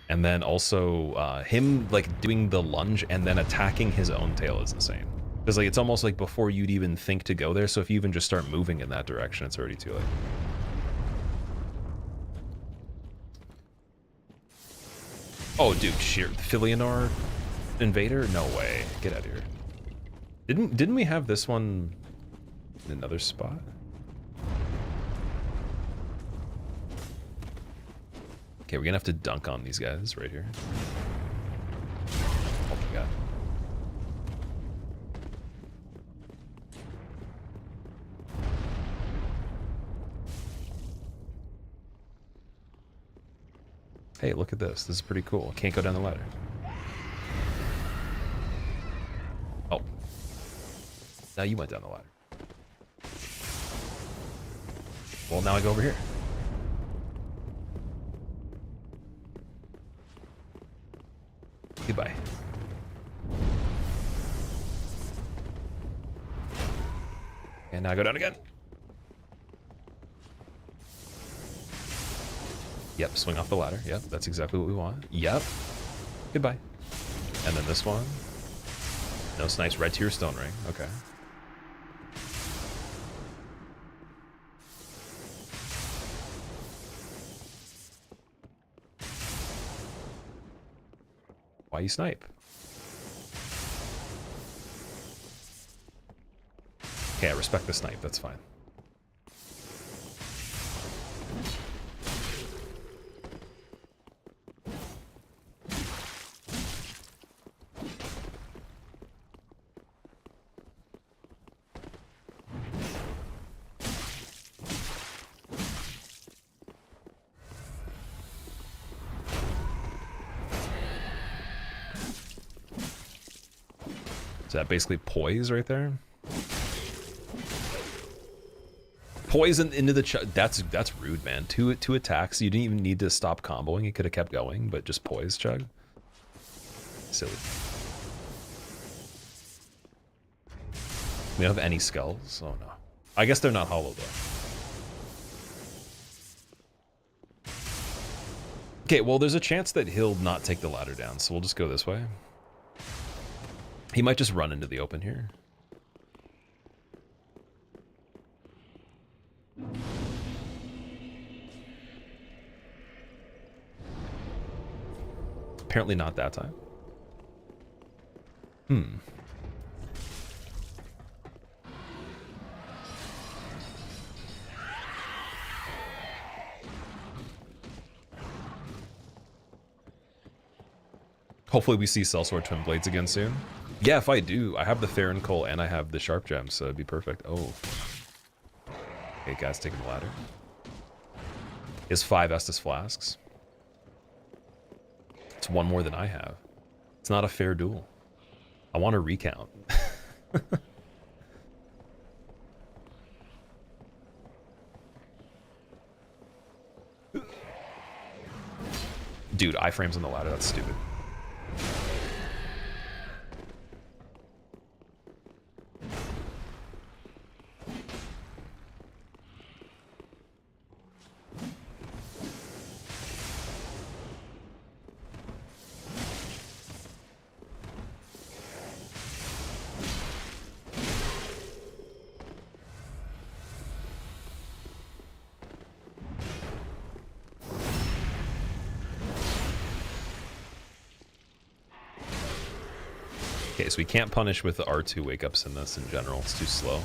And then also him like doing the lunge and then attacking his own tail is insane. Because like it's almost like before you'd even think to go there, so if you even just start moving in that direction, it's already too late. Oh, dude, sheer Filianor Invader? No way. Get out of here. Didn't we have this one in another spot? Okay, we're gonna have to dunk on these guys right here. Oh my god. Hey, look at this. This is pretty cool. Can't go down the ladder. Now you went down the ladder. Well, now I go over here. Goodbye. And now I go down again. Yep, swing off the ladder. Yep, that's exactly what we want. Yep. Goodbye. And then this one. No, it's nice. Red tier stone ring. Okay. Why you snipe? Okay, I respect the snipe. That's fine. Is that basically poise right there? Poison into the that's rude, man. Two attacks. You didn't even need to stop comboing. You could have kept going, but just poise chug. Silly. We don't have any skulls. Oh no. I guess they're not hollow though. Okay, well there's a chance that he'll not take the ladder down, so we'll just go this way. He might just run into the open here. Apparently not that time. Hopefully we see Sellsword Twin Blades again soon. Yeah, if I do, I have the Farron Coal and I have the Sharp Gems, so it'd be perfect. Oh. Okay, guys, taking the ladder. Is 5 Estus Flasks. It's one more than I have. It's not a fair duel. I want to recount. Dude, iframes on the ladder, that's stupid. Okay, so we can't punish with the R2 wake-ups in this in general. It's too slow.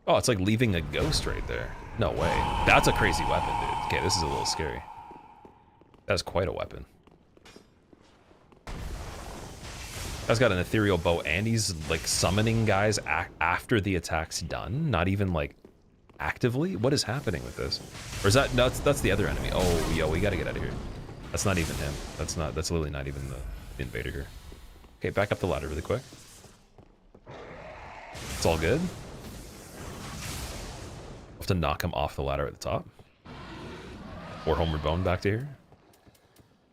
Oh, it's like leaving a ghost right there. No way. That's a crazy weapon, dude. Okay, this is a little scary. That's quite a weapon. Guy's got an ethereal bow and he's like summoning guys after the attack's done. Not even like actively? What is happening with this? Or is that, no, that's the other enemy. Oh, yo, we gotta get out of here. That's not even him. That's literally not even the invader here. Okay, back up the ladder really quick. It's all good. Have to knock him off the ladder at the top. Or Homeward Bone back to here.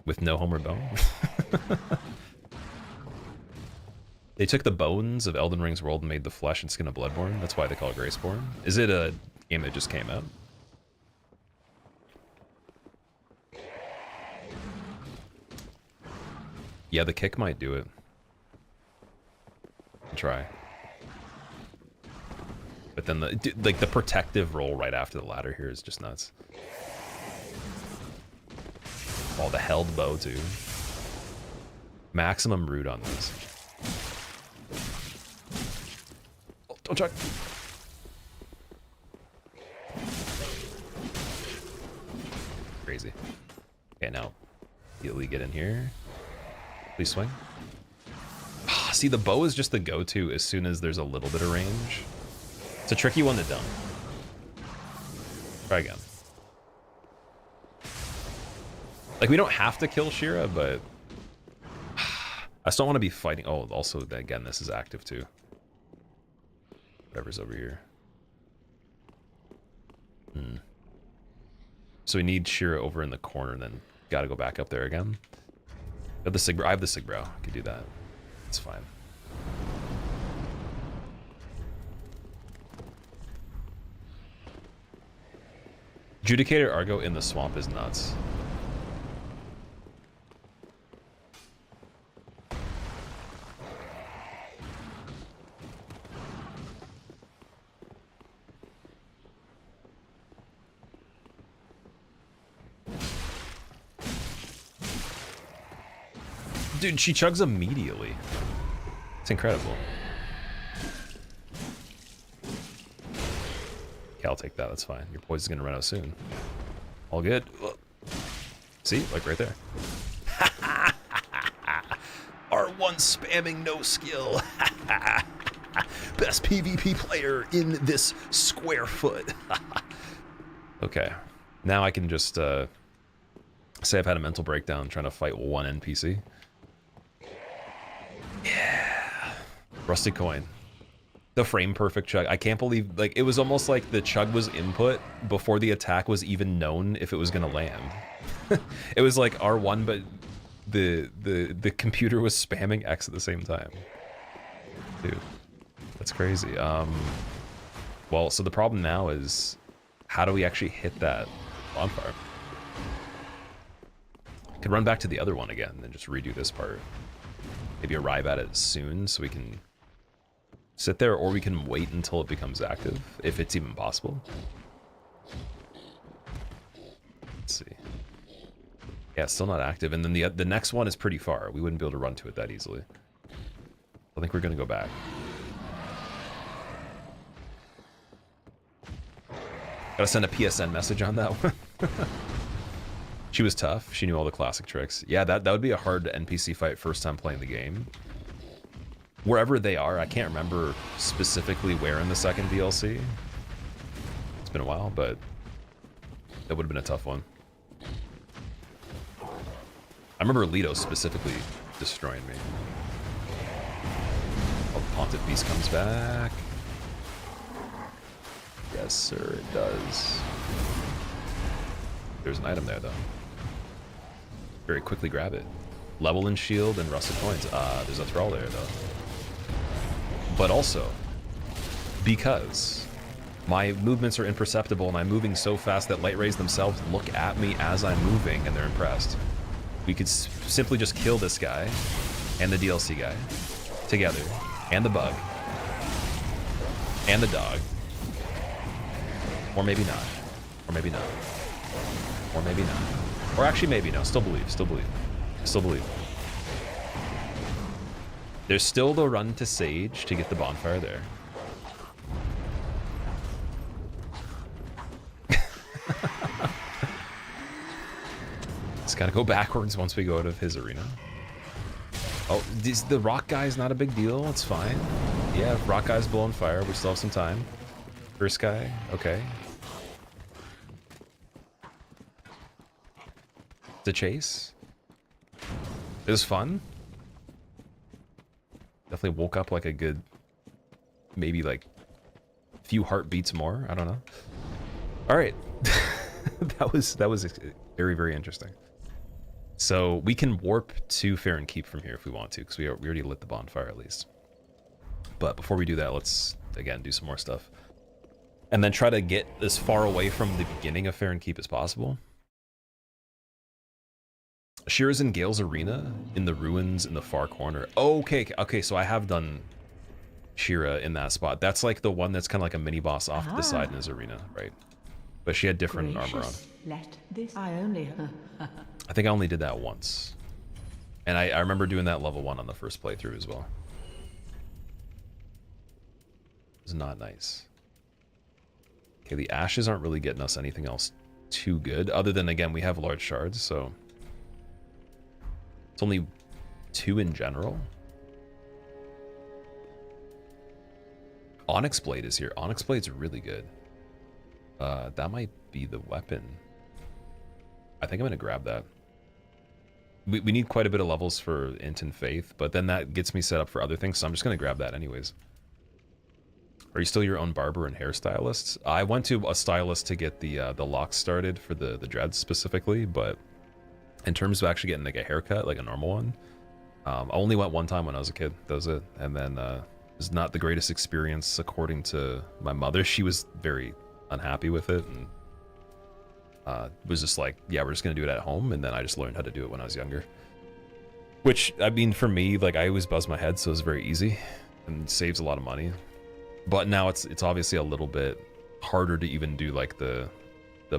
With no Homeward Bone. They took the bones of Elden Ring's world and made the flesh and skin of Bloodborne. That's why they call it Graceborn. Is it a game that just came out? Yeah, the kick might do it. Try. But then the protective roll right after the ladder here is just nuts. Oh, the held bow too. Maximum root on this. Oh, don't check. Crazy. Okay, now immediately get in here. Please swing. See, the bow is just the go-to as soon as there's a little bit of range. It's a tricky one to dunk. Try again. Like, we don't have to kill Shira, but I still want to be fighting. Oh, also, again, this is active too. Whatever's over here. So we need Shira over in the corner, and then got to go back up there again. I have the Sigbrow. I could do that. It's fine. Judicator Argo in the swamp is nuts. Dude, she chugs immediately. It's incredible. Okay, I'll take that. That's fine. Your poison's gonna run out soon. All good. See? Like right there. R1 spamming no skill. Best PvP player in this square foot. Okay. Now I can just say I've had a mental breakdown trying to fight one NPC. Yeah. Rusty coin. The frame perfect chug. I can't believe, like, it was almost like the chug was input before the attack was even known if it was gonna land. It was like R1, but the computer was spamming X at the same time. Dude, that's crazy. Well, so the problem now is, how do we actually hit that bonfire? I could run back to the other one again and just redo this part. Maybe arrive at it soon so we can sit there, or we can wait until it becomes active, if it's even possible. Let's see. Yeah, it's still not active, and then the next one is pretty far. We wouldn't be able to run to it that easily. I think we're gonna go back. Gotta send a PSN message on that one. She was tough. She knew all the classic tricks. Yeah, that would be a hard NPC fight first time playing the game. Wherever they are, I can't remember specifically where in the second DLC. It's been a while, but that would have been a tough one. I remember Leto specifically destroying me. Oh, the Pontiff Beast comes back. Yes, sir, it does. There's an item there, though. Very quickly grab it. Level and shield and rusted coins. There's a thrall there, though. But also, because my movements are imperceptible and I'm moving so fast that light rays themselves look at me as I'm moving and they're impressed, we could simply just kill this guy and the DLC guy together, and the bug, and the dog. Or maybe not. Or maybe not. Or maybe not. Or actually maybe no. Still believe. Still believe. Still believe. There's still the run to Sage to get the bonfire there. Just gotta go backwards once we go out of his arena. Oh, the rock guy's not a big deal. It's fine. Yeah, if rock guy's blowing fire, we still have some time. First guy, okay. The chase. It was fun. Definitely woke up like a good, maybe like a few heartbeats more. I don't know. All right. that was very, very interesting. So we can warp to Fair and Keep from here if we want to, because we already lit the bonfire at least. But before we do that, let's again do some more stuff, and then try to get as far away from the beginning of Fair and Keep as possible. Shira's in Gale's arena in the ruins in the far corner. Okay, so I have done Shira in that spot. That's like the one that's kind of like a mini boss off to the side in his arena, right? But she had different armor on. Let this I only I think I only did that once. And I remember doing that level 1 on the first playthrough as well. It was not nice. Okay, the ashes aren't really getting us anything else too good, other than, again, we have large shards, so it's only 2 in general. Onyx Blade is here. Onyx Blade's really good. That might be the weapon. I think I'm gonna grab that. we need quite a bit of levels for Int and Faith, but then that gets me set up for other things, so I'm just going to grab that anyways. Are you still your own barber and hairstylist? I went to a stylist to get the locks started for the dreads specifically, but in terms of actually getting like a haircut, like a normal one, I only went one time when I was a kid. That was it. And then it was not the greatest experience according to my mother. She was very unhappy with it and was just like, yeah, we're just going to do it at home. And then I just learned how to do it when I was younger. Which, I mean, for me, like I always buzz my head, so it's very easy and saves a lot of money. But now it's obviously a little bit harder to even do like the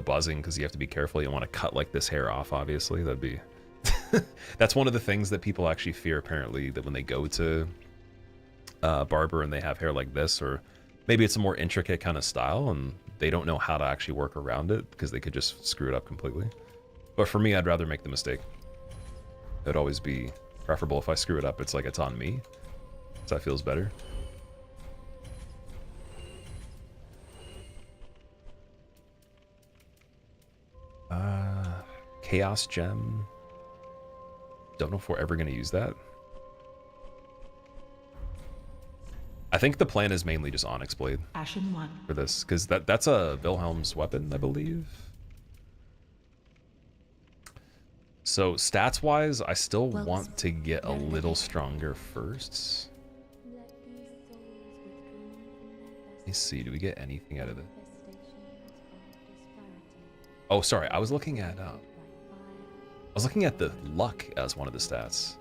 buzzing because you have to be careful. You don't want to cut like this hair off, obviously. That'd be that's one of the things that people actually fear, apparently, that when they go to barber and they have hair like this, or maybe it's a more intricate kind of style and they don't know how to actually work around it because they could just screw it up completely. But for me, I'd rather make the mistake. It'd always be preferable if I screw it up, it's like it's on me, so that feels better. Chaos Gem. Don't know if we're ever going to use that. I think the plan is mainly just Onyx Blade Ashen 1. for this, because that's a Wilhelm's weapon, I believe. So stats-wise, I still want to get a little stronger first. Let me see, do we get anything out of it? Oh, sorry, I was looking at the luck as one of the stats.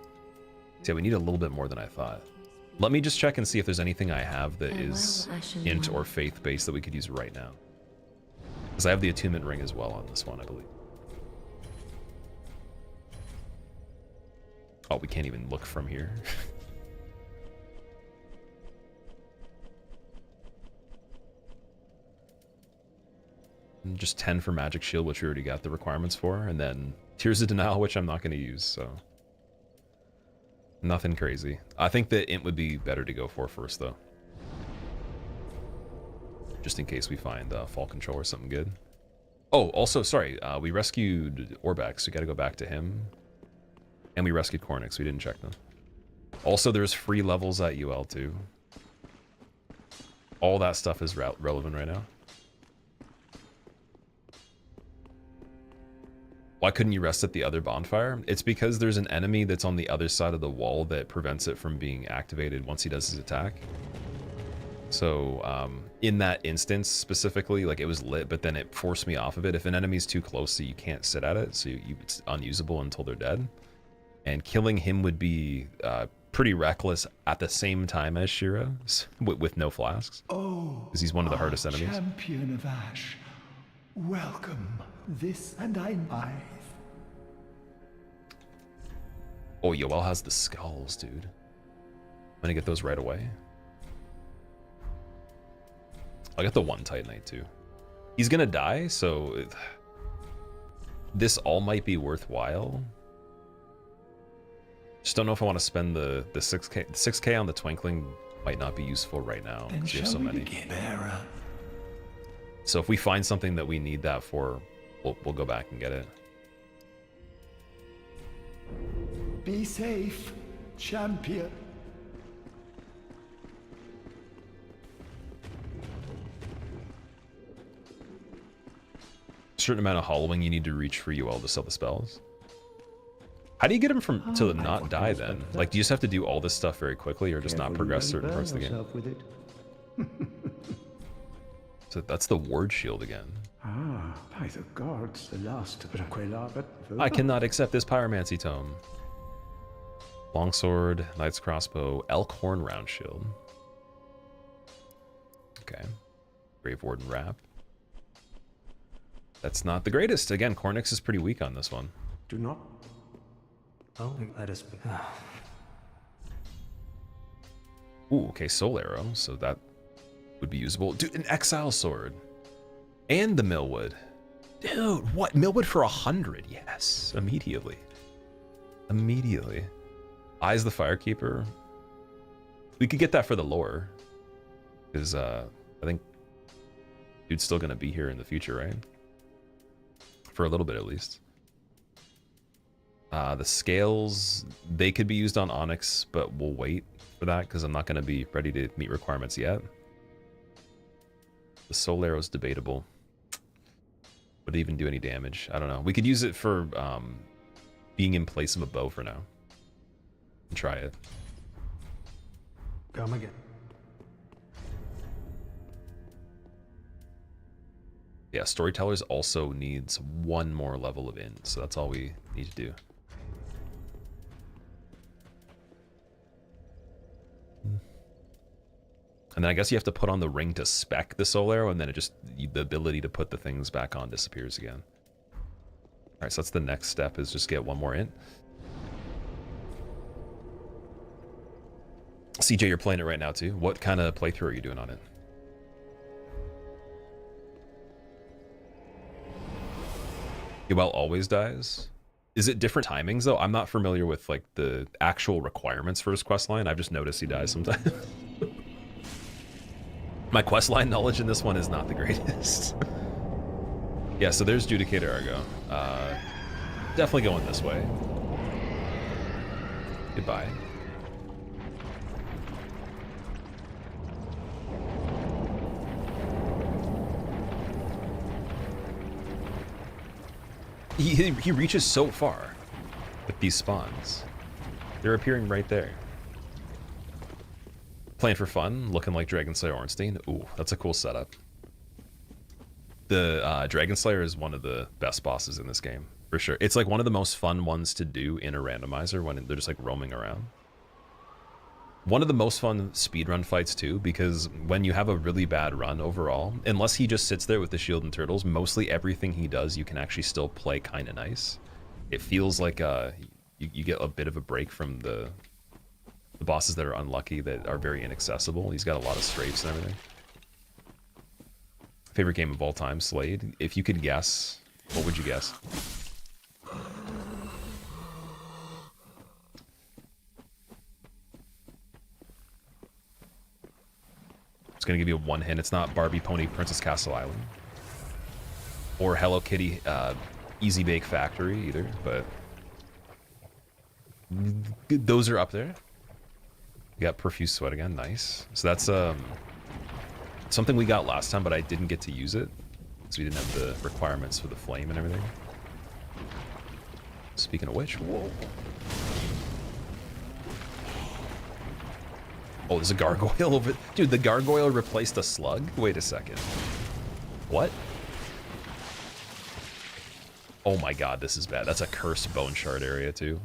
So yeah, we need a little bit more than I thought. Let me just check and see if there's anything I have that is int or faith based that we could use right now. Because I have the attunement ring as well on this one, I believe. Oh, we can't even look from here. Just 10 for Magic Shield, which we already got the requirements for, and then Tears of Denial, which I'm not going to use, so nothing crazy. I think that Int would be better to go for first, though. Just in case we find Fall Control or something good. Oh, also, sorry, we rescued Orbex, so we got to go back to him. And we rescued Cornix, we didn't check them. Also, there's free levels at UL, too. All that stuff is relevant right now. Why couldn't you rest at the other bonfire? It's because there's an enemy that's on the other side of the wall that prevents it from being activated once he does his attack. So in that instance specifically, like it was lit, but then it forced me off of it. If an enemy's too close, so you can't sit at it, so it's unusable until they're dead. And killing him would be pretty reckless at the same time as Shira, with no flasks. Oh, because he's one of the hardest enemies. Champion of Ash, welcome. This and I. Oh, Yoel has the skulls, dude. I'm gonna get those right away. I'll get the one Titanite too. He's gonna die, so this all might be worthwhile. Just don't know if I want to spend the 6K. 6K on the Twinkling might not be useful right now because we have so many. So if we find something that we need that for, we'll go back and get it. Be safe, champion. Certain amount of hollowing you need to reach for UL to sell the spells. How do you get him from to not die then? Like, do you just have to do all this stuff very quickly, or just not progress certain parts of the game? So that's the ward shield again. Ah, by the gods, the last of Aquila, but I cannot accept this pyromancy tome. Longsword, Knight's Crossbow, Elkhorn Round Shield. Okay. Grave Warden Wrap. That's not the greatest. Again, Cornix is pretty weak on this one. do not. Oh, let us be. Ooh, okay, Soul Arrow, so that would be usable. Dude, an Exile Sword. And the Millwood. Dude, what? Millwood for 100? Yes, immediately. Immediately. Eyes the Firekeeper. We could get that for the lore. Because, I think dude's still going to be here in the future, right? For a little bit, at least. The scales, they could be used on Onyx, but we'll wait for that because I'm not going to be ready to meet requirements yet. The soul arrow is debatable. Would it even do any damage? I don't know. We could use it for being in place of a bow for now. And try it. Come again. Yeah, Storytellers also needs one more level of in, so that's all we need to do. And then I guess you have to put on the ring to spec the soul arrow, and then it just, the ability to put the things back on disappears again. Alright, so that's the next step, is just get one more int. CJ, you're playing it right now too. What kind of playthrough are you doing on it? Well, always dies. Is it different timings though? I'm not familiar with like the actual requirements for his quest line. I've just noticed he dies sometimes. My quest line knowledge in this one is not the greatest. Yeah, so there's Judicator Argo. Definitely going this way. Goodbye. He reaches so far with these spawns. They're appearing right there. Playing for fun, looking like Dragon Slayer Ornstein. Ooh, that's a cool setup. The Dragon Slayer is one of the best bosses in this game, for sure. It's like one of the most fun ones to do in a randomizer when they're just like roaming around. One of the most fun speedrun fights too, because when you have a really bad run overall, unless he just sits there with the shield and turtles, mostly everything he does you can actually still play kind of nice. It feels like you get a bit of a break from the bosses that are unlucky, that are very inaccessible. He's got a lot of strafes and everything. Favorite game of all time, Slade? If you could guess, what would you guess? Gonna give you one hint. It's not Barbie Pony Princess Castle Island or Hello Kitty Easy Bake Factory either, but those are up there. We got Profuse Sweat again, nice. So that's something we got last time, but I didn't get to use it because we didn't have the requirements for the flame and everything. Speaking of which, whoa. Oh, there's a gargoyle over... Dude, the gargoyle replaced a slug? Wait a second. What? Oh my god, this is bad. That's a cursed bone shard area, too.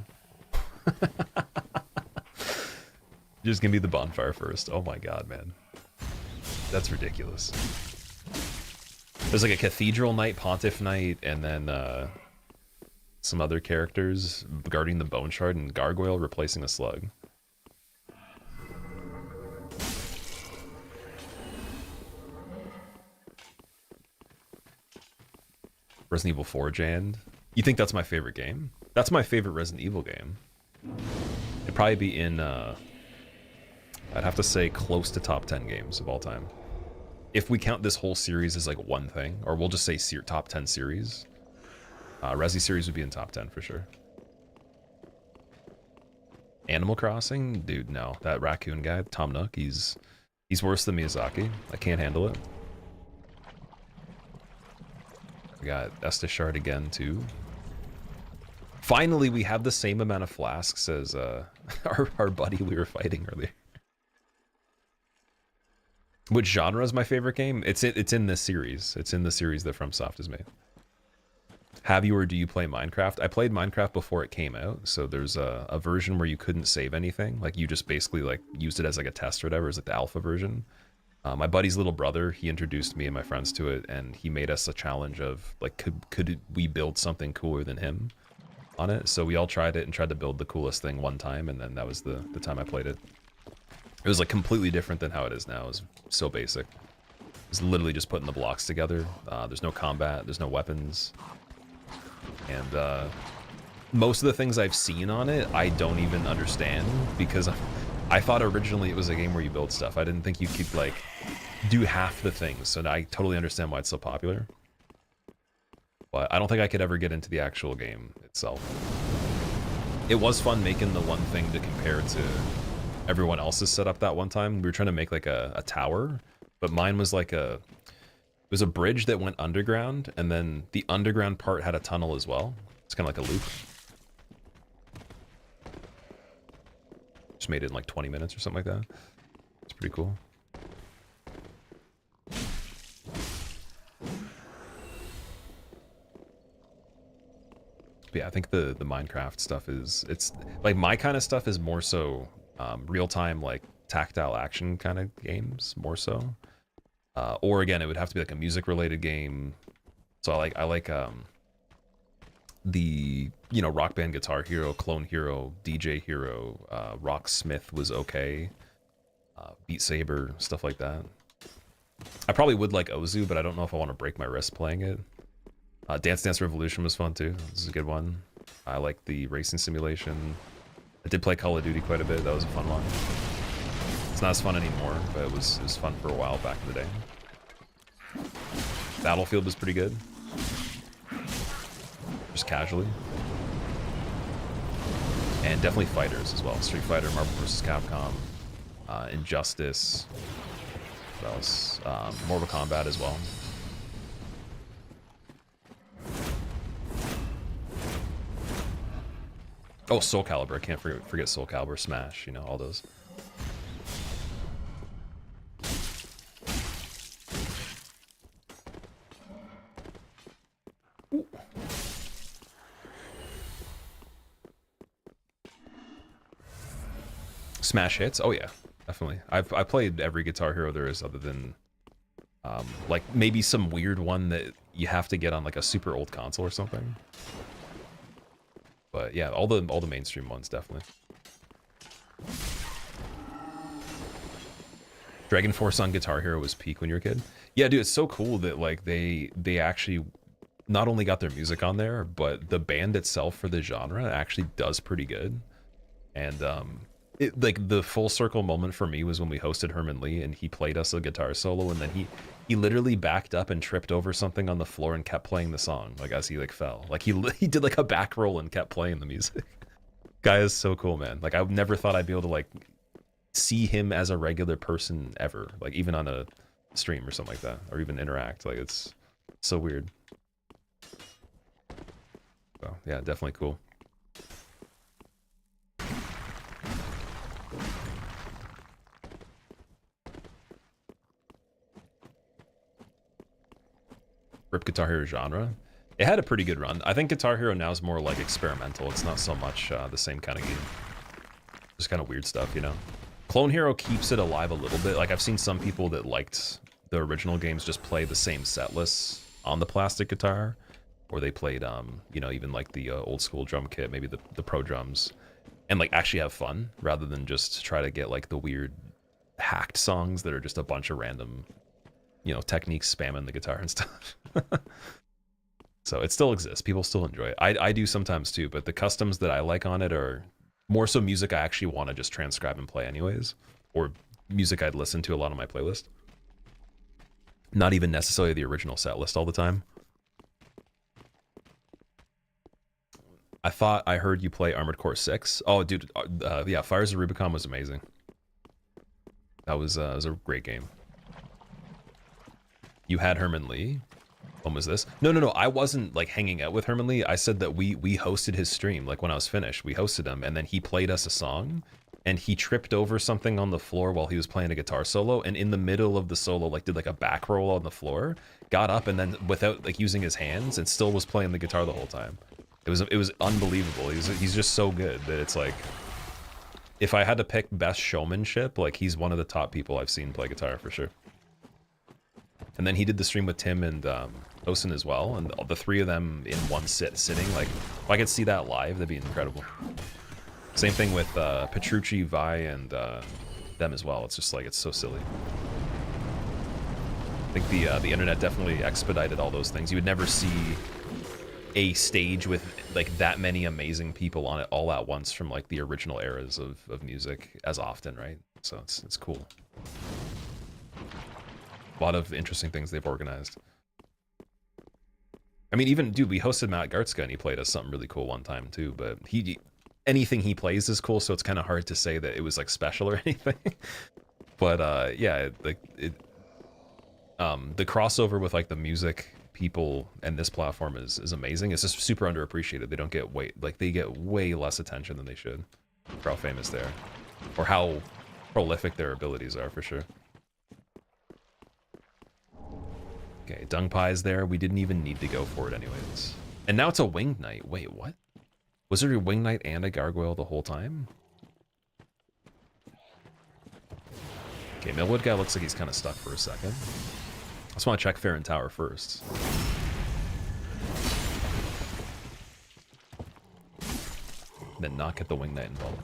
Just give me the bonfire first. Oh my god, man. That's ridiculous. There's like a Cathedral Knight, Pontiff Knight, and then some other characters guarding the bone shard, and gargoyle replacing a slug. Resident Evil 4 Jand. You think that's my favorite game? That's my favorite Resident Evil game. It'd probably be in, I'd have to say close to top 10 games of all time. If we count this whole series as like one thing, or we'll just say top 10 series. Resi series would be in top 10 for sure. Animal Crossing? Dude, no. That raccoon guy, Tom Nook, he's worse than Miyazaki. I can't handle it. We got Estus Shard again, too. Finally, we have the same amount of flasks as our buddy we were fighting earlier. Which genre is my favorite game? It's in this series. It's in the series that FromSoft has made. Have you or do you play Minecraft? I played Minecraft before it came out, so there's a version where you couldn't save anything. Like, you just basically like used it as like a test or whatever. It's like the alpha version. My buddy's little brother, he introduced me and my friends to it, and he made us a challenge of, like, could we build something cooler than him on it? So we all tried it and tried to build the coolest thing one time, and then that was the time I played it. It was, like, completely different than how it is now. It was so basic. It's literally just putting the blocks together. There's no combat, there's no weapons. And most of the things I've seen on it, I don't even understand, because I thought originally it was a game where you build stuff. I didn't think you could, like, do half the things, so I totally understand why it's so popular. But I don't think I could ever get into the actual game itself. It was fun making the one thing to compare to everyone else's setup that one time. We were trying to make like a tower, but mine was like it was a bridge that went underground, and then the underground part had a tunnel as well. It's kind of like a loop. Just made it in like 20 minutes or something like that. It's pretty cool. But yeah, I think the Minecraft stuff it's like my kind of stuff is more so real-time, like tactile action kind of games, more so. Or again, it would have to be like a music-related game. So I like the, you know, Rock Band, Guitar Hero, Clone Hero, DJ Hero, Rocksmith was okay. Beat Saber, stuff like that. I probably would like Ozu, but I don't know if I want to break my wrist playing it. Dance Dance Revolution was fun too. This is a good one. I like the racing simulation. I did play Call of Duty quite a bit. That was a fun one. It's not as fun anymore, but it was fun for a while back in the day. Battlefield was pretty good. Just casually. And definitely fighters as well. Street Fighter, Marvel vs. Capcom, Injustice. What else? Mortal Kombat as well. Oh, Soul Calibur. I can't forget Soul Calibur, Smash, you know, all those. Ooh. Smash hits? Oh yeah, definitely. I played every Guitar Hero there is, other than like maybe some weird one that you have to get on like a super old console or something. But yeah, all the mainstream ones, definitely. Dragon Force on Guitar Hero was peak when you were a kid. Yeah, dude, it's so cool that like they actually not only got their music on there, but the band itself for the genre actually does pretty good. And like the full circle moment for me was when we hosted Herman Lee and he played us a guitar solo, and then he literally backed up and tripped over something on the floor and kept playing the song, like as he like fell. Like he did like a back roll and kept playing the music. Guy is so cool, man. Like I never thought I'd be able to like see him as a regular person ever, like even on a stream or something like that, or even interact. Like it's so weird. So yeah, definitely cool. Rip Guitar Hero genre. It had a pretty good run. I think Guitar Hero now is more like experimental. It's not so much the same kind of game. Just kind of weird stuff, you know? Clone Hero keeps it alive a little bit. Like I've seen some people that liked the original games just play the same set lists on the plastic guitar, or they played, you know, even like the old school drum kit, maybe the pro drums, and like actually have fun rather than just try to get like the weird hacked songs that are just a bunch of random, you know, techniques spamming the guitar and stuff. So it still exists. People still enjoy it. I do sometimes too, but the customs that I like on it are more so music I actually want to just transcribe and play anyways, or music I'd listen to a lot on my playlist. Not even necessarily the original set list all the time. I thought I heard you play Armored Core 6. Oh, dude, yeah, Fires of Rubicon was amazing. That was a great game. You had Herman Lee. When was this? No, I wasn't like hanging out with Herman Lee. I said that we hosted his stream. Like when I was finished, we hosted him, and then he played us a song, and he tripped over something on the floor while he was playing a guitar solo, and in the middle of the solo, like did like a back roll on the floor, got up, and then without like using his hands, and still was playing the guitar the whole time. It was unbelievable. He's just so good that it's like, if I had to pick best showmanship, like he's one of the top people I've seen play guitar for sure. And then he did the stream with Tim and Osen as well, and the three of them in one sitting. Like, if I could see that live, that'd be incredible. Same thing with Petrucci, Vi, and them as well. It's just like, it's so silly. I think the internet definitely expedited all those things. You would never see a stage with like that many amazing people on it all at once from like the original eras of music as often, right? So it's cool. A lot of interesting things they've organized. I mean, even, dude, we hosted Matt Gartzka and he played us something really cool one time too, but anything he plays is cool, so it's kind of hard to say that it was like special or anything. But yeah, the crossover with like the music people and this platform is amazing. It's just super underappreciated. They don't get they get way less attention than they should for how famous they are, or how prolific their abilities are, for sure. Okay, Dung Pie's there. We didn't even need to go for it anyways. And now it's a Winged Knight. Wait, what? Was there a Winged Knight and a Gargoyle the whole time? Okay, Millwood guy looks like he's kind of stuck for a second. I just want to check Farron Tower first. And then not get the Winged Knight involved.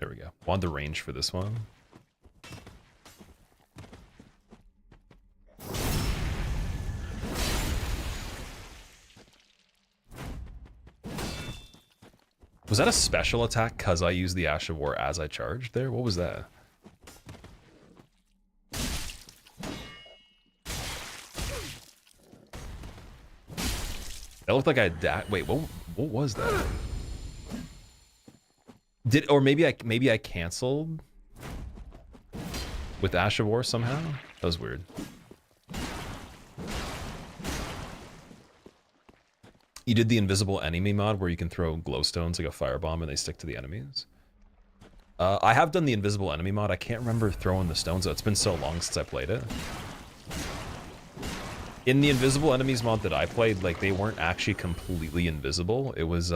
There we go. Want the range for this one. Was that a special attack because I used the Ash of War as I charged there? What was that? That looked like I wait, what was that? Or maybe I canceled with Ash of War somehow? That was weird. You did the invisible enemy mod where you can throw glowstones like a firebomb and they stick to the enemies. I have done the invisible enemy mod. I can't remember throwing the stones. It's been so long since I played it. In the invisible enemies mod that I played, like, they weren't actually completely invisible. It was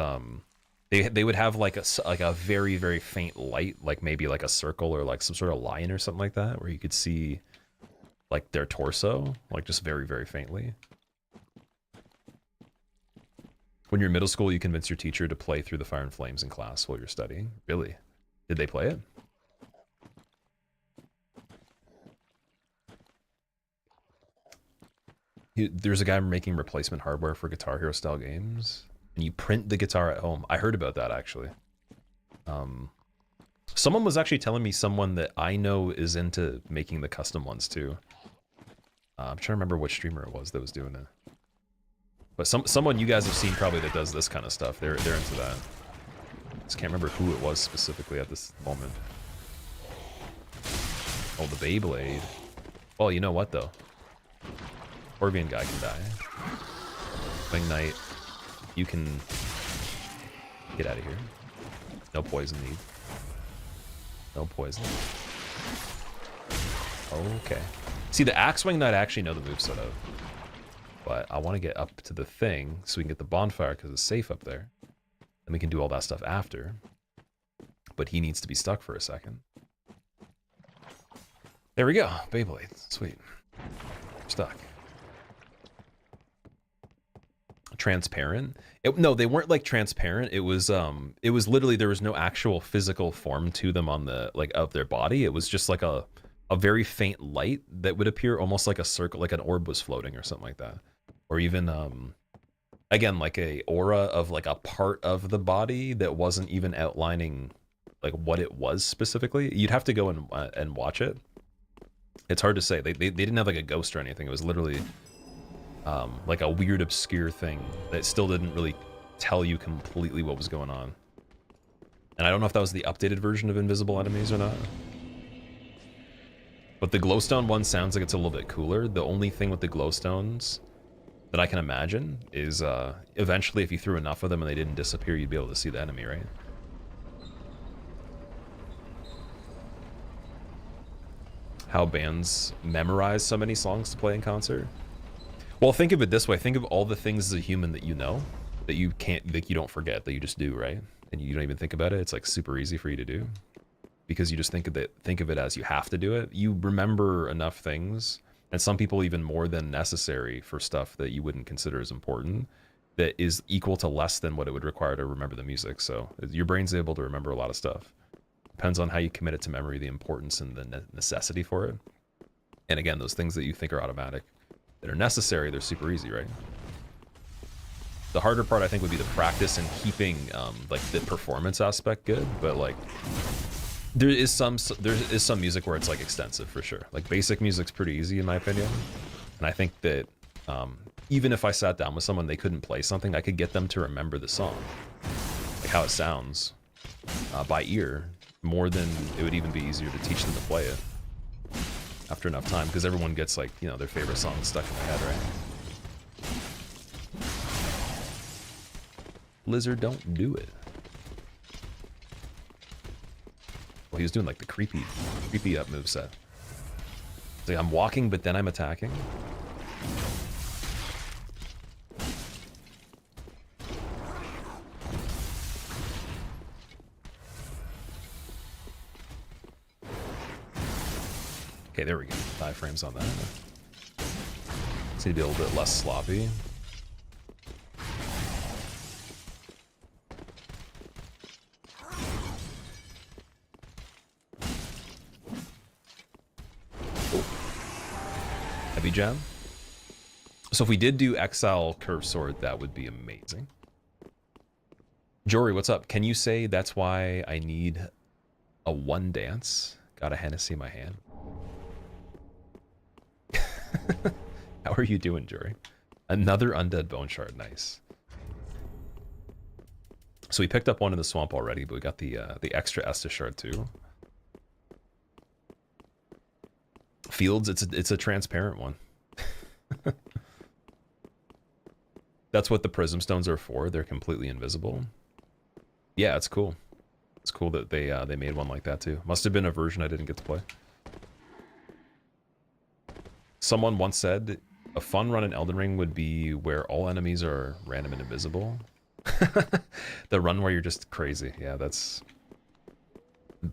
they would have like a very, very faint light, like maybe like a circle or like some sort of line or something like that, where you could see like their torso, like just very, very faintly. When you're in middle school, you convince your teacher to play through the Fire and Flames in class while you're studying. Really? Did they play it? There's a guy making replacement hardware for Guitar Hero style games, and you print the guitar at home. I heard about that, actually. Someone was actually telling me, someone that I know is into making the custom ones too. I'm trying to remember which streamer it was that was doing it. But someone you guys have seen probably that does this kind of stuff. They're into that. Just can't remember who it was specifically at this moment. Oh, the Beyblade. Well, you know what though? Orbian guy can die. Wing Knight, you can get out of here. No poison need. No poison. Okay. See, the Axe Wing Knight I actually know the moveset of. But I want to get up to the thing so we can get the bonfire because it's safe up there. And we can do all that stuff after. But he needs to be stuck for a second. There we go. Beyblade. Sweet. Stuck. Transparent? No, they weren't like transparent. It was literally, there was no actual physical form to them on the, like, of their body. It was just like a very faint light that would appear almost like a circle, like an orb was floating or something like that. Or even, again, like a aura of like a part of the body that wasn't even outlining like what it was specifically. You'd have to go and watch it. It's hard to say. They didn't have like a ghost or anything. It was literally like a weird obscure thing that still didn't really tell you completely what was going on. And I don't know if that was the updated version of Invisible Enemies or not. But the glowstone one sounds like it's a little bit cooler. The only thing with the glowstones that I can imagine is eventually if you threw enough of them and they didn't disappear, you'd be able to see the enemy, right? How bands memorize so many songs to play in concert. Well, think of it this way. Think of all the things as a human that you know, that you can't, that you don't forget, that you just do, right? And you don't even think about it. It's like super easy for you to do. because you just think of it as you have to do it. You remember enough things, and some people even more than necessary for stuff that you wouldn't consider as important, that is equal to less than what it would require to remember the music. So your brain's able to remember a lot of stuff. Depends on how you commit it to memory, the importance and the necessity for it. And again, those things that you think are automatic, that are necessary, they're super easy, right? The harder part, I think, would be the practice and keeping like the performance aspect good. But like, there is some music where it's like extensive for sure. Like basic music's pretty easy in my opinion, and I think that even if I sat down with someone, they couldn't play something, I could get them to remember the song, like how it sounds by ear, more than it would even be easier to teach them to play it after enough time, because everyone gets like, you know, their favorite song stuck in their head, right? Lizard, don't do it. Well, he was doing like the creepy up moveset. It's like I'm walking, but then I'm attacking. Okay, there we go. 5 frames on that. Just need to be a little bit less sloppy. Heavy gem. So if we did do Exile Curve Sword, that would be amazing. Jory, what's up? Can you say that's why I need a 1 dance? Got a Hennessy in my hand. How are you doing, Jory? Another Undead Bone Shard, nice. So we picked up one in the swamp already, but we got the extra Estus Shard too. Fields, it's a transparent one. That's what the prism stones are for. They're completely invisible. Yeah, it's cool. It's cool that they made one like that too. Must have been a version I didn't get to play. Someone once said a fun run in Elden Ring would be where all enemies are random and invisible. The run where you're just crazy. Yeah, that's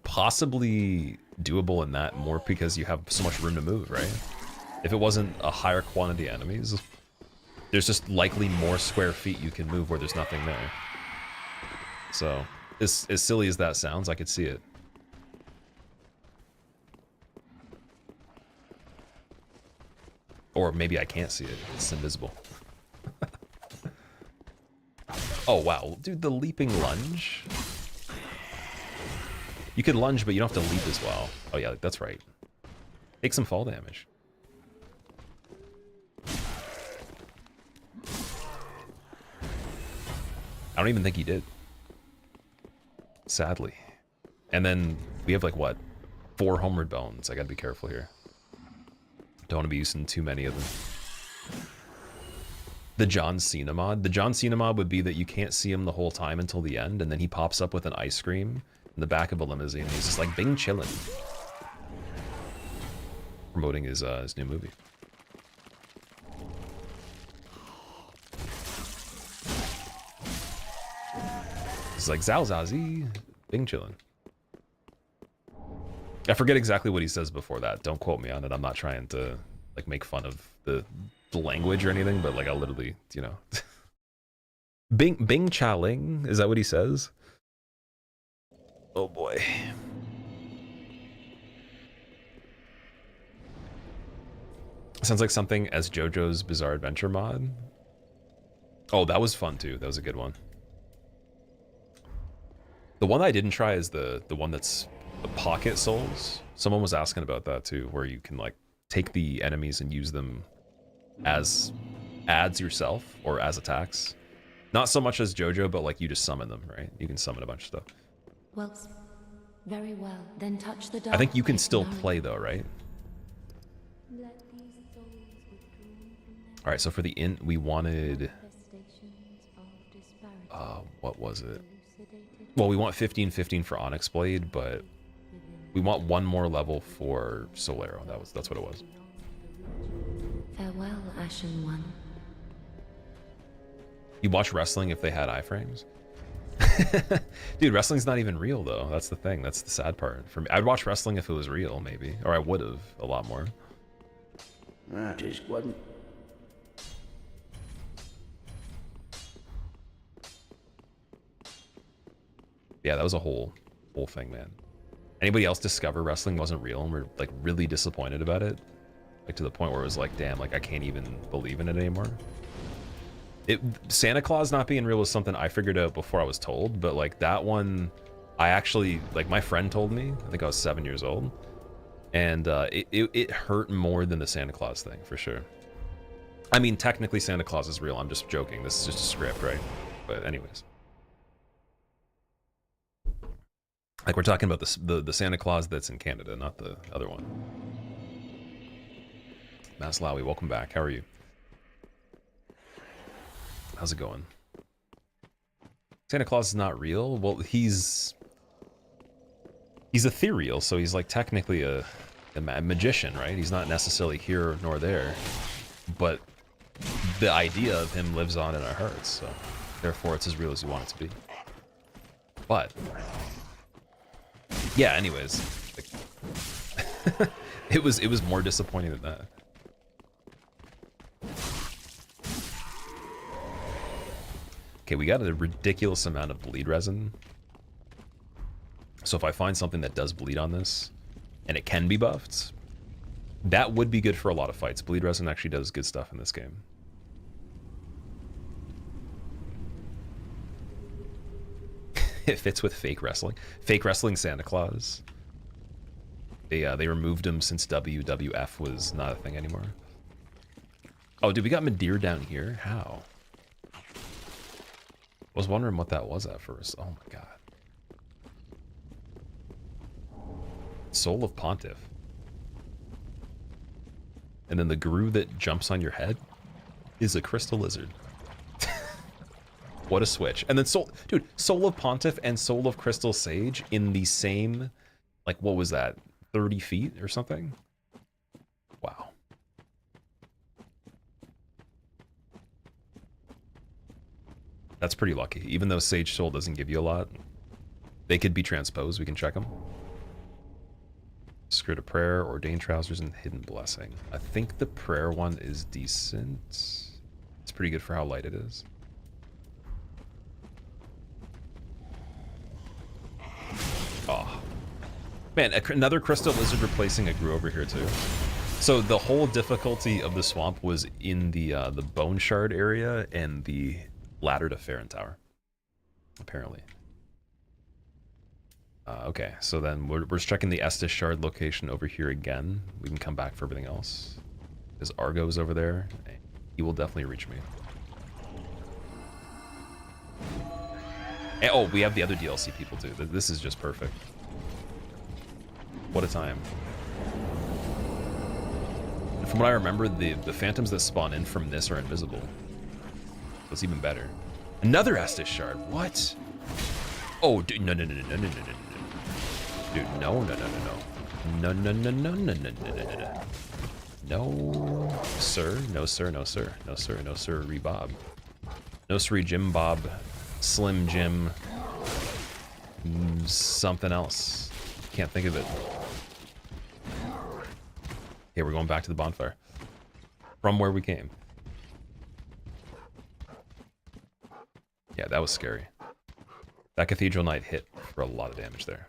possibly doable in that more because you have so much room to move, right? If it wasn't a higher quantity of enemies, there's just likely more square feet you can move where there's nothing there. So, as silly as that sounds, I could see it. Or maybe I can't see it. It's invisible. Oh, wow. Dude, the leaping lunge. You could lunge, but you don't have to leap as well. Oh, yeah, that's right. Take some fall damage. I don't even think he did. Sadly. And then we have, like, what? 4 homeward bones. I gotta be careful here. Don't want to be using too many of them. The John Cena mod. The John Cena mod would be that you can't see him the whole time until the end, and then he pops up with an ice cream in the back of a limousine. And he's just like, Bing chillin'. Promoting his new movie. He's like, Zao Zazi, Bing chillin'. I forget exactly what he says before that. Don't quote me on it. I'm not trying to like make fun of the language or anything, but like I literally, you know. Bing Cha Ling, is that what he says? Oh boy. Sounds like something as JoJo's Bizarre Adventure mod. Oh, that was fun too. That was a good one. The one I didn't try is the one that's the pocket souls. Someone was asking about that too, where you can like take the enemies and use them as adds yourself or as attacks. Not so much as JoJo, but like you just summon them, right? You can summon a bunch of stuff. Well, very well. Then touch the I think you can still play though, right? All right, so for the int, we wanted what was it? Well, we want 15/15 for Onyx Blade, but we want one more level for Solero. That's what it was. Farewell, Ashen One. You watch wrestling if they had iframes? Dude, wrestling's not even real though. That's the thing. That's the sad part. For me, I'd watch wrestling if it was real, maybe, or I would have a lot more. That is one. Yeah, that was a whole thing, man. Anybody else discover wrestling wasn't real and were like really disappointed about it? Like to the point where it was like, damn, like I can't even believe in it anymore. Santa Claus not being real was something I figured out before I was told, but like that one, I actually, like my friend told me, I think I was 7 years old, and it hurt more than the Santa Claus thing, for sure. I mean, technically Santa Claus is real, I'm just joking, this is just a script, right? But anyways. Like we're talking about the Santa Claus that's in Canada, not the other one. Maslawi, welcome back, how are you? How's it going? Santa Claus is not real? Well, he's ethereal, so he's like technically a magician, right? He's not necessarily here nor there, but the idea of him lives on in our hearts, so therefore it's as real as you want it to be. But yeah, anyways, like, it was more disappointing than that. Okay, we got a ridiculous amount of bleed resin. So if I find something that does bleed on this, and it can be buffed, that would be good for a lot of fights. Bleed resin actually does good stuff in this game. It fits with fake wrestling. Fake wrestling Santa Claus. They removed him since WWF was not a thing anymore. Oh, dude, we got Madeir down here? How? I was wondering what that was at first. Oh my god. Soul of Pontiff. And then the grue that jumps on your head is a crystal lizard. What a switch. And then dude, Soul of Pontiff and Soul of Crystal Sage in the same, like, what was that? 30 feet or something? Wow. That's pretty lucky. Even though Sage Soul doesn't give you a lot, they could be transposed. We can check them. Secret of Prayer, Ordained Trousers, and Hidden Blessing. I think the prayer one is decent. It's pretty good for how light it is. Oh. Man, another Crystal Lizard replacing a grue over here too. So the whole difficulty of the swamp was in the Bone Shard area and the ladder to Farron Tower, apparently. Okay, so then we're just checking the Estus Shard location over here again. We can come back for everything else. Because Argo's over there. He will definitely reach me. And, oh, we have the other DLC people too. This is just perfect. What a time. And from what I remember, the phantoms that spawn in from this are invisible. So it's even better. Another Estus Shard. What? Oh, dude, no. Dude, no. No, sir. No, sir. Rebob. No, sir. Jim Bob. Slim Jim. Something else. Can't think of it. Okay, we're going back to the bonfire. From where we came. Yeah, that was scary. That Cathedral Knight hit for a lot of damage there.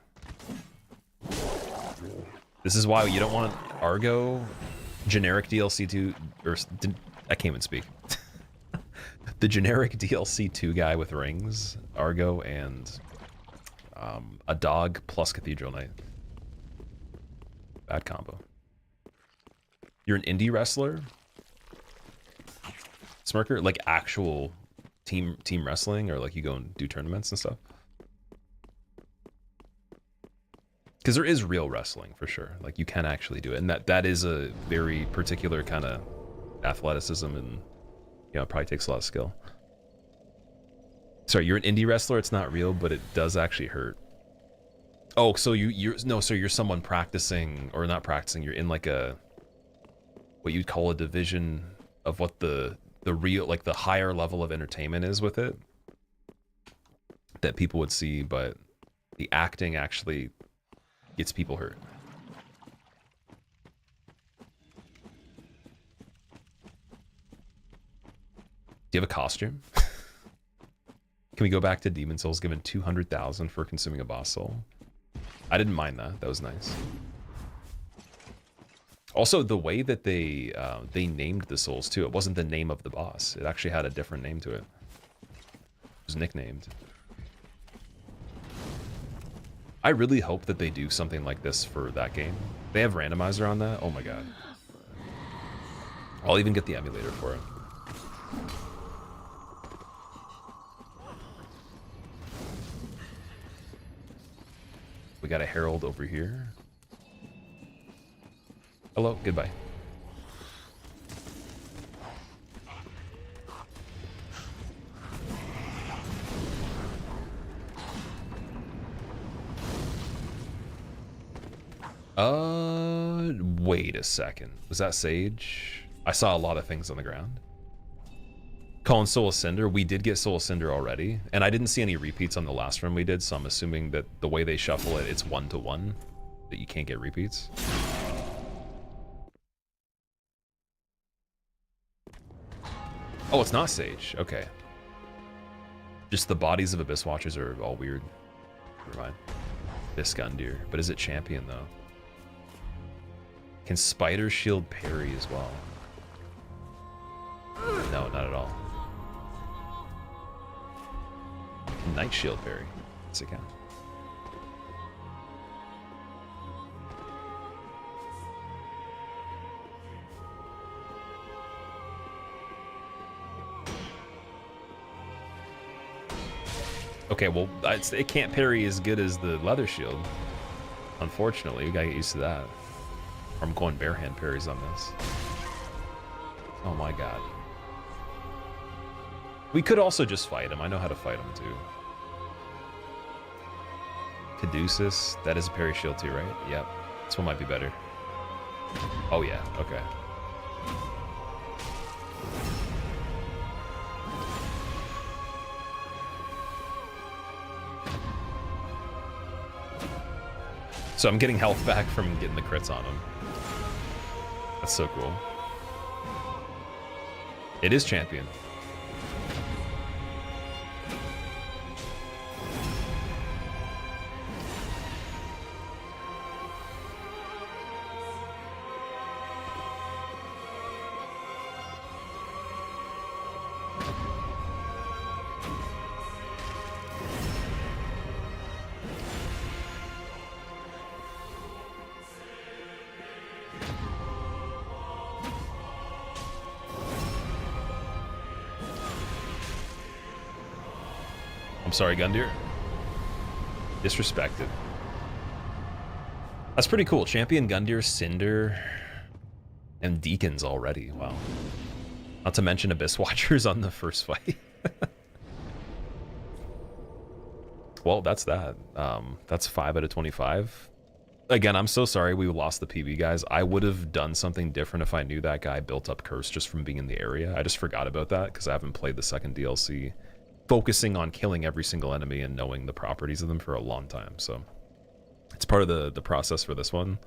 This is why you don't want Argo, generic DLC 2, or I can't even speak. The generic DLC 2 guy with rings, Argo, and a dog plus Cathedral Knight. Bad combo. You're an indie wrestler? Smirker? Like actual team wrestling, or like you go and do tournaments and stuff? Because there is real wrestling for sure. Like you can actually do it, and that is a very particular kind of athleticism, and you know, it probably takes a lot of skill. Sorry, you're an indie wrestler. It's not real, but it does actually hurt. Oh, so you're someone practicing, or not practicing. You're in like what you'd call a division of what the real, like the higher level of entertainment is with it. that people would see, but the acting actually gets people hurt. Do you have a costume? Can we go back to Demon Souls given 200,000 for consuming a boss soul? I didn't mind that. That was nice. Also, the way that they named the souls too, it wasn't the name of the boss. It actually had a different name to it. It was nicknamed. I really hope that they do something like this for that game. They have randomizer on that. Oh my god. I'll even get the emulator for it. We got a herald over here. Hello, goodbye. Wait a second. Was that Sage? I saw a lot of things on the ground. Calling Soul Ascender, we did get Soul Ascender already, and I didn't see any repeats on the last run we did, so I'm assuming that the way they shuffle it, it's 1-to-1, that you can't get repeats. Oh, it's not Sage. Okay. Just the bodies of Abyss Watchers are all weird. Never mind. This Gundyr. But is it champion, though? Can Spider Shield parry as well? No, not at all. Can Night Shield parry? Yes, it can. Okay, well, it can't parry as good as the leather shield. Unfortunately, you gotta get used to that. Or I'm going bare hand parries on this. Oh my god. We could also just fight him. I know how to fight him too. Caduceus, that is a parry shield too, right? Yep. This one might be better. Oh yeah, okay. So I'm getting health back from getting the crits on him. That's so cool. It is champion. Sorry, Gundyr. Disrespected. That's pretty cool. Champion Gundyr, Cinder, and Deacons already. Wow. Not to mention Abyss Watchers on the first fight. Well, that's that. That's 5 out of 25. Again, I'm so sorry we lost the PB, guys. I would have done something different if I knew that guy built up Curse just from being in the area. I just forgot about that because I haven't played the second DLC. Focusing on killing every single enemy and knowing the properties of them for a long time, so it's part of the process for this one.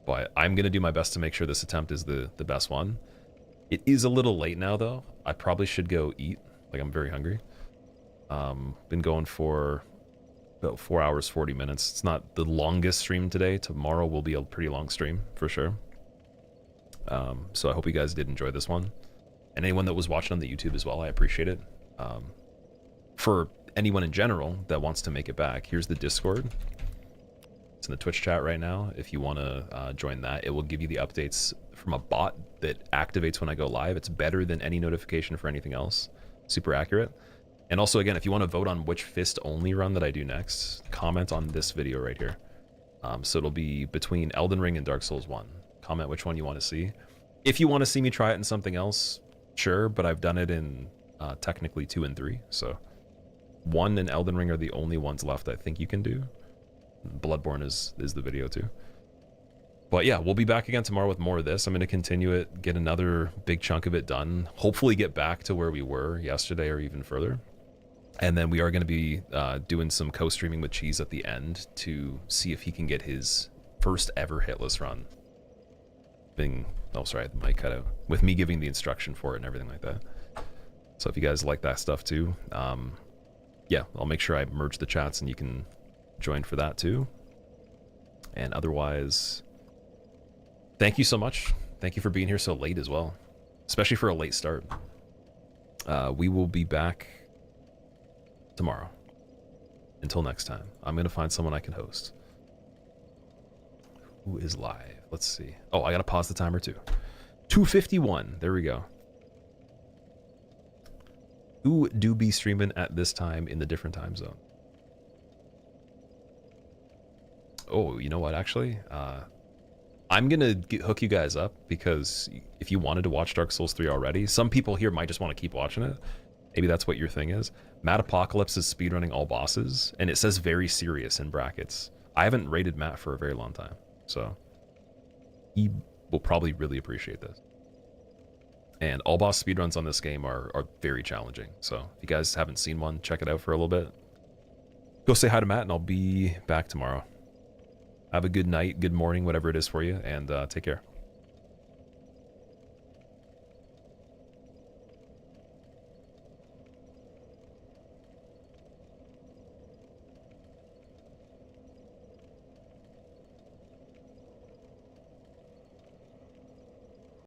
But I'm gonna do my best to make sure this attempt is the best one. It is a little late now though. I probably should go eat. Like, I'm very hungry. Been going for about 4 hours 40 minutes. It's not the longest stream today. Tomorrow will be a pretty long stream for sure. So I hope you guys did enjoy this one, and anyone that was watching on the YouTube as well, I appreciate it. For anyone in general that wants to make it back, here's the Discord. It's in the Twitch chat right now. If you want to join that, it will give you the updates from a bot that activates when I go live. It's better than any notification for anything else. Super accurate. And also, again, if you want to vote on which fist only run that I do next, comment on this video right here. So it'll be between Elden Ring and Dark Souls 1. Comment which one you want to see. If you want to see me try it in something else, sure, but I've done it in technically 2 and 3, so 1 and Elden Ring are the only ones left I think you can do. Bloodborne is the video too. But yeah, we'll be back again tomorrow with more of this. I'm going to continue it, get another big chunk of it done, hopefully get back to where we were yesterday or even further. And then we are going to be doing some co-streaming with Cheese at the end to see if he can get his first ever hitless run. Oh, sorry, the mic cut out. With me giving the instruction for it and everything like that. So if you guys like that stuff too, yeah, I'll make sure I merge the chats and you can join for that too. And otherwise, thank you so much. Thank you for being here so late as well, especially for a late start. We will be back tomorrow. Until next time, I'm going to find someone I can host. Who is live? Let's see. Oh, I got to pause the timer too. 2:51. There we go. Who do be streaming at this time in the different time zone? Oh, you know what, actually? I'm going to hook you guys up because if you wanted to watch Dark Souls 3 already, some people here might just want to keep watching it. Maybe that's what your thing is. Matt Apocalypse is speedrunning all bosses, and it says very serious in brackets. I haven't rated Matt for a very long time, so he will probably really appreciate this. And all boss speedruns on this game are very challenging, so if you guys haven't seen one, check it out for a little bit. Go say hi to Matt, and I'll be back tomorrow. Have a good night, good morning, whatever it is for you, and take care.